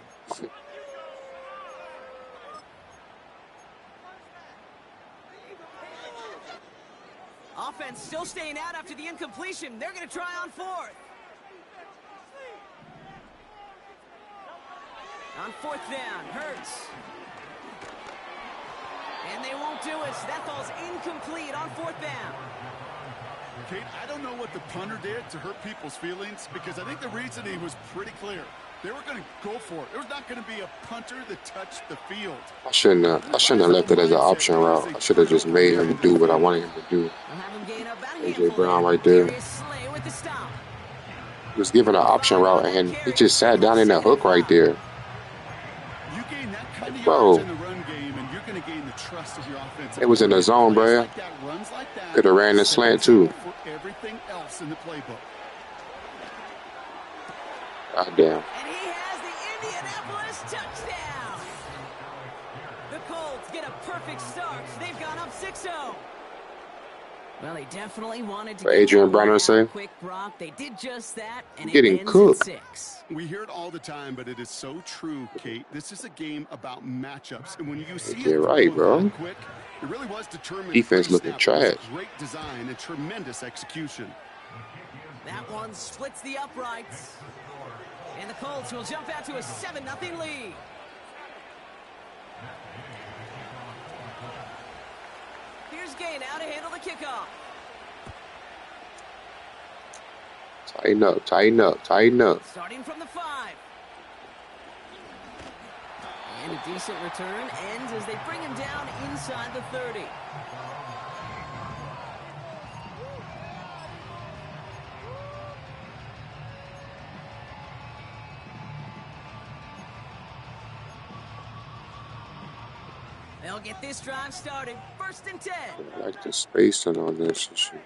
Offense still staying out after the incompletion. They're going to try on 4th. On 4th down, Hurts. And they won't do it. That ball's incomplete on 4th down. Kate, I don't know what the punter did to hurt people's feelings, because I think the reasoning was pretty clear. They were going to go for it. There was not going to be a punter that touched the field. I shouldn't have left it as an option route. I should have just made him do what I wanted him to do. We'll have him gain up about a A.J. handful Brown there. right there. Darius Slay with the stop. He was given an option route, and he just sat down in that hook right there. You gain that kind of Bro. yards in the run game, and you're going to gain the trust of your offense. It was in the zone, bro. Like that, runs like that, Could have ran the slant, too. For everything else in the playbook. God damn. And he has the Indianapolis touchdown. The Colts get a perfect start. They've gone up 6-0. Well, they definitely wanted to What Adrian Bronner say? Quick, Brock. They did just that, and Getting it ends cooked. at 6. We hear it all the time, but it is so true, Kate. This is a game about matchups, and when you see You're it right, bro. that quick, it really was determined. Defense pre-snap. looking trash. It was great design and tremendous execution. That one splits the uprights. And the Colts will jump out to a 7-0 lead. Here's Gay now to handle the kickoff. Tighten up, tighten up, tighten up. Starting from the 5. And a decent return ends as they bring him down inside the 30. They'll get this drive started. 1st and 10. I like the spacing on this and shit.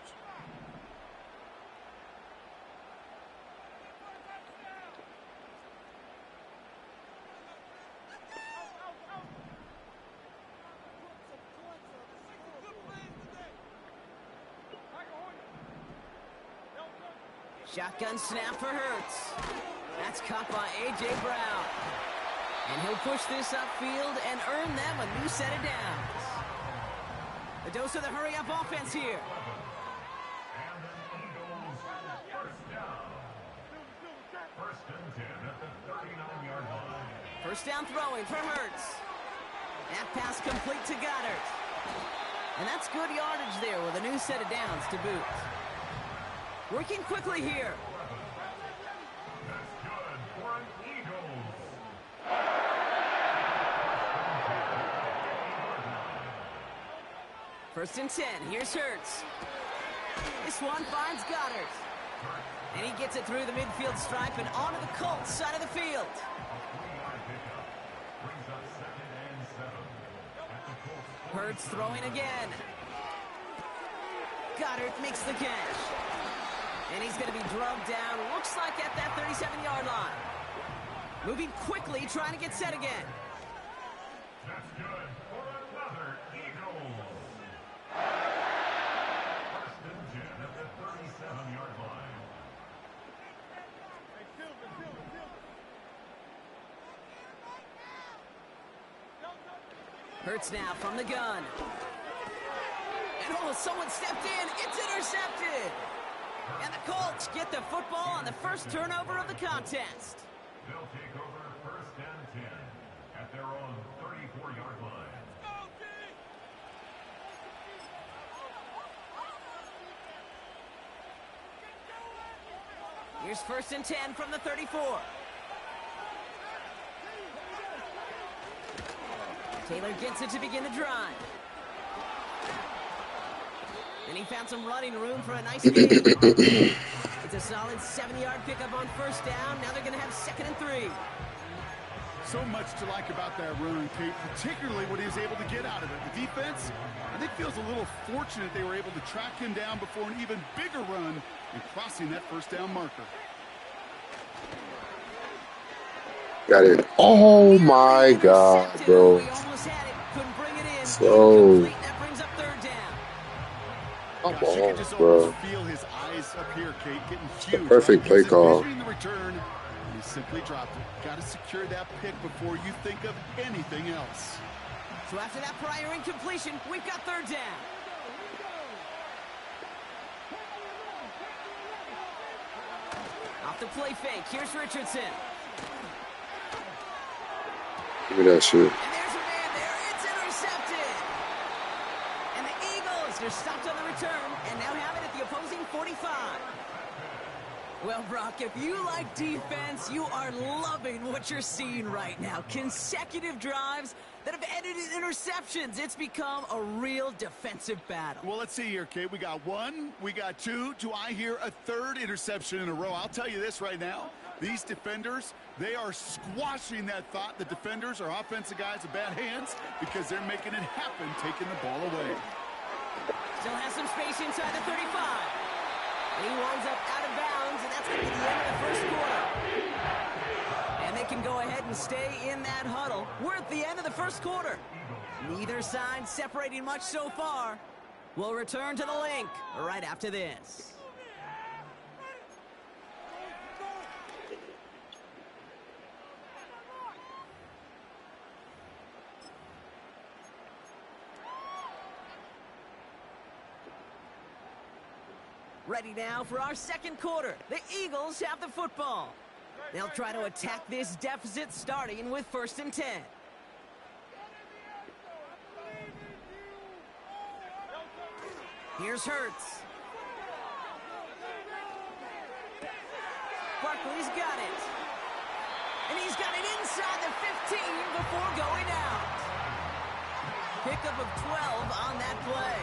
Shotgun snap for Hurts. That's caught by A.J. Brown. And he'll push this upfield and earn them a new set of downs. A dose of the hurry-up offense here. And the Eagles first down. First and 10 at the 39-yard line. First down throwing for Hurts. That pass complete to Goddard. And that's good yardage there with a new set of downs to boot. Working quickly here. That's good for an Eagles. First and 10. Here's Hurts. This one finds Goddard. And he gets it through the midfield stripe and onto the Colts side of the field. Hurts throwing again. Goddard makes the catch. And he's going to be drugged down, looks like at that 37-yard line. Moving quickly, trying to get set again. That's good for another Eagles. First and 10 at the 37-yard line. Hurts now from the gun. And oh, someone stepped in. It's intercepted. And the Colts get the football on the first turnover of the contest. They'll take over first and 10 at their own 34-yard line. Here's first and 10 from the 34. Taylor gets it to begin the drive. And he found some running room for a nice gain. It's a solid 70-yard pickup on first down. Now they're going to have 2nd and 3. So much to like about that run, Kate, particularly what he was able to get out of it. The defense, I think, feels a little fortunate they were able to track him down before an even bigger run and crossing that first down marker. Got it. Oh my God, bro. So, That brings up third down. come Gosh, you can on, just bro. almost feel his eyes up here, Kate, getting huge. perfect play He's call. envisioning the return, and he simply dropped it. Got to secure that pick before you think of anything else. So after that prior incompletion, we've got third down. Off the play fake, here's Richardson. Give me that shit. And there's a man there, it's intercepted. And the Eagles are stopped on the return and now have it at the opposing 45. Well, Brock, if you like defense, you are loving what you're seeing right now. Consecutive drives that have ended in interceptions. It's become a real defensive battle. Well, let's see here, Kate. We got one, we got two. Do I hear a third interception in a row? I'll tell you this right now. These defenders, they are squashing that thought. The defenders are offensive guys with bad hands because they're making it happen, taking the ball away. Still has some space inside the 35. And he winds up out of bounds, and that's going to be the end of the first quarter. And they can go ahead and stay in that huddle. We're at the end of the first quarter. Neither side separating much so far. We'll return to the link right after this. Ready now for our second quarter. The Eagles have the football. They'll try to attack this deficit starting with first and 10. Here's Hurts. Barkley's got it. And he's got it inside the 15 before going out. Pickup of 12 on that play.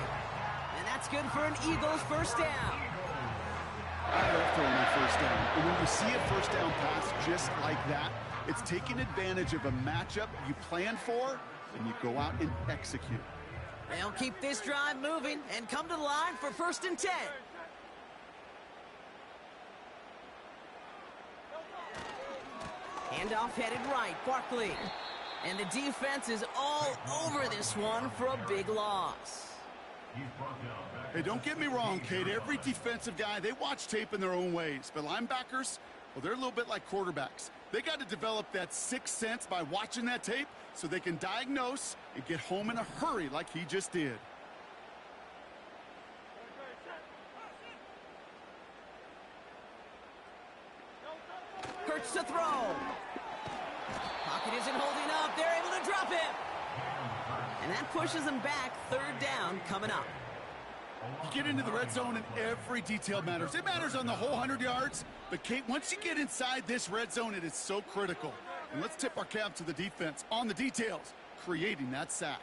And that's good for an Eagles first down. I love throwing that first down. And when you see a first down pass just like that, it's taking advantage of a matchup you plan for, and you go out and execute. They'll keep this drive moving and come to the line for first and 10. Handoff headed right, Barkley. And the defense is all over this one for a big loss. Hey, don't get me wrong, Kate. Every defensive guy, they watch tape in their own ways. But linebackers, well, they're a little bit like quarterbacks. They got to develop that sixth sense by watching that tape so they can diagnose and get home in a hurry like he just did. Hurts to throw. Pocket isn't holding up. They're able to drop him. And that pushes them back. Third down coming up. You get into the red zone and every detail matters. It matters on the whole 100 yards. But, Kate, once you get inside this red zone, it is so critical. And let's tip our cap to the defense on the details, creating that sack.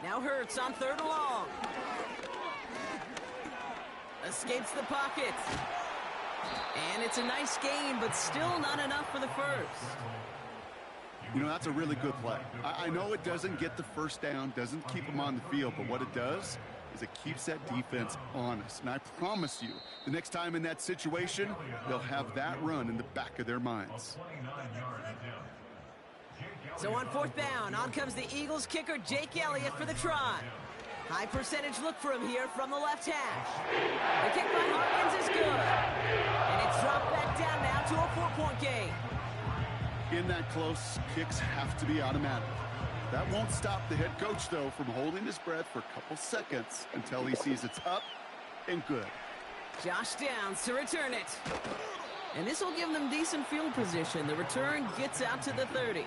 Now Hurts on 3rd and long. Escapes the pocket. And it's a nice gain, but still not enough for the first. You know, that's a really good play. I know it doesn't get the first down, doesn't keep them on the field, but what it does is it keeps that defense honest. And I promise you, the next time in that situation, they'll have that run in the back of their minds. So on 4th down, on comes the Eagles kicker, Jake Elliott, for the try. High percentage look for him here from the left hash. The kick by Hopkins is good. And it's dropped back down now to a 4-point game. In that close, kicks have to be automatic. That won't stop the head coach, though, from holding his breath for a couple seconds until he sees it's up and good. Josh Downs to return it. And this will give them decent field position. The return gets out to the 30.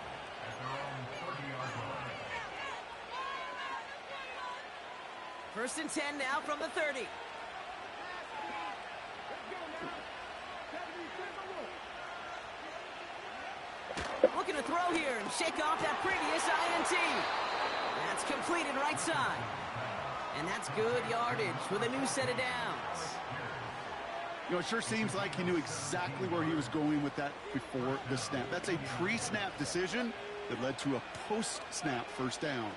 First and 10 now from the 30. Looking to throw here and shake off that previous INT. That's completed right side. And that's good yardage with a new set of downs. You know, it sure seems like he knew exactly where he was going with that before the snap. That's a pre-snap decision that led to a post-snap first down.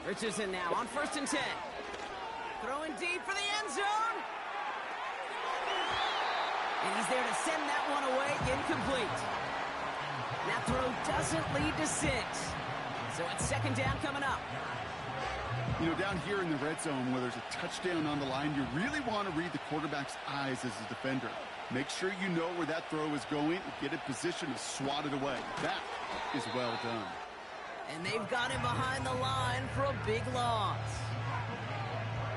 Richardson now on 1st and 10. Throwing deep for the end zone. And he's there to send that one away. Incomplete. That throw doesn't lead to 6. So it's 2nd down coming up. You know, down here in the red zone where there's a touchdown on the line, you really want to read the quarterback's eyes as a defender. Make sure you know where that throw is going and get in position to swat it away. That is well done. And they've got him behind the line for a big loss.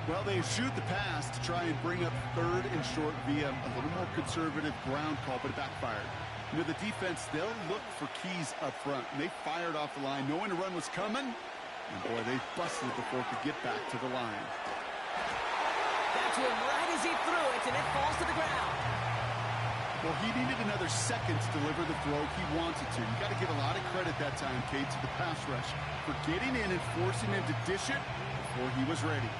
Well, they shoot the pass to try and bring up 3rd and short via a little more conservative ground call, but it backfired. You know, the defense, they'll look for keys up front, and they fired off the line knowing the run was coming. And, boy, they busted before it could get back to the line. Got to him right as he threw it, and it falls to the ground. Well, he needed another second to deliver the throw he wanted to. You got to give a lot of credit that time, Kate, to the pass rush for getting in and forcing him to dish it before he was ready.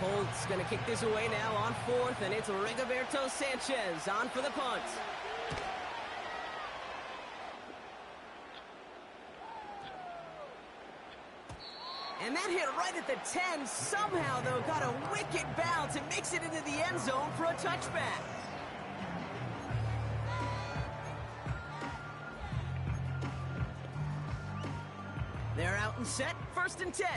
Colts going to kick this away now on 4th, and it's Rigoberto Sanchez on for the punt. And that hit right at the 10. Somehow, though, got a wicked bounce and makes it into the end zone for a touchback. They're out and set. 1st and 10.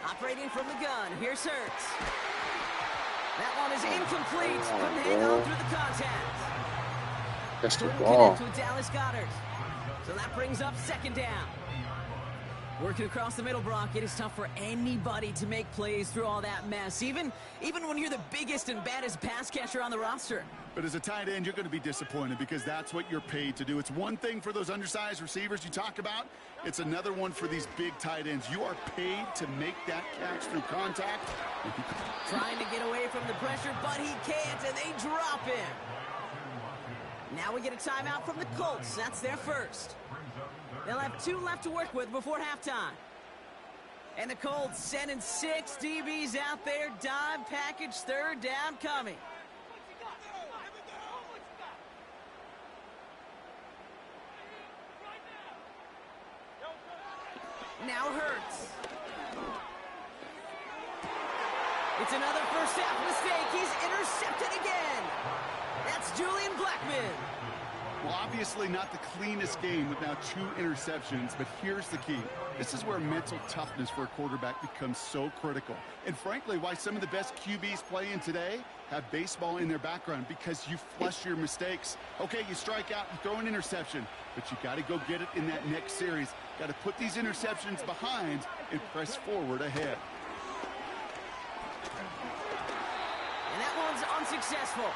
Operating from the gun. Here's Hurts. That one is incomplete. Couldn't hang on through the contact. That's the Couldn't ball. connect with Dallas Goedert. So that brings up 2nd down. Working across the middle, Brock, it is tough for anybody to make plays through all that mess, even when you're the biggest and baddest pass catcher on the roster. But as a tight end, you're going to be disappointed because that's what you're paid to do. It's one thing for those undersized receivers you talk about. It's another one for these big tight ends. You are paid to make that catch through contact. Trying to get away from the pressure, but he can't, and they drop him. Now we get a timeout from the Colts. That's their first. They'll have 2 left to work with before halftime. And the Colts sending 6 DBs out there. Dime package, 3rd down coming. Now Hurts. It's another first half mistake. He's intercepted again. That's Julian Blackmon. Well, Obviously not the cleanest game with now 2 interceptions, but here's the key. This is where mental toughness for a quarterback becomes so critical. And frankly, why some of the best QBs playing today have baseball in their background, because you flush your mistakes. Okay, you strike out, you throw an interception, but you got to go get it in that next series. Got to put these interceptions behind and press forward ahead. And that one's unsuccessful.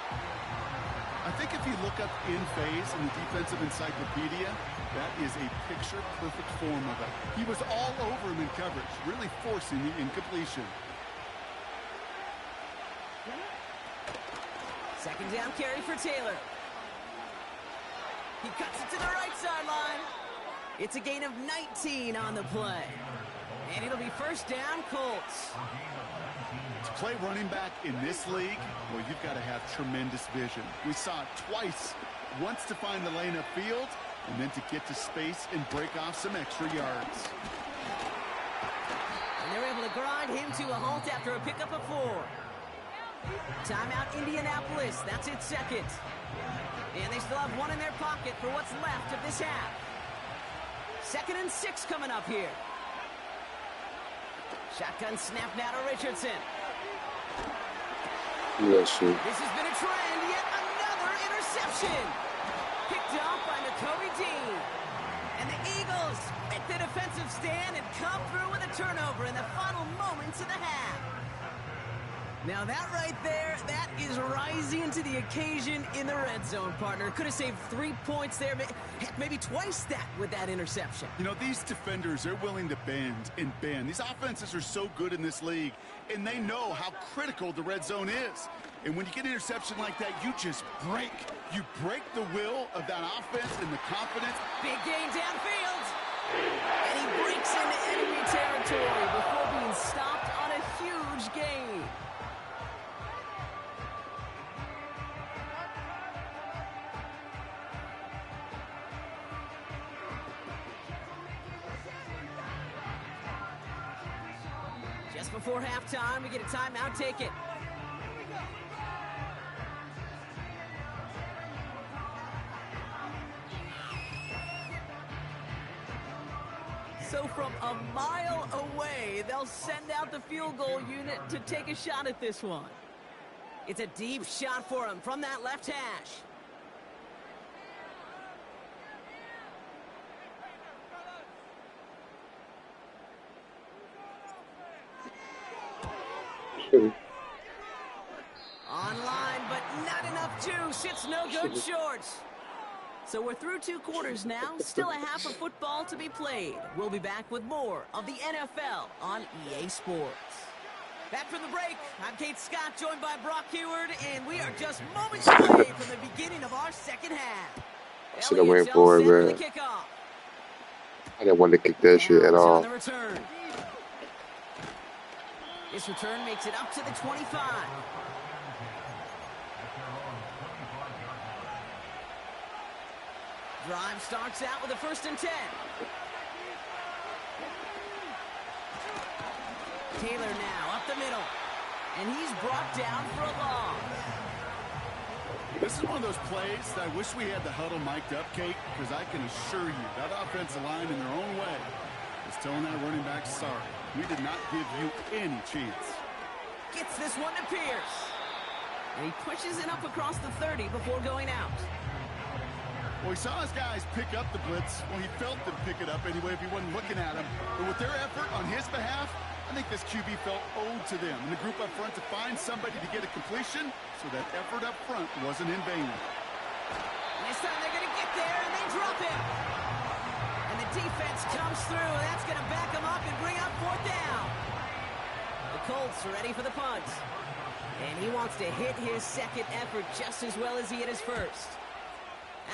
I think if you look up in phase in the defensive encyclopedia, that is a picture-perfect form of it. He was all over him in coverage, really forcing the incompletion. Second down carry for Taylor. He cuts it to the right sideline. It's a gain of 19 on the play. And it'll be first down, Colts. To play running back in this league, well, you've got to have tremendous vision. We saw it twice. Once to find the lane upfield, and then to get to space and break off some extra yards. And they're able to grind him to a halt after a pickup of 4. Timeout, Indianapolis. That's its second. And they still have 1 in their pocket for what's left of this half. 2nd and 6 coming up here. Shotgun snap now to Richardson. Yes, sir. This has been a trend. Yet another interception. Picked off by Nakobe Dean. And the Eagles make the defensive stand and come through with a turnover in the final moments of the half. Now that right there, that is rising to the occasion in the red zone, partner. Could have saved 3 points there, maybe twice that with that interception. You know, these defenders, they're willing to bend and bend. These offenses are so good in this league, and they know how critical the red zone is. And when you get an interception like that, you just break. You break the will of that offense and the confidence. Big gain downfield. And he breaks into enemy territory before being stopped on a huge gain. Just before halftime, we get a timeout. Take it. So from a mile away, they'll send out the field goal unit to take a shot at this one. It's a deep shot for him from that left hash. Online, but not enough juice. It's no good short. So we're through 2 quarters now. Still a half of football to be played. We'll be back with more of the NFL on EA Sports. Back from the break, I'm Kate Scott, joined by Brock Heward, and we are just moments away from the beginning of our second half. I should have went for it, man. I didn't want to kick that shit at all. This return makes it up to the 25. Drive starts out with a 1st and 10. Taylor now up the middle. And he's brought down for a loss. This is one of those plays that I wish we had the huddle mic'd up, Kate, because I can assure you that offensive line in their own way is telling that running back, sorry, we did not give you any chance. Gets this one to Pierce. And he pushes it up across the 30 before going out. Well, he saw his guys pick up the blitz. Well, he felt them pick it up anyway if he wasn't looking at him. But with their effort on his behalf, I think this QB felt owed to them and the group up front to find somebody to get a completion, so that effort up front wasn't in vain. This time they're going to get there, and they drop him. And the defense comes through, and that's going to back him up and bring up 4th down. The Colts are ready for the punt. And he wants to hit his second effort just as well as he hit his first.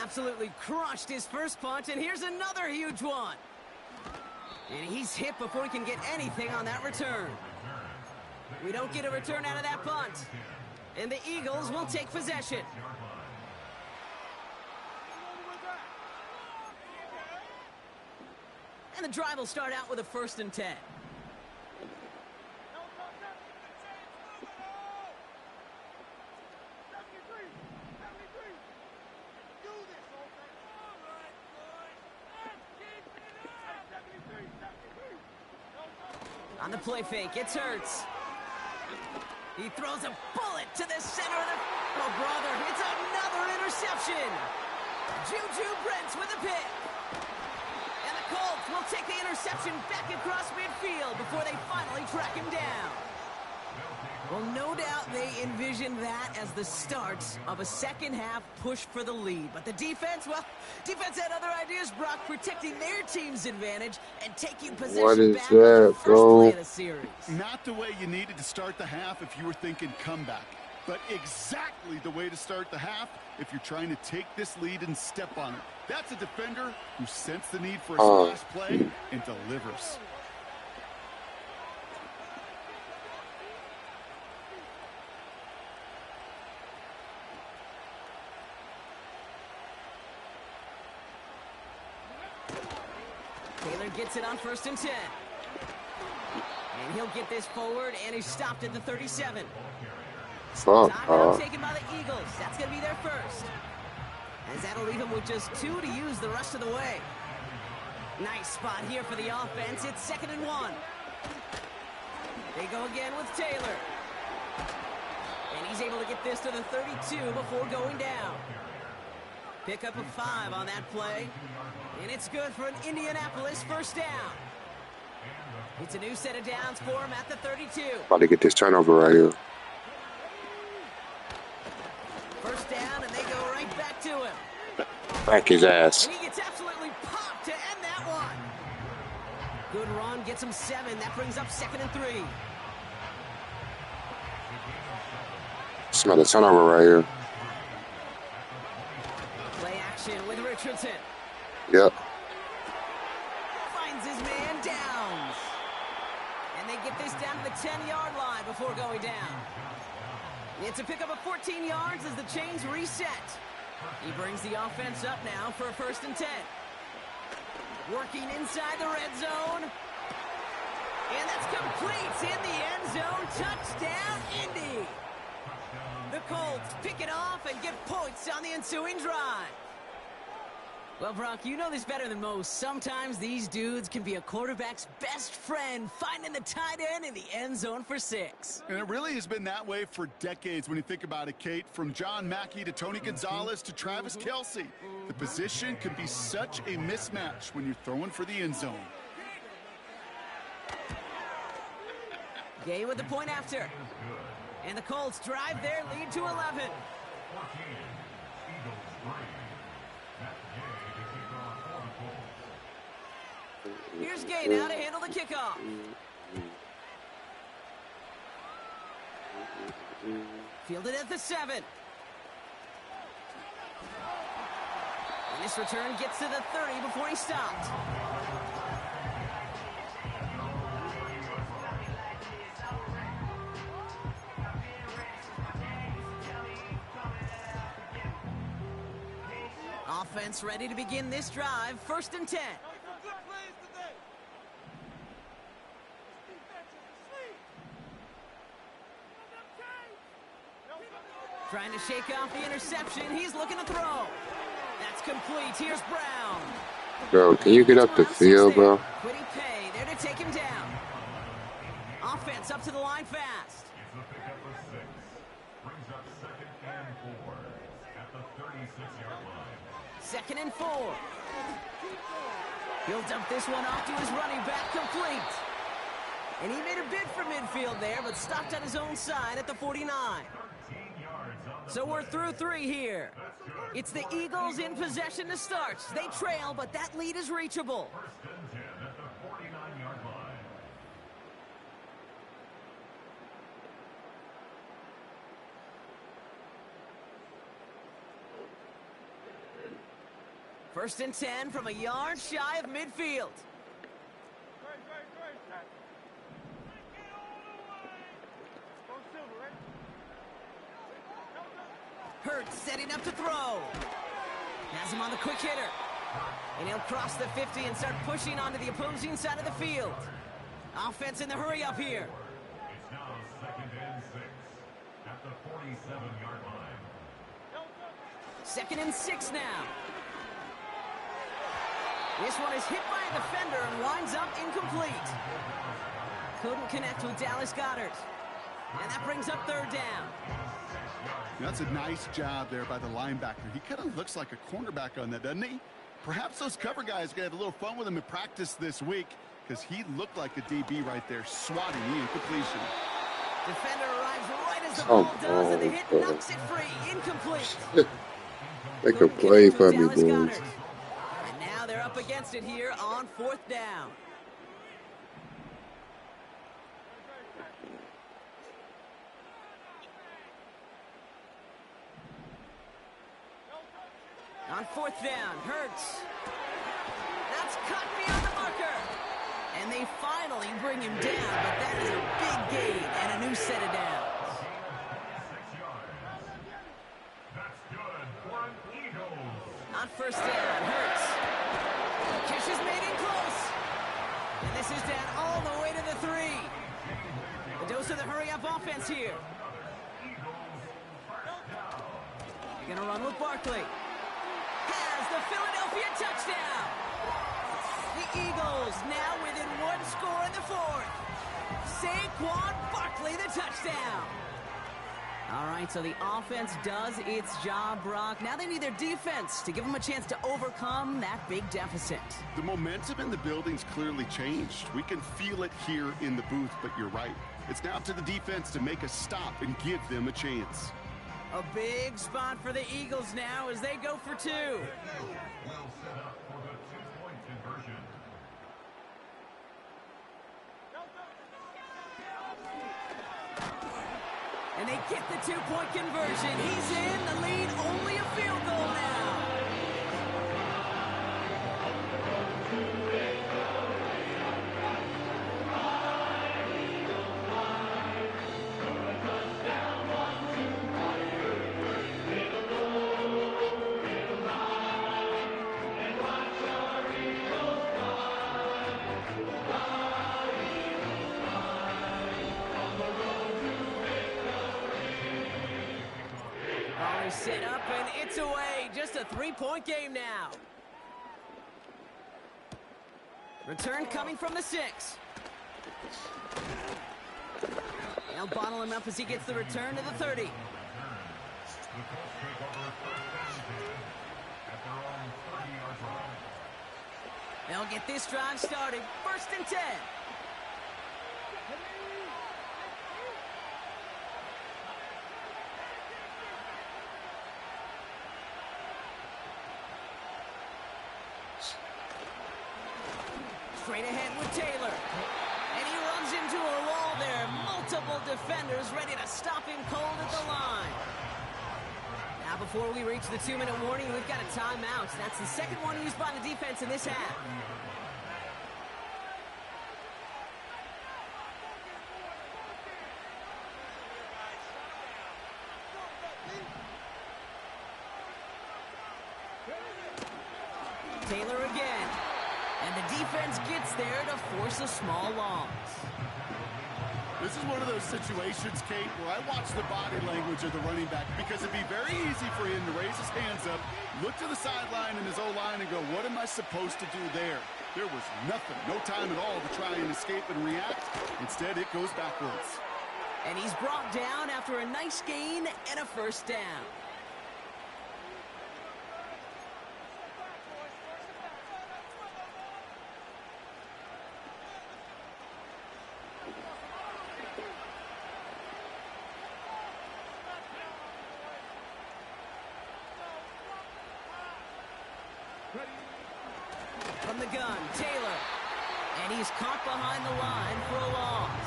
Absolutely crushed his first punt, and here's another huge one. And he's hit before he can get anything on that return. We don't get a return out of that punt. And the Eagles will take possession. And the drive will start out with a 1st and 10. On the play fake, it's Hurts. He throws a bullet to the center of the... Oh, brother, it's another interception. Juju Brents with a pick. And the Colts will take the interception back across midfield before they finally track him down. Well, no doubt they envisioned that as the start of a second-half push for the lead. But the defense, well, defense had other ideas, Brock, protecting their team's advantage and taking possession back on the first play of the series. Not the way you needed to start the half if you were thinking comeback, but exactly the way to start the half if you're trying to take this lead and step on it. That's a defender who sensed the need for a splash play and delivers. Taylor gets it on 1st and 10. And he'll get this forward, and he's stopped at the 37. Timeout taken by the Eagles. That's going to be their first. As that'll leave him with just 2 to use the rest of the way. Nice spot here for the offense. It's 2nd and 1. They go again with Taylor. And he's able to get this to the 32 before going down. Pick up a 5 on that play. And it's good for an Indianapolis first down. It's a new set of downs for him at the 32. About to get this turnover right here. First down, and they go right back to him. Back his ass. And he gets absolutely popped to end that one. Good run, gets him 7. That brings up 2nd and 3. It's another turnover right here. Play action with Richardson. Yep. Finds his man Downs. And they get this down to the 10-yard line before going down. It's a pickup of 14 yards as the chains reset. He brings the offense up now for a 1st and 10. Working inside the red zone. And that's complete in the end zone. Touchdown, Indy. The Colts pick it off and get points on the ensuing drive. Well, Brock, you know this better than most. Sometimes these dudes can be a quarterback's best friend, finding the tight end in the end zone for 6. And it really has been that way for decades when you think about it, Kate. From John Mackey to Tony Gonzalez to Travis Kelce. The position can be such a mismatch when you're throwing for the end zone. Gay with the point after. And the Colts drive their lead to 11. Here's Gay now to handle the kickoff. Fielded at the 7. And this return gets to the 30 before he stopped. Offense ready to begin this drive. 1st and 10. Trying to shake off the interception. He's looking to throw. That's complete. Here's Brown. Bro, can you get up the field, bro? Quiddy Pay there to take him down. Offense up to the line fast. It's a pickup of 6. Brings up 2nd and 4 at the 36-yard line. 2nd and 4. He'll dump this one off to his running back, complete. And he made a bid for midfield there, but stopped on his own side at the 49. So we're through 3 here. It's the Eagles in possession to start. They trail, but that lead is reachable. 1st and 10 at the 49-yard line. First and 10 from a yard shy of midfield. Hurts setting up to throw. Has him on the quick hitter. And he'll cross the 50 and start pushing onto the opposing side of the field. Offense in the hurry up here. It's now 2nd and 6 at the 47-yard line. 2nd and 6 now. This one is hit by a defender and winds up incomplete. Couldn't connect with Dallas Goedert. And that brings up third down. That's a nice job there by the linebacker. He kind of looks like a cornerback on that, doesn't he? Perhaps those cover guys are going to have a little fun with him in practice this week because he looked like a DB right there, swatting the incompletion. Defender arrives right as the ball does, and the hit knocks it free. Incomplete. They can play for me, boys. And now they're up against it here on fourth down. On fourth down, Hurts. That's cut beyond the marker. And they finally bring him down, but that is a big gain and a new set of downs. That's good for an Eagles. On first down, Hurts. Kish is made in close. And this is down all the way to the 3. A dose of the hurry-up offense here. They're going to run with Barkley. Has the Philadelphia touchdown. The Eagles now within 1 score in the 4th. Saquon Barkley the touchdown. All right, so the offense does its job, Brock. Now they need their defense to give them a chance to overcome that big deficit. The momentum in the building's clearly changed. We can feel it here in the booth, but you're right. It's now up to the defense to make a stop and give them a chance. A big spot for the Eagles now as they go for 2. Well set up for the 2-point conversion. And they get the 2-point conversion. He's in the lead, only a field goal now. Set up and it's away. Just a 3-point game now. Return coming from the 6. They'll bottle him up as he gets the return to the 30. They'll get this drive started. 1st and 10. Straight ahead with Taylor. And he runs into a wall there. Multiple defenders ready to stop him cold at the line. Now before we reach the 2-minute warning, we've got a timeout. That's the second one used by the defense in this half. Taylor again. And the defense gets there to force a small loss. This is one of those situations, Kate, where I watch the body language of the running back because it'd be very easy for him to raise his hands up, look to the sideline in his O-line and go, what am I supposed to do there? There was nothing, no time at all to try and escape and react. Instead, it goes backwards. And he's brought down after a nice gain and a 1st down. From the gun, Taylor. And he's caught behind the line for a loss.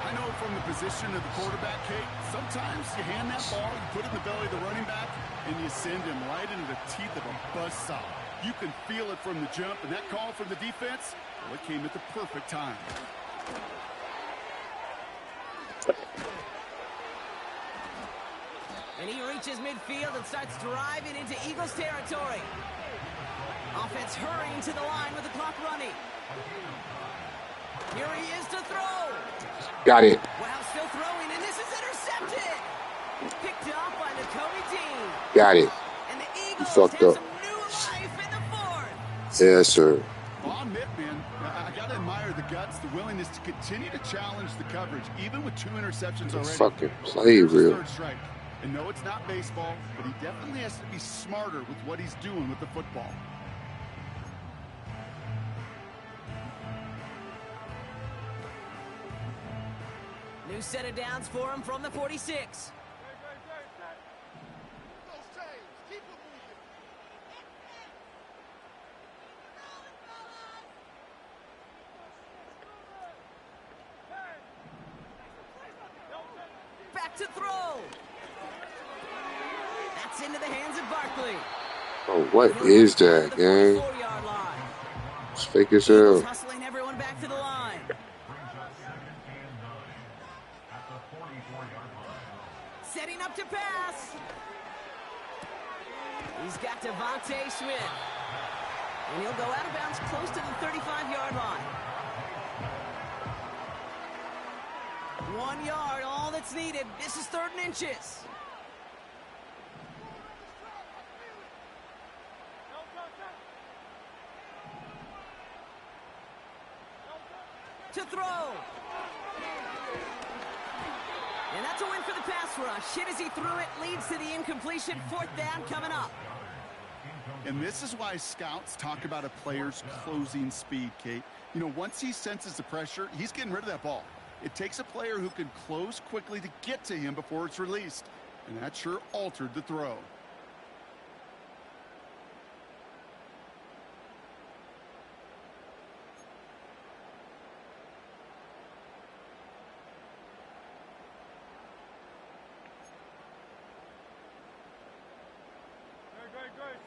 I know from the position of the quarterback, Kate, sometimes you hand that ball, you put it in the belly of the running back, and you send him right into the teeth of a buzzsaw. You can feel it from the jump, and that call from the defense, well, it came at the perfect time. And he reaches midfield and starts driving into Eagles territory. Offense hurrying to the line with the clock running. Here he is to throw. Got it. Wow, still throwing, and this is intercepted. Picked up by Nakobe Dean. Got it. And the Eagles Fucked have up. some new life in the 4th. Yes, sir. Well, I'll admit, man, I got to admire the guts, the willingness to continue to challenge the coverage, even with 2 interceptions already. Fucking play Here's his real. third strike. And no, it's not baseball, but he definitely has to be smarter with what he's doing with the football. New set of downs for him from the 46. Back to throw. That's into the hands of Barkley. Oh, what is that, gang? It's fake as hell. Hustling everyone back to the line. Setting up to pass. He's got Devontae Smith. And he'll go out of bounds close to the 35-yard line. 1 yard, all that's needed. This is 3rd and inches. To throw. And that's a win for the pass rush. Hit as he threw it, leads to the incompletion. 4th down coming up. And this is why scouts talk about a player's closing speed, Kate. You know, once he senses the pressure, he's getting rid of that ball. It takes a player who can close quickly to get to him before it's released. And that sure altered the throw.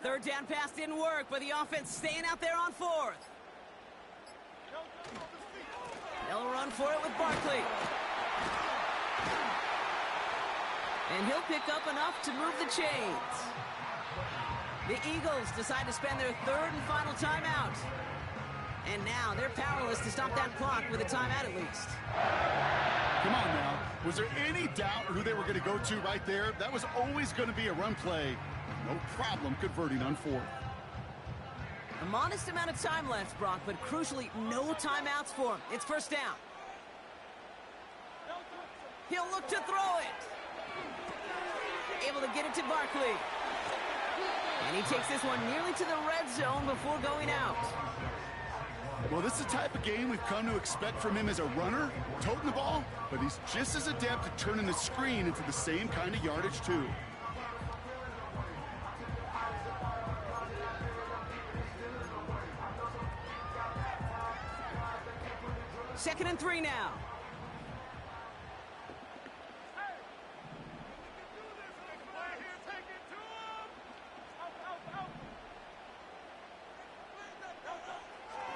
Third down pass didn't work, but the offense staying out there on 4th. They'll run for it with Barkley. And he'll pick up enough to move the chains. The Eagles decide to spend their 3rd and final timeout. And now they're powerless to stop that clock with a timeout at least. Come on now. Was there any doubt who they were going to go to right there? That was always going to be a run play. No problem converting on 4th. A modest amount of time left, Brock, but crucially, no timeouts for him. It's 1st down. He'll look to throw it. Able to get it to Barkley. And he takes this one nearly to the red zone before going out. Well, this is the type of game we've come to expect from him as a runner, toting the ball, but he's just as adept at turning the screen into the same kind of yardage, too. Second and 3 now.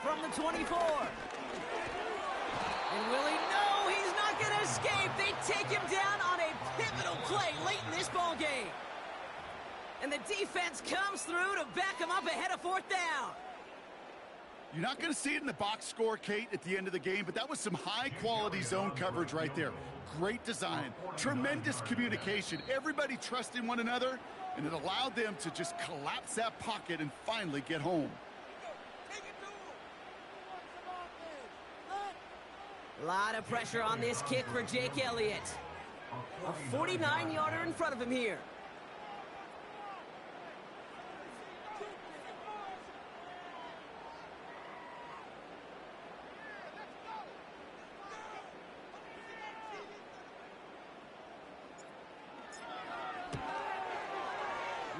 From the 24. And will he? No, he's not going to escape. They take him down on a pivotal play late in this ball game. And the defense comes through to back him up ahead of 4th down. You're not going to see it in the box score, Kate, at the end of the game, but that was some high-quality zone coverage right there. Great design, tremendous communication, everybody trusting one another, and it allowed them to just collapse that pocket and finally get home. A lot of pressure on this kick for Jake Elliott. A 49-yarder in front of him here.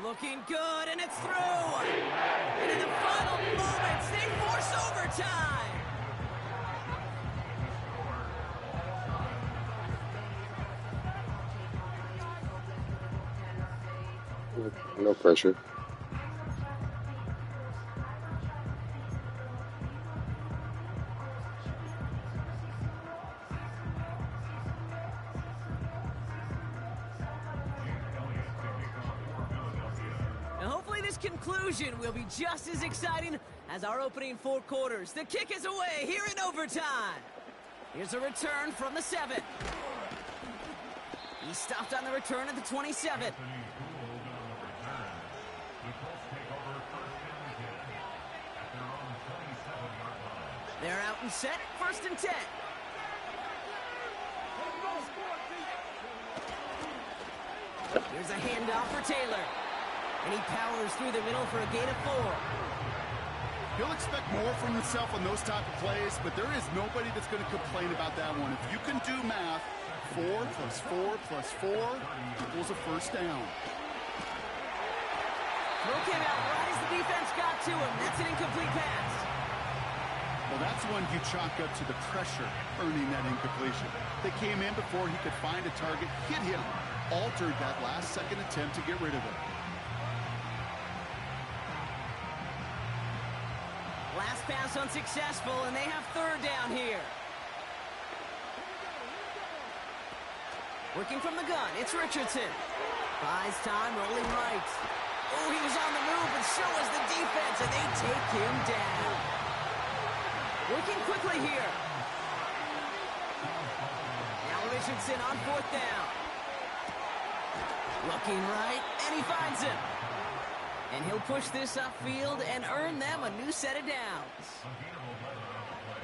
Looking good, and it's through. And in the final moments, they force overtime. No pressure. Now hopefully this conclusion will be just as exciting as our opening 4 quarters. The kick is away here in overtime. Here's a return from the 7. He stopped on the return at the 27. They're out and set, 1st and 10. Here's a handoff for Taylor. And he powers through the middle for a gain of 4. He'll expect more from himself on those type of plays, but there is nobody that's going to complain about that one. If you can do math, 4 plus 4 plus 4 equals a 1st down. Throw came out right as the defense got to him. That's an incomplete pass. Well, that's one you chalk up to the pressure earning that incompletion. They came in before he could find a target, hit him, altered that last-second attempt to get rid of it. Last pass unsuccessful, and they have 3rd down here. Working from the gun, it's Richardson. Buys time, rolling right. Oh, he was on the move, but so was the defense, and they take him down. Working quickly here. Now Richardson on 4th down. Looking right, and he finds him. And he'll push this upfield and earn them a new set of downs.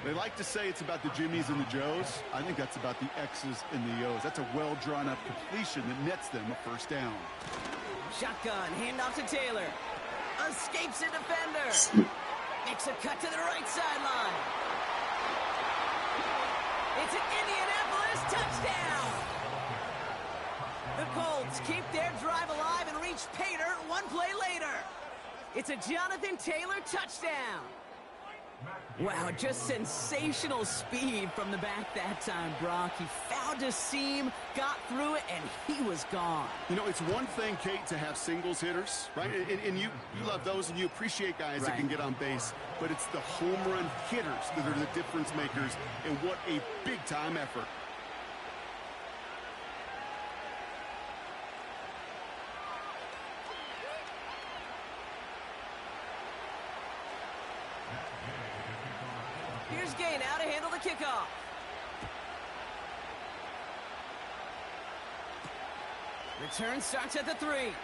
They like to say it's about the Jimmies and the Joes. I think that's about the X's and the O's. That's a well-drawn-up completion that nets them a 1st down. Shotgun, handoff to Taylor. Escapes a defender. Makes a cut to the right sideline. It's an Indianapolis touchdown. The Colts keep their drive alive and reach pay dirt 1 play later. It's a Jonathan Taylor touchdown. Wow, just sensational speed from the back that time, Brock. He found a seam, got through it, and he was gone. You know, it's one thing, Kate, to have singles hitters, right? And you love those, and you appreciate guys that can get on base. But it's the home run hitters that are the difference makers, and what a big-time effort. Here's Gay now to handle the kickoff. Return starts at the 3.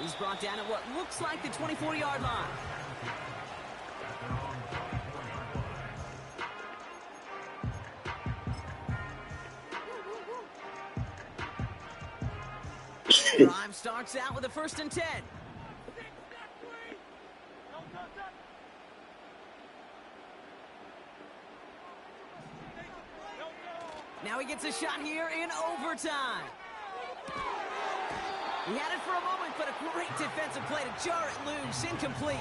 He's brought down at what looks like the 24-yard line. Drive starts out with a 1st and 10. Now he gets a shot here in overtime. He had it for a moment, but a great defensive play to jar it loose. Incomplete.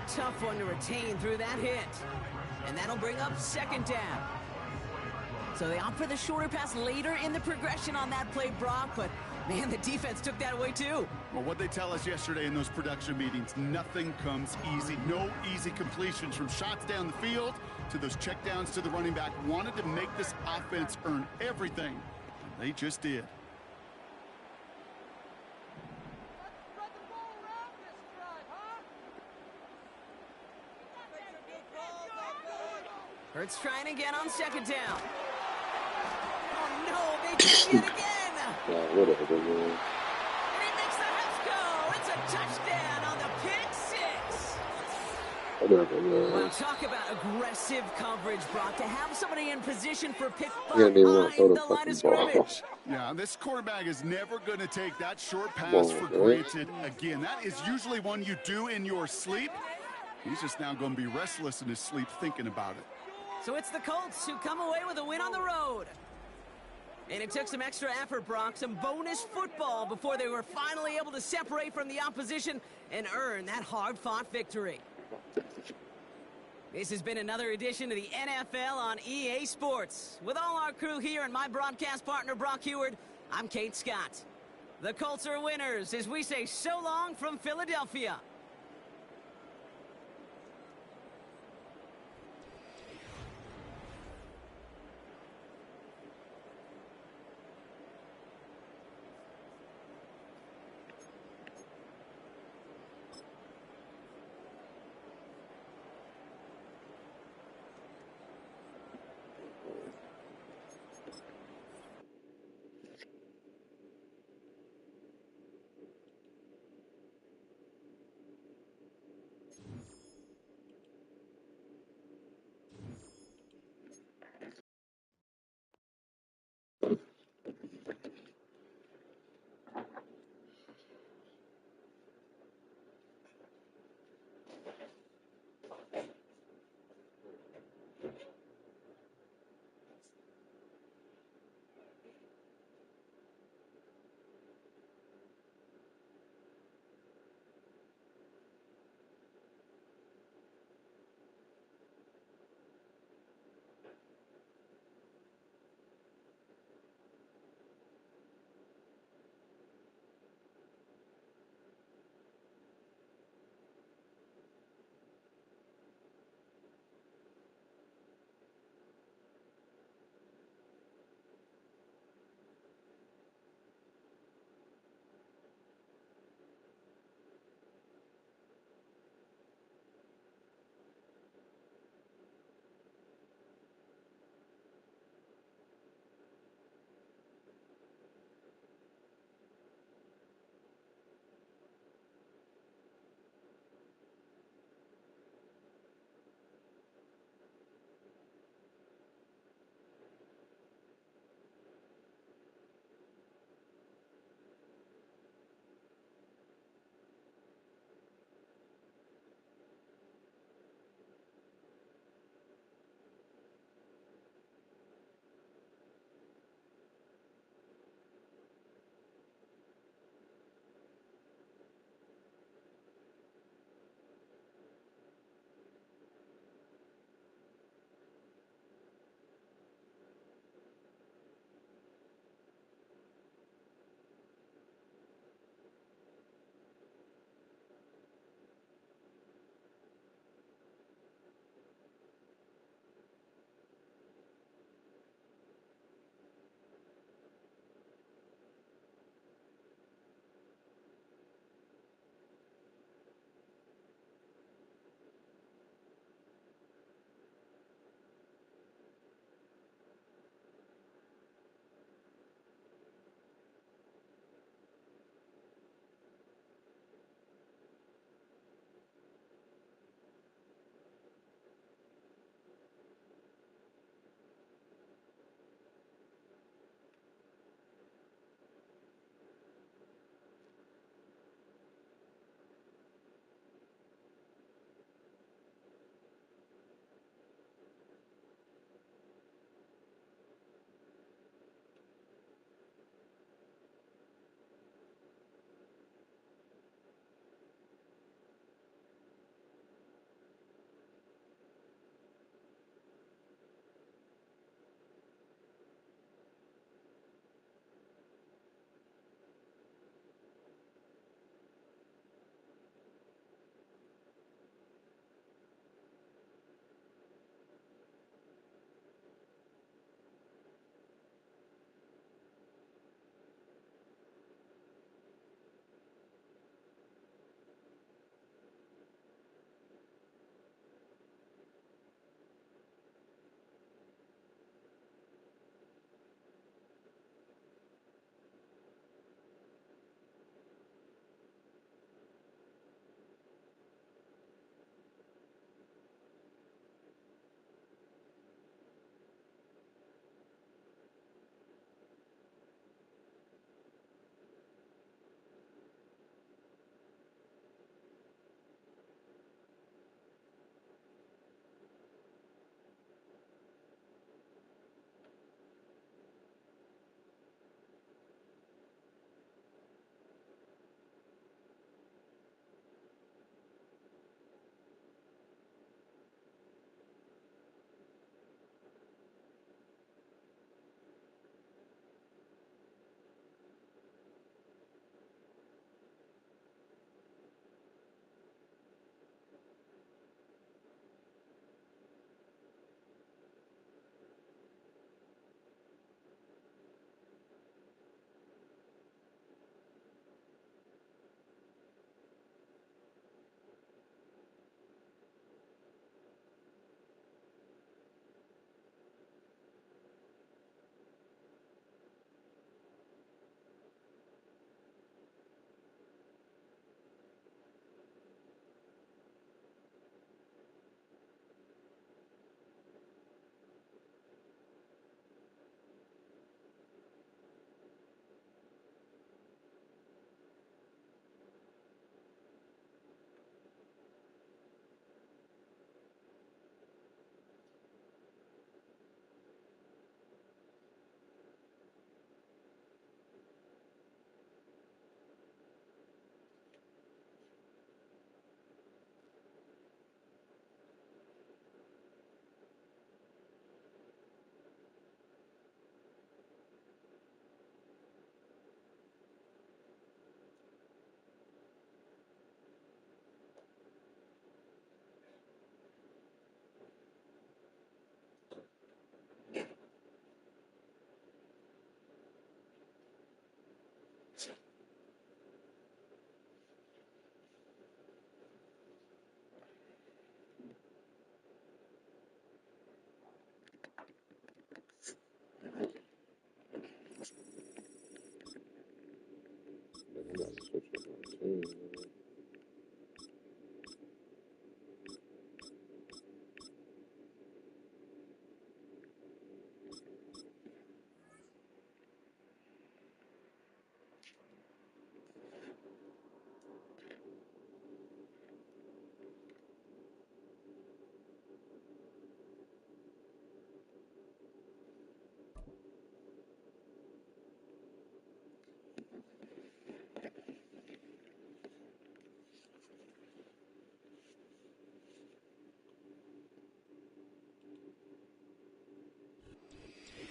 Tough one to retain through that hit. And that'll bring up 2nd down. So they opt for the shorter pass later in the progression on that play, Brock, but man, the defense took that away too. Well, what they tell us yesterday in those production meetings, nothing comes easy. No easy completions from shots down the field to those checkdowns to the running back. Wanted to make this offense earn everything. They just did. Run the ball around this drive, huh? Hurts trying again on 2nd down. Oh no, they did it yet again. Whatever, man. And he makes the Hets go. It's a touchdown on the pick 6. Whatever, man. Well, talk about aggressive coverage, Brock. To have somebody in position for pick He didn't even want to throw behind the the line fucking of ball. scrimmage. Yeah, this quarterback is never going to take that short pass Come on, for man. granted again. That is usually one you do in your sleep. He's just now going to be restless in his sleep thinking about it. So it's the Colts who come away with a win on the road. And it took some extra effort, Brock, some bonus football before they were finally able to separate from the opposition and earn that hard-fought victory. This has been another edition of the NFL on EA Sports. With all our crew here and my broadcast partner, Brock Heward, I'm Kate Scott. The Colts are winners as we say so long from Philadelphia.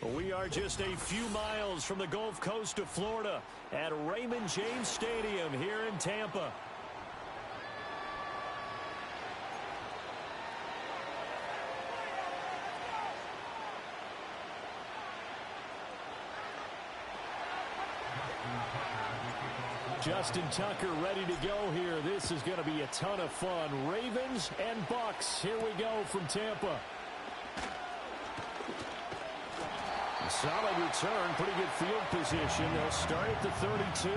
We are just a few miles from the Gulf Coast of Florida at Raymond James Stadium here in Tampa. Justin Tucker ready to go here. This is going to be a ton of fun. Ravens and Bucks. Here we go from Tampa. A solid return. Pretty good field position. They'll start at the 32.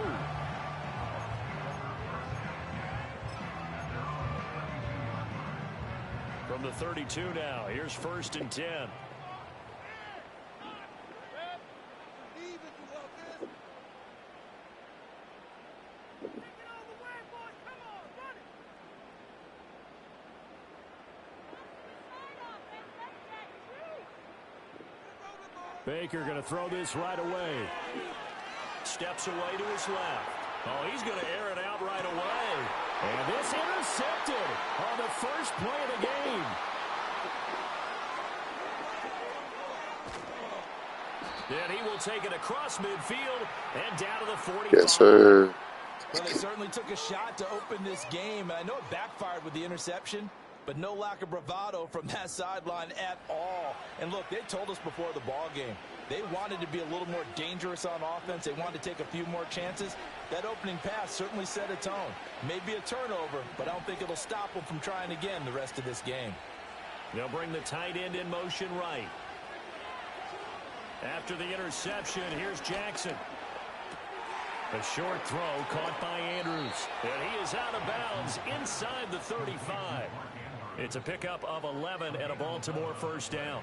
From the 32 now. Here's 1st and 10. Baker going to throw this right away. Steps away to his left. Oh, he's going to air it out right away. And this intercepted on the first play of the game. Then he will take it across midfield and down to the 45. Yes, sir. Well, they certainly took a shot to open this game. I know it backfired with the interception, but no lack of bravado from that sideline at all. And look, they told us before the ball game, they wanted to be a little more dangerous on offense. They wanted to take a few more chances. That opening pass certainly set a tone. Maybe a turnover, but I don't think it'll stop them from trying again the rest of this game. They'll bring the tight end in motion right. After the interception, here's Jackson. A short throw caught by Andrews. And he is out of bounds inside the 35. It's a pickup of 11 and a Baltimore first down.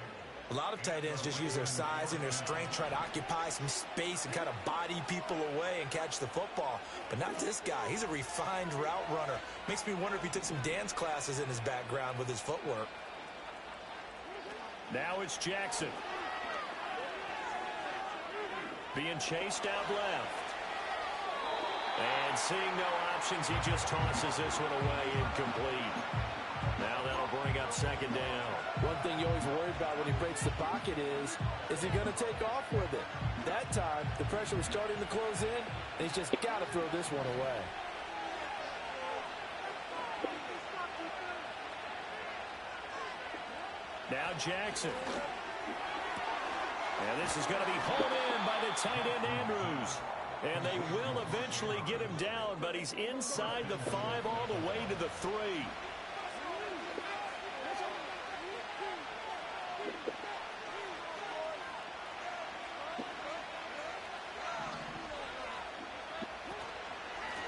A lot of tight ends just use their size and their strength, try to occupy some space and kind of body people away and catch the football. But not this guy. He's a refined route runner. Makes me wonder if he took some dance classes in his background with his footwork. Now it's Jackson. Being chased out left. And seeing no options, he just tosses this one away incomplete. Now that'll bring up 2nd down. One thing you always worry about when he breaks the pocket is he going to take off with it? That time, the pressure was starting to close in, and he's just got to throw this one away. Now Jackson. And this is going to be hauled in by the tight end Andrews. And they will eventually get him down, but he's inside the 5 all the way to the 3.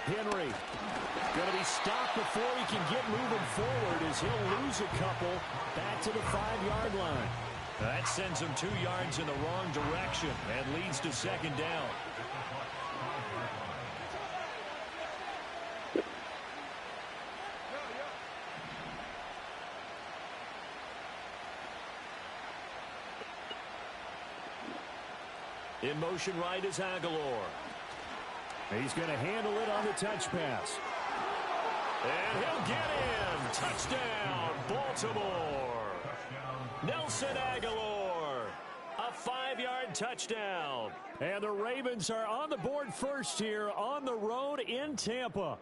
Henry going to be stopped before he can get moving forward as he'll lose a couple back to the 5-yard line. That sends him 2 yards in the wrong direction and leads to 2nd down. In motion right is Aguilar. He's going to handle it on the touch pass. And he'll get in. Touchdown, Baltimore. Nelson Aguilar. A 5-yard touchdown. And the Ravens are on the board first here on the road in Tampa.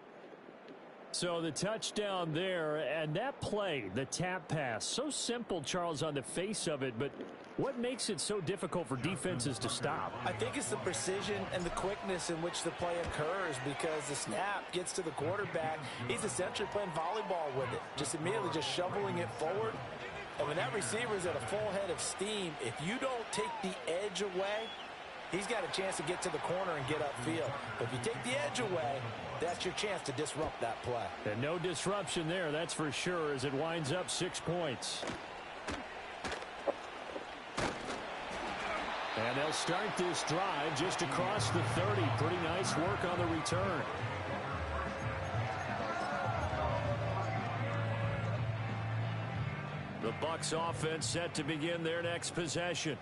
So the touchdown there, and that play, the tap pass, so simple, Charles, on the face of it, but what makes it so difficult for defenses to stop? I think it's the precision and the quickness in which the play occurs, because the snap gets to the quarterback. He's essentially playing volleyball with it, just immediately just shoveling it forward. And when that receiver's at a full head of steam, if you don't take the edge away, he's got a chance to get to the corner and get upfield. But if you take the edge away, that's your chance to disrupt that play. And no disruption there, that's for sure, as it winds up 6 points. And they'll start this drive just across the 30. Pretty nice work on the return. The Bucs offense set to begin their next possession.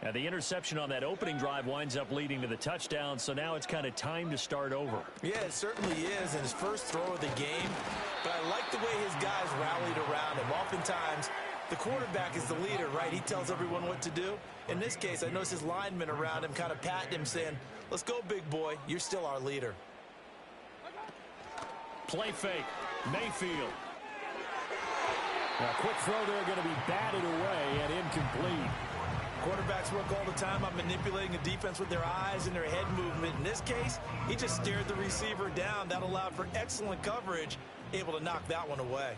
And the interception on that opening drive winds up leading to the touchdown, so now it's kind of time to start over. Yeah, it certainly is, and his first throw of the game. But I like the way his guys rallied around him. Oftentimes, The quarterback is the leader, right? He tells everyone what to do. In this case, I notice his linemen around him kind of patting him, saying, let's go, big boy. You're still our leader. Play fake. Mayfield. A quick throw there going to be batted away and incomplete. Quarterbacks work all the time on manipulating a defense with their eyes and their head movement. In this case, he just stared the receiver down. That allowed for excellent coverage, able to knock that one away.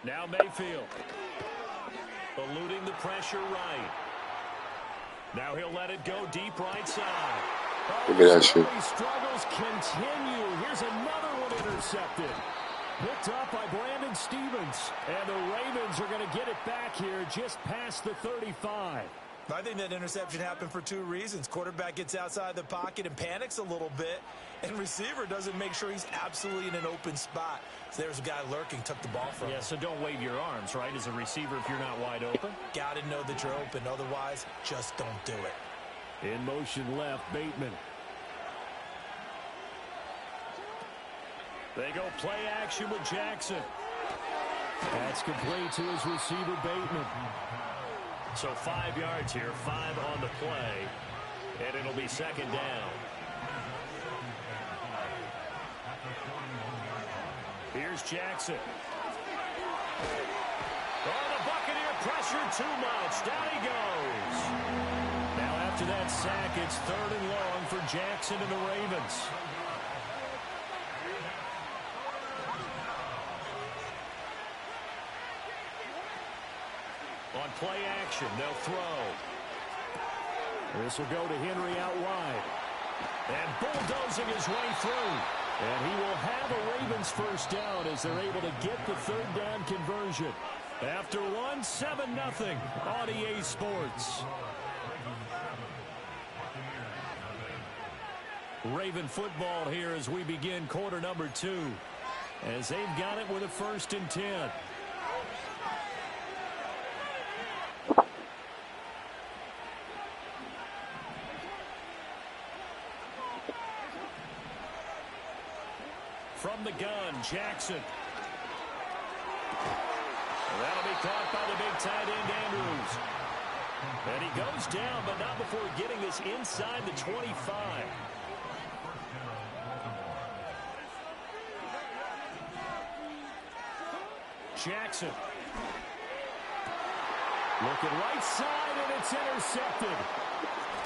Now Mayfield. Eluding the pressure right. Now he'll let it go deep right side. Give me that shit. Struggles continue. Here's another one intercepted. Picked up by Brandon Stevens. And the Ravens are going to get it back here just past the 35. I think that interception happened for two reasons. Quarterback gets outside the pocket and panics a little bit. And receiver doesn't make sure he's absolutely in an open spot. So there's a guy lurking, took the ball from him. Yeah, so don't wave your arms, right, as a receiver if you're not wide open. Got to know that you're open. Otherwise, just don't do it. In motion left, Bateman. They go play action with Jackson. That's complete to his receiver, Bateman. So 5 yards here, 5 on the play, and it'll be second down. Here's Jackson. Oh, the Buccaneer pressure too much. Down he goes. Now after that sack, it's 3rd and long for Jackson and the Ravens. On play action, they'll throw. This will go to Henry out wide. And bulldozing his way through. And he will have a Ravens first down as they're able to get the 3rd down conversion. After one, 7-0 on EA Sports. Raven football here as we begin quarter number 2. As they've got it with a 1st and 10. From the gun, Jackson. That'll be caught by the big tight end, Andrews. And he goes down, but not before getting us inside the 25. Jackson. Looking right side, and it's intercepted.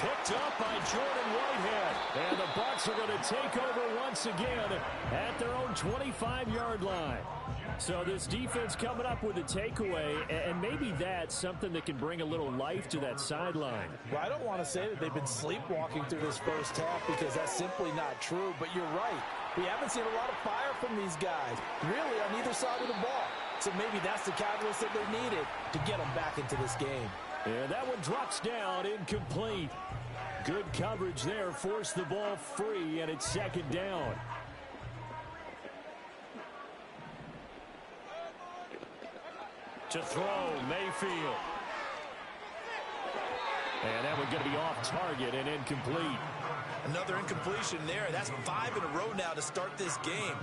Picked up by Jordan Whitehead. And the Bucs are going to take over once again at their own 25-yard line. So this defense coming up with a takeaway, and maybe that's something that can bring a little life to that sideline. Well, I don't want to say that they've been sleepwalking through this first half because that's simply not true, but you're right. We haven't seen a lot of fire from these guys, really on either side of the ball. So maybe that's the catalyst that they needed to get them back into this game. And that one drops down, incomplete. Good coverage there, forced the ball free, and it's 2nd down. To throw, Mayfield. And that one going to be off target and incomplete. Another incompletion there. That's 5 in a row now to start this game.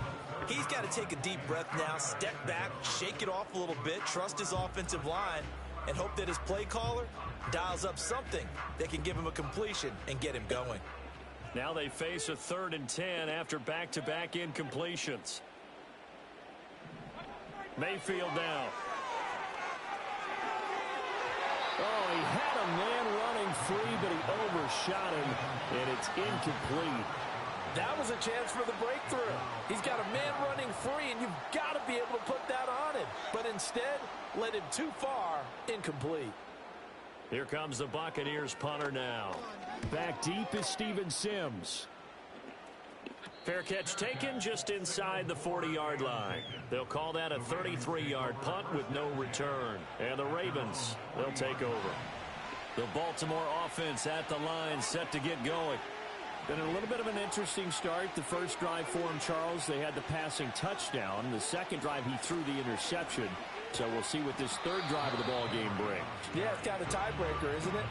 He's got to take a deep breath now, step back, shake it off a little bit, trust his offensive line, and hope that his play caller dials up something that can give him a completion and get him going. Now they face a 3rd and 10 after back-to-back incompletions. Mayfield now. Oh, he had a man running free, but he overshot him, and it's incomplete. That was a chance for the breakthrough. He's got a man running free, and you've got to be able to put that on him. But instead, led him too far, incomplete. Here comes the Buccaneers punter now. Back deep is Steven Sims. Fair catch taken just inside the 40-yard line. They'll call that a 33-yard punt with no return. And the Ravens, they'll take over. The Baltimore offense at the line, set to get going. Been a little bit of an interesting start. The first drive for him, Charles, they had the passing touchdown. The second drive, he threw the interception. So we'll see what this 3rd drive of the ball game brings. Yeah, it's kind of a tiebreaker, isn't it?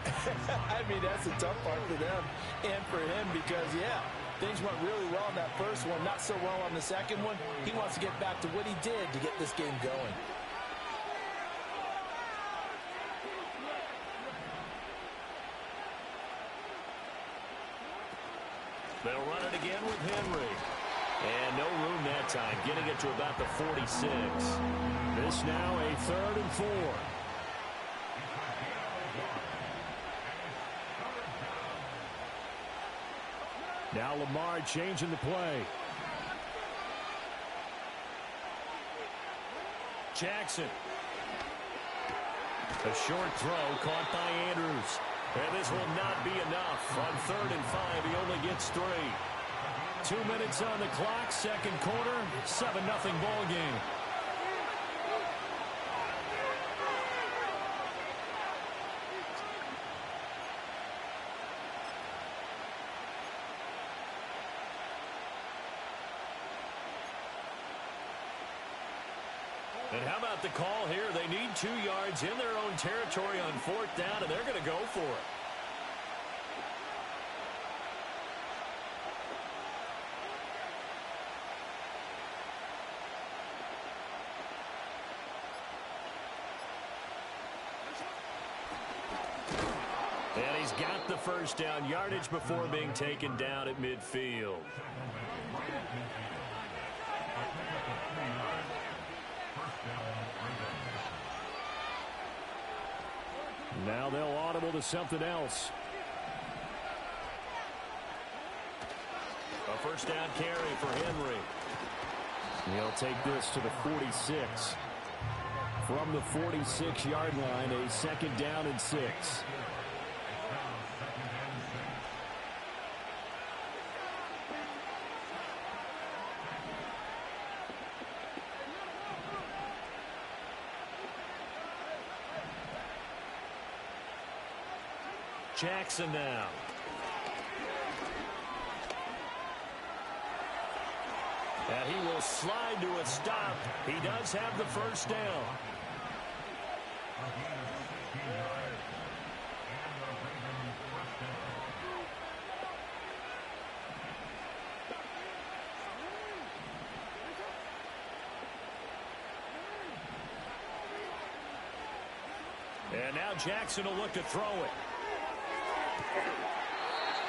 I mean, that's the tough part for them and for him because, yeah, Things went really well in that first one, not so well on the second one. He wants to get back to what he did to get this game going. They'll run it again with Henry. And no room that time, getting it to about the 46. This now a 3rd and 4. Now Lamar changing the play. Jackson. A short throw caught by Andrews. And this will not be enough. On 3rd and 5, he only gets 3. 2 minutes on the clock, second quarter, 7-0 ball game. And how about the call here? They need 2 yards in their own territory on 4th down, and they're going to go for it. And he's got the first down yardage before being taken down at midfield. Now they'll audible to something else. A first down carry for Henry. He'll take this to the 46. From the 46-yard line, a 2nd down and 6. Jackson now. And he will slide to a stop. He does have the first down. And now Jackson will look to throw it.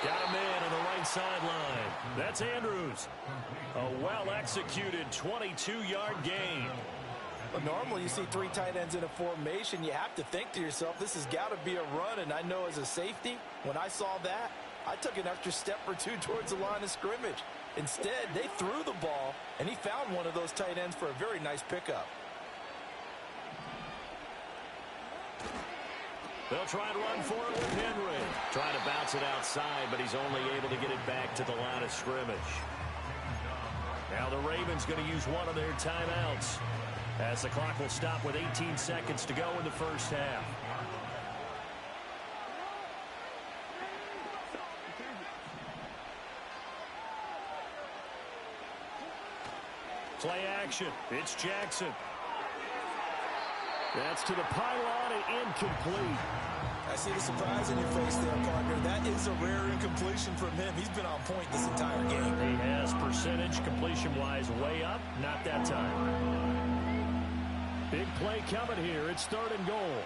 Got him in on the right sideline. That's Andrews. A well-executed 22-yard gain. But normally you see 3 tight ends in a formation. You have to think to yourself, this has got to be a run. And I know as a safety, when I saw that, I took an extra step or 2 towards the line of scrimmage. Instead, they threw the ball, and he found one of those tight ends for a very nice pickup. They'll try and run for it with Henry. Trying to bounce it outside, but he's only able to get it back to the line of scrimmage. Now the Ravens going to use one of their timeouts, as the clock will stop with 18 seconds to go in the first half. Play action. It's Jackson. That's to the pylon and incomplete. I see the surprise in your face there, partner. That is a rare incompletion from him. He's been on point this entire game. He has percentage completion-wise way up. Not that time. Big play coming here. It's 3rd and goal.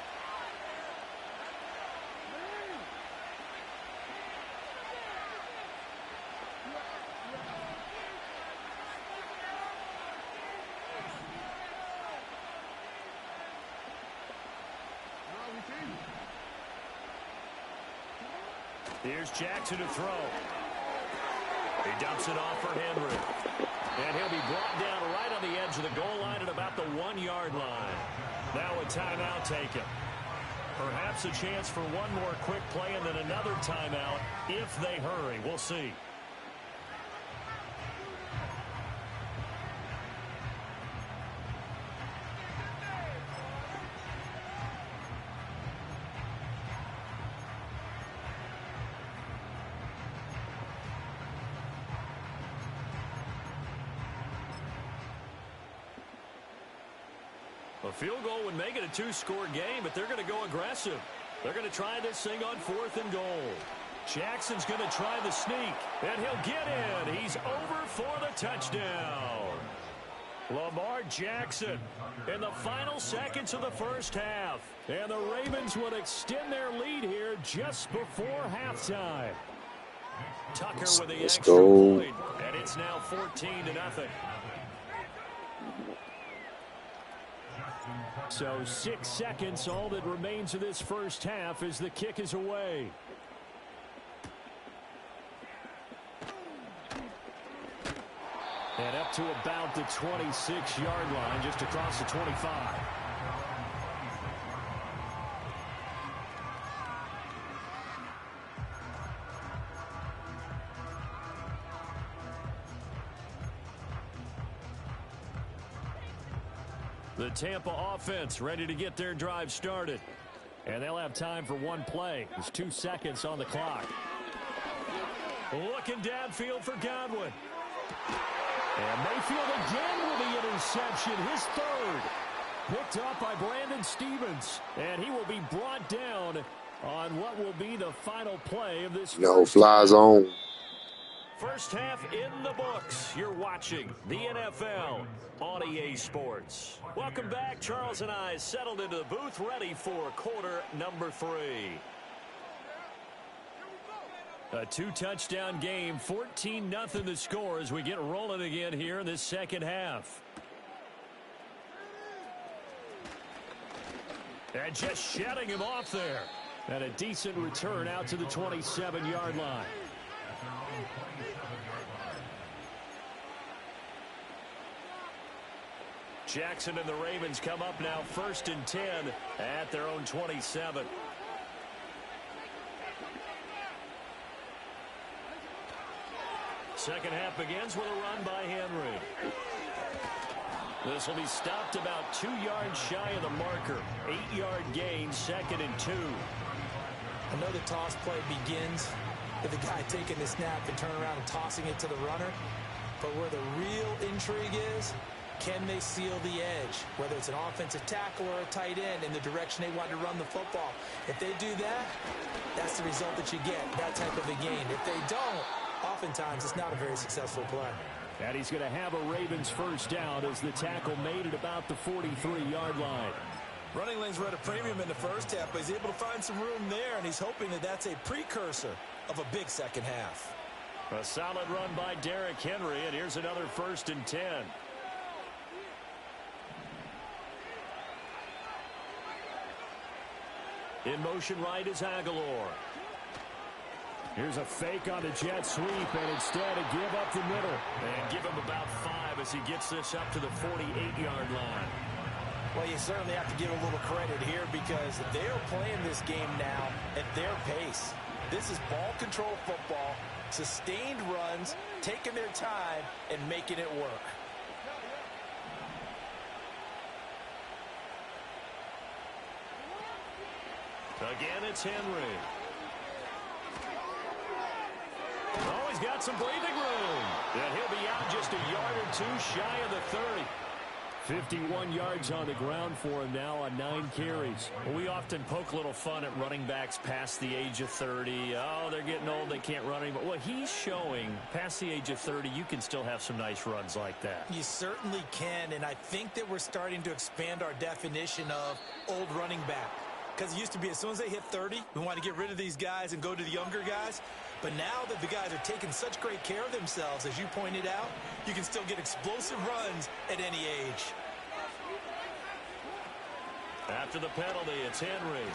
Here's Jackson to throw. He dumps it off for Henry. And he'll be brought down right on the edge of the goal line at about the 1-yard line. Now a timeout taken. Perhaps a chance for one more quick play and then another timeout if they hurry. We'll see. A field goal would make it a 2-score game, but they're going to go aggressive. They're going to try this thing on 4th and goal. Jackson's going to try the sneak, and he'll get in. He's over for the touchdown. Lamar Jackson in the final seconds of the first half. And the Ravens would extend their lead here just before halftime. Tucker with the extra point, and it's now 14-0. So 6 seconds, all that remains of this first half as the kick is away. And up to about the 26-yard line, just across the 25. The Tampa offense ready to get their drive started. And they'll have time for one play. There's 2 seconds on the clock. Looking downfield for Godwin. And Mayfield again with the interception, his third. Picked up by Brandon Stevens. And he will be brought down on what will be the final play of this. No fly zone. First half in the books. You're watching the NFL on EA Sports. Welcome back. Charles and I settled into the booth, ready for quarter number 3. A 2-touchdown game, 14-0 the score as we get rolling again here in this second half. And just shutting him off there. And a decent return out to the 27-yard line. Jackson and the Ravens come up now 1st and 10 at their own 27. Second half begins with a run by Henry. This will be stopped about 2 yards shy of the marker. 8-yard gain, 2nd and 2. I know the toss play begins with the guy taking the snap and turn around and tossing it to the runner. But where the real intrigue is, can they seal the edge? Whether it's an offensive tackle or a tight end in the direction they want to run the football. If they do that, that's the result that you get, that type of a gain. If they don't, oftentimes it's not a very successful play. And he's going to have a Ravens first down as the tackle made at about the 43-yard line. Running lanes were at a premium in the first half, but he's able to find some room there, and he's hoping that that's a precursor of a big second half. A solid run by Derrick Henry, and here's another 1st and 10. In motion right is Aguilar. Here's a fake on the jet sweep, and instead a give up the middle. And give him about 5 as he gets this up to the 48-yard line. Well, you certainly have to give a little credit here because they're playing this game now at their pace. This is ball control football, sustained runs, taking their time, and making it work. Again, it's Henry. Oh, he's got some breathing room. And he'll be out just a yard or 2 shy of the 30. 51 yards on the ground for him now on 9 carries. We often poke a little fun at running backs past the age of 30. Oh, they're getting old, they can't run anymore. Well, he's showing past the age of 30, you can still have some nice runs like that. You certainly can, and I think that we're starting to expand our definition of old running back. Because it used to be as soon as they hit 30, we want to get rid of these guys and go to the younger guys. But now that the guys are taking such great care of themselves, as you pointed out, you can still get explosive runs at any age. After the penalty, it's Henry.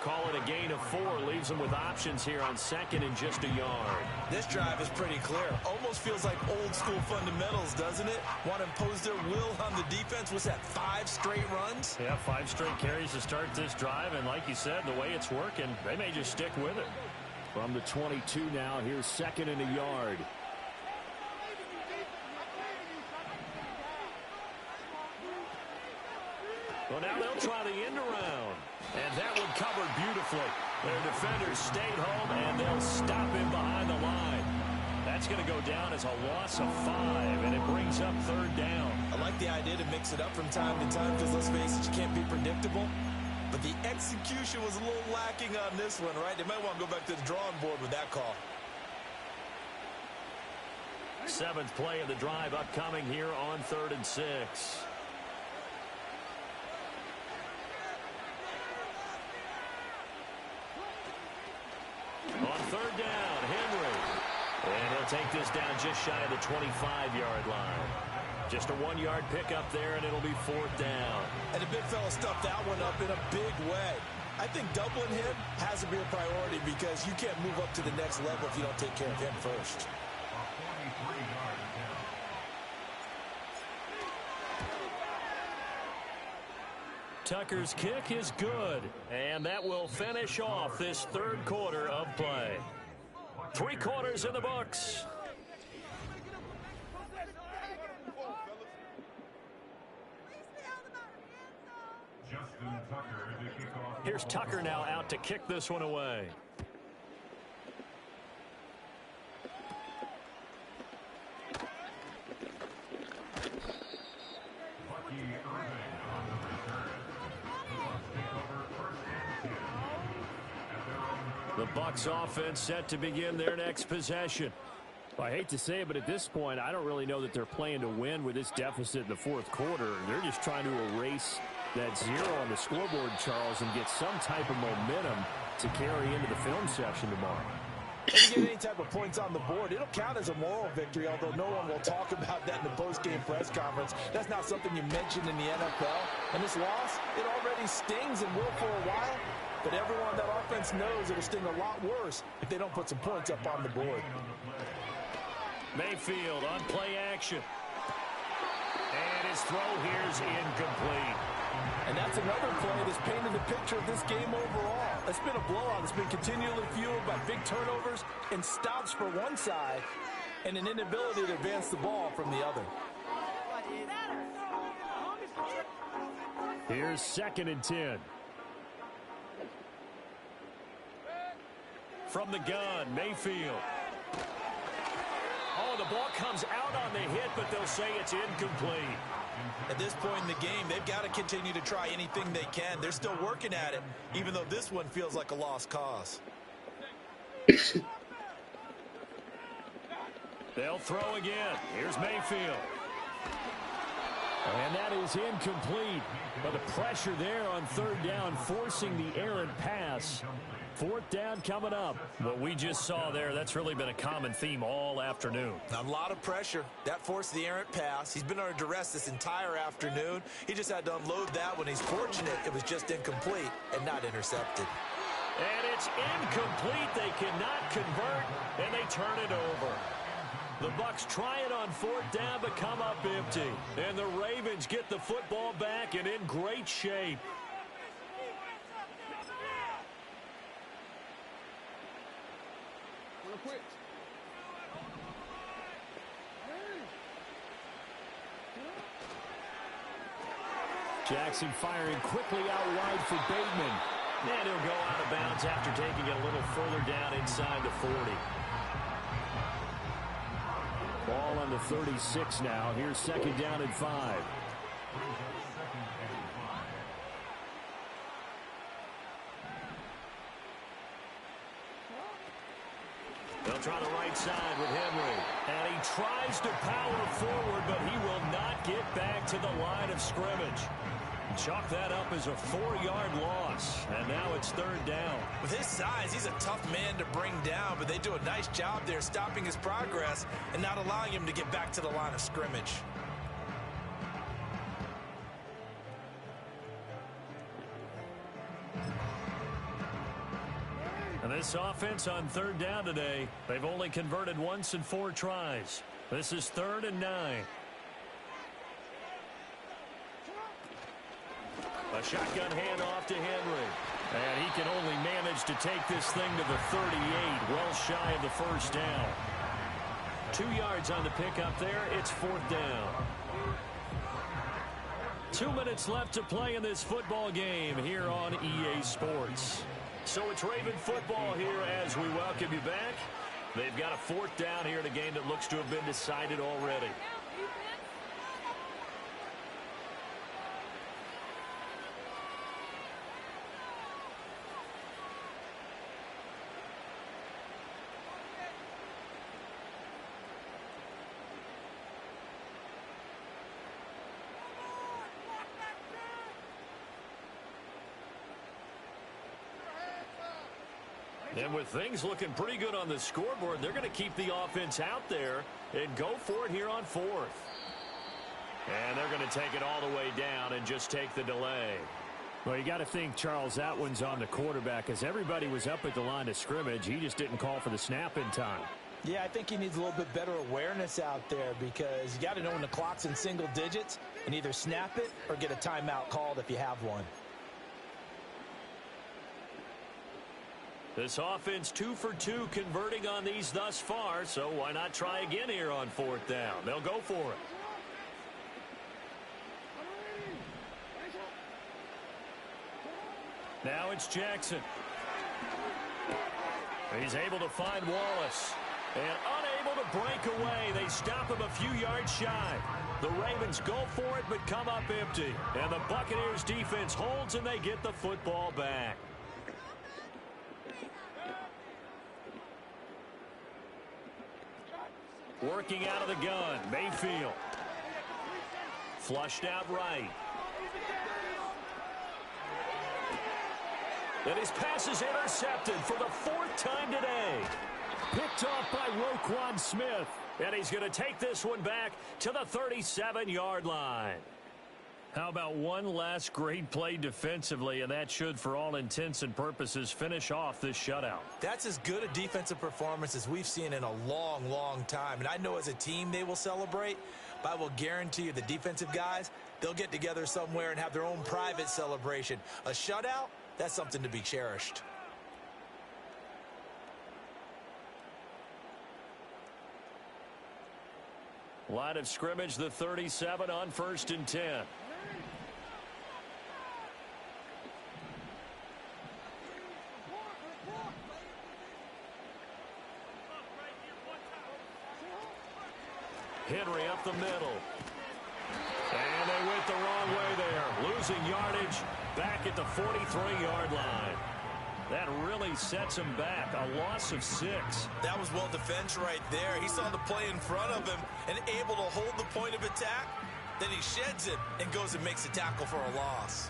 Call it a gain of 4, leaves them with options here on 2nd and just a yard. This drive is pretty clear. Almost feels like old school fundamentals, doesn't it? Want to impose their will on the defense. Was that 5 straight runs? Yeah, 5 straight carries to start this drive, and like you said, the way it's working, they may just stick with it. From the 22 now, here's 2nd and a yard. Well, now they'll try the end around. And that one covered beautifully. Their defenders stayed home, and they'll stop him behind the line. That's going to go down as a loss of 5, and it brings up 3rd down. I like the idea to mix it up from time to time because, let's face it, you can't be predictable. But the execution was a little lacking on this one, right? They might want to go back to the drawing board with that call. 7th play of the drive upcoming here on 3rd and 6. On 3rd down, Henry. And he'll take this down just shy of the 25-yard line. Just a 1-yard pickup there, and it'll be 4th down. And the big fella stuffed that one up in a big way. I think doubling him has to be a priority because you can't move up to the next level if you don't take care of him first. Tucker's kick is good, and that will finish off this 3rd quarter of play. 3 quarters in the books. Here's Tucker now out to kick this one away. The Bucs offense set to begin their next possession. Well, I hate to say it, but at this point, I don't really know that they're playing to win with this deficit in the 4th quarter. They're just trying to erase that 0 on the scoreboard, Charles, and get some type of momentum to carry into the film session tomorrow. If you get any type of points on the board, it'll count as a moral victory, although no one will talk about that in the post-game press conference. That's not something you mentioned in the NFL. And this loss, it already stings and will for a while. But everyone on that offense knows it'll sting a lot worse if they don't put some points up on the board. Mayfield on play action. And his throw here's incomplete. And that's another play that's painted the picture of this game overall. It's been a blowout. It's been continually fueled by big turnovers and stops for one side and an inability to advance the ball from the other. Here's 2nd and 10. From the gun, Mayfield. Oh, the ball comes out on the hit, but they'll say it's incomplete. At this point in the game, they've got to continue to try anything they can. They're still working at it, even though this one feels like a lost cause. They'll throw again. Here's Mayfield. And that is incomplete. But the pressure there on 3rd down, forcing the errant pass. 4th down coming up. What we just saw there, that's really been a common theme all afternoon. A lot of pressure. That forced the errant pass. He's been under duress this entire afternoon. He just had to unload that when he's fortunate it was just incomplete and not intercepted. And it's incomplete. They cannot convert, and they turn it over. The Bucs try it on 4th down, but come up empty. And the Ravens get the football back and in great shape. Jackson firing quickly out wide for Bateman. And he'll go out of bounds after taking it a little further down inside the 40. Ball on the 36 now. Here's 2nd down and 5. They'll try the right side with Henry. And he tries to power forward, but he will not get back to the line of scrimmage. Chalk that up as a 4-yard loss. And now it's 3rd down. With his size, he's a tough man to bring down, but they do a nice job there stopping his progress and not allowing him to get back to the line of scrimmage. And this offense on 3rd down today, they've only converted once in 4 tries. This is 3rd and 9. A shotgun handoff to Henry. And he can only manage to take this thing to the 38, well shy of the 1st down. 2 yards on the pickup there. It's 4th down. 2 minutes left to play in this football game here on EA Sports. So it's Raven football here as we welcome you back. They've got a 4th down here in a game that looks to have been decided already. And with things looking pretty good on the scoreboard, they're going to keep the offense out there and go for it here on 4th. And they're going to take it all the way down and just take the delay. Well, you got to think, Charles, that one's on the quarterback, as everybody was up at the line of scrimmage. He just didn't call for the snap in time. Yeah, I think he needs a little bit better awareness out there, because you got to know when the clock's in single digits and either snap it or get a timeout called if you have one. This offense 2 for 2 converting on these thus far, so why not try again here on 4th down? They'll go for it. Now it's Jackson. He's able to find Wallace. And unable to break away. They stop him a few yards shy. The Ravens go for it but come up empty. And the Buccaneers defense holds and they get the football back. Working out of the gun, Mayfield. Flushed out right. And his pass is intercepted for the 4th time today. Picked off by Roquan Smith. And he's going to take this one back to the 37-yard line. How about one last great play defensively, and that should, for all intents and purposes, finish off this shutout. That's as good a defensive performance as we've seen in a long, long time. And I know as a team they will celebrate, but I will guarantee you the defensive guys, they'll get together somewhere and have their own private celebration. A shutout, that's something to be cherished. Line of scrimmage, the 37 on 1st and 10. Henry up the middle. And they went the wrong way there. Losing yardage back at the 43-yard line. That really sets him back. A loss of 6. That was well defense right there. He saw the play in front of him and able to hold the point of attack. Then he sheds it and goes and makes a tackle for a loss.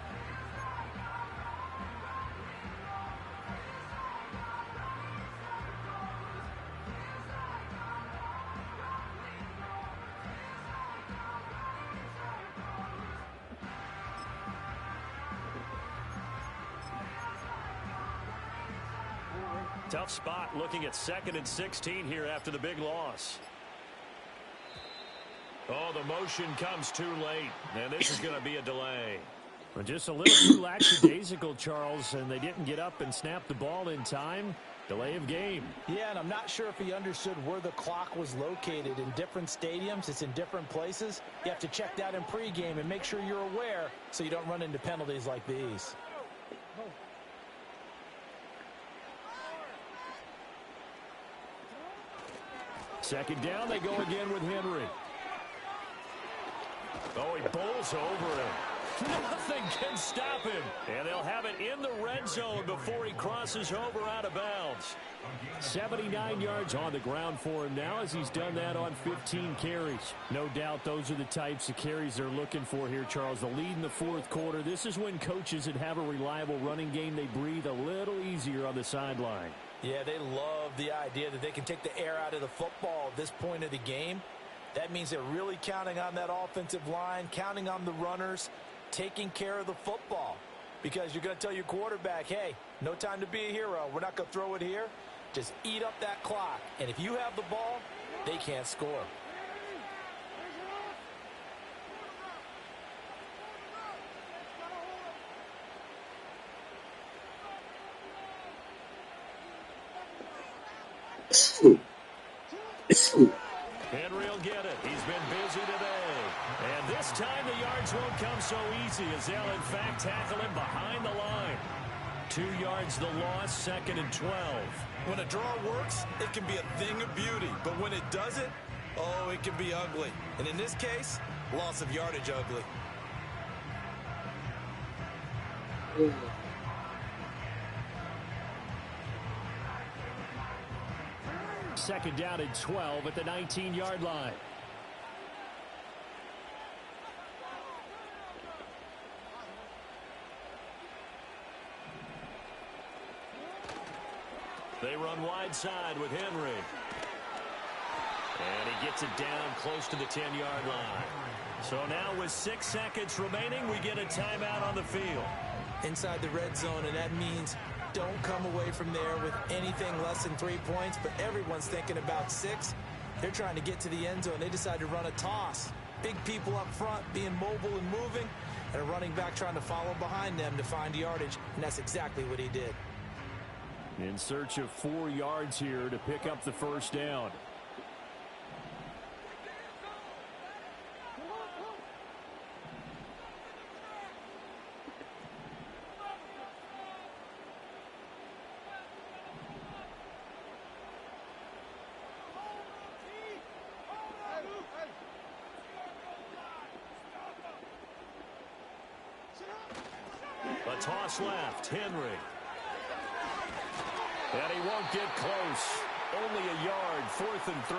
Tough spot looking at 2nd and 16 here after the big loss. Oh, the motion comes too late, and this is going to be a delay. Well, just a little too lackadaisical, Charles, and they didn't get up and snap the ball in time. Delay of game. Yeah, and I'm not sure if he understood where the clock was located. In different stadiums, it's in different places. You have to check that in pregame and make sure you're aware so you don't run into penalties like these. Second down, they go again with Henry. Oh, he bowls over him. Nothing can stop him. And they'll have it in the red zone before he crosses over out of bounds. 79 yards on the ground for him now, as he's done that on 15 carries. No doubt those are the types of carries they're looking for here, Charles. The lead in the 4th quarter. This is when coaches that have a reliable running game, they breathe a little easier on the sideline. Yeah, they love the idea that they can take the air out of the football at this point of the game. That means they're really counting on that offensive line, counting on the runners, taking care of the football. Because you're going to tell your quarterback, hey, no time to be a hero. We're not going to throw it here. Just eat up that clock. And if you have the ball, they can't score. Henry will get it. He's been busy today. And this time the yards won't come so easy, as they'll in fact tackle him behind the line. 2 yards the loss, 2nd and 12. When a draw works, it can be a thing of beauty. But when it doesn't, oh, it can be ugly. And in this case, loss of yardage ugly. Second down and 12 at the 19-yard line. They run wide side with Henry. And he gets it down close to the 10-yard line. So now with 6 seconds remaining, we get a timeout on the field. Inside the red zone, and that means don't come away from there with anything less than 3 points, but everyone's thinking about 6. They're trying to get to the end zone. They decide to run a toss. Big people up front being mobile and moving, and a running back trying to follow behind them to find yardage, and that's exactly what he did. In search of 4 yards here to pick up the first down. A toss left, Henry. And he won't get close. Only a yard, 4th and 3.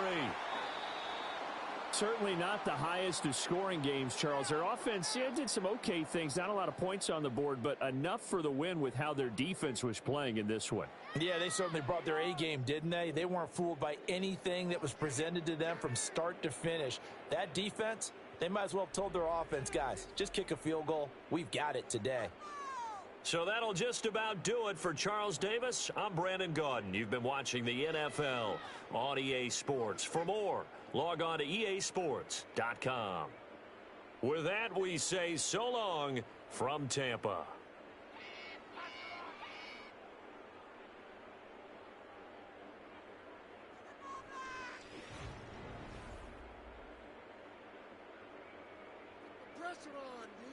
Certainly not the highest of scoring games, Charles. Their offense did some okay things. Not a lot of points on the board, but enough for the win with how their defense was playing in this one. Yeah, they certainly brought their A-game, didn't they? They weren't fooled by anything that was presented to them from start to finish. That defense, they might as well have told their offense, guys, just kick a field goal. We've got it today. So that'll just about do it for Charles Davis. I'm Brandon Gaudin. You've been watching the NFL on EA Sports. For more, log on to easports.com. With that, we say so long from Tampa. Pressure on, D.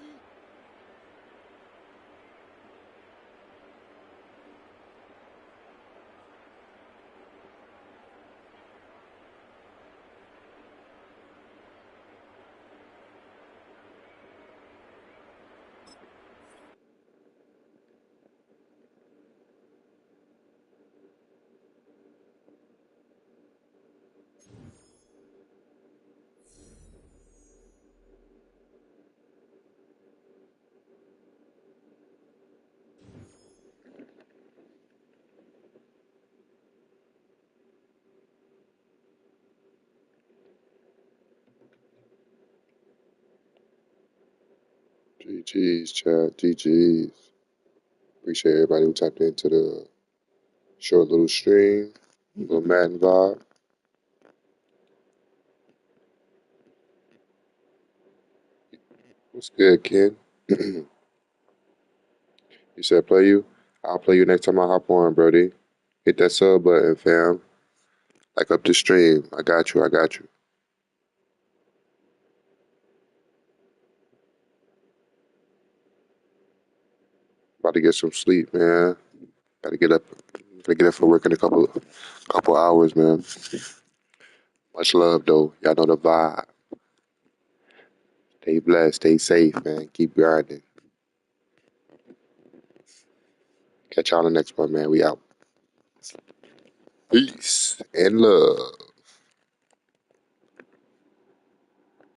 GG's, chat. GG's. Appreciate everybody who tapped into the short little stream, little Madden vibe. What's good, Ken? You said play you? I'll play you next time I hop on, Brody. Hit that sub button, fam. Like up the stream. I got you. I got you. About to get some sleep, man. Gotta get up. Gotta get up for work in a couple hours, man. Much love, though. Y'all know the vibe. Stay blessed. Stay safe, man. Keep grinding. Catch y'all on the next one, man. We out. Peace and love.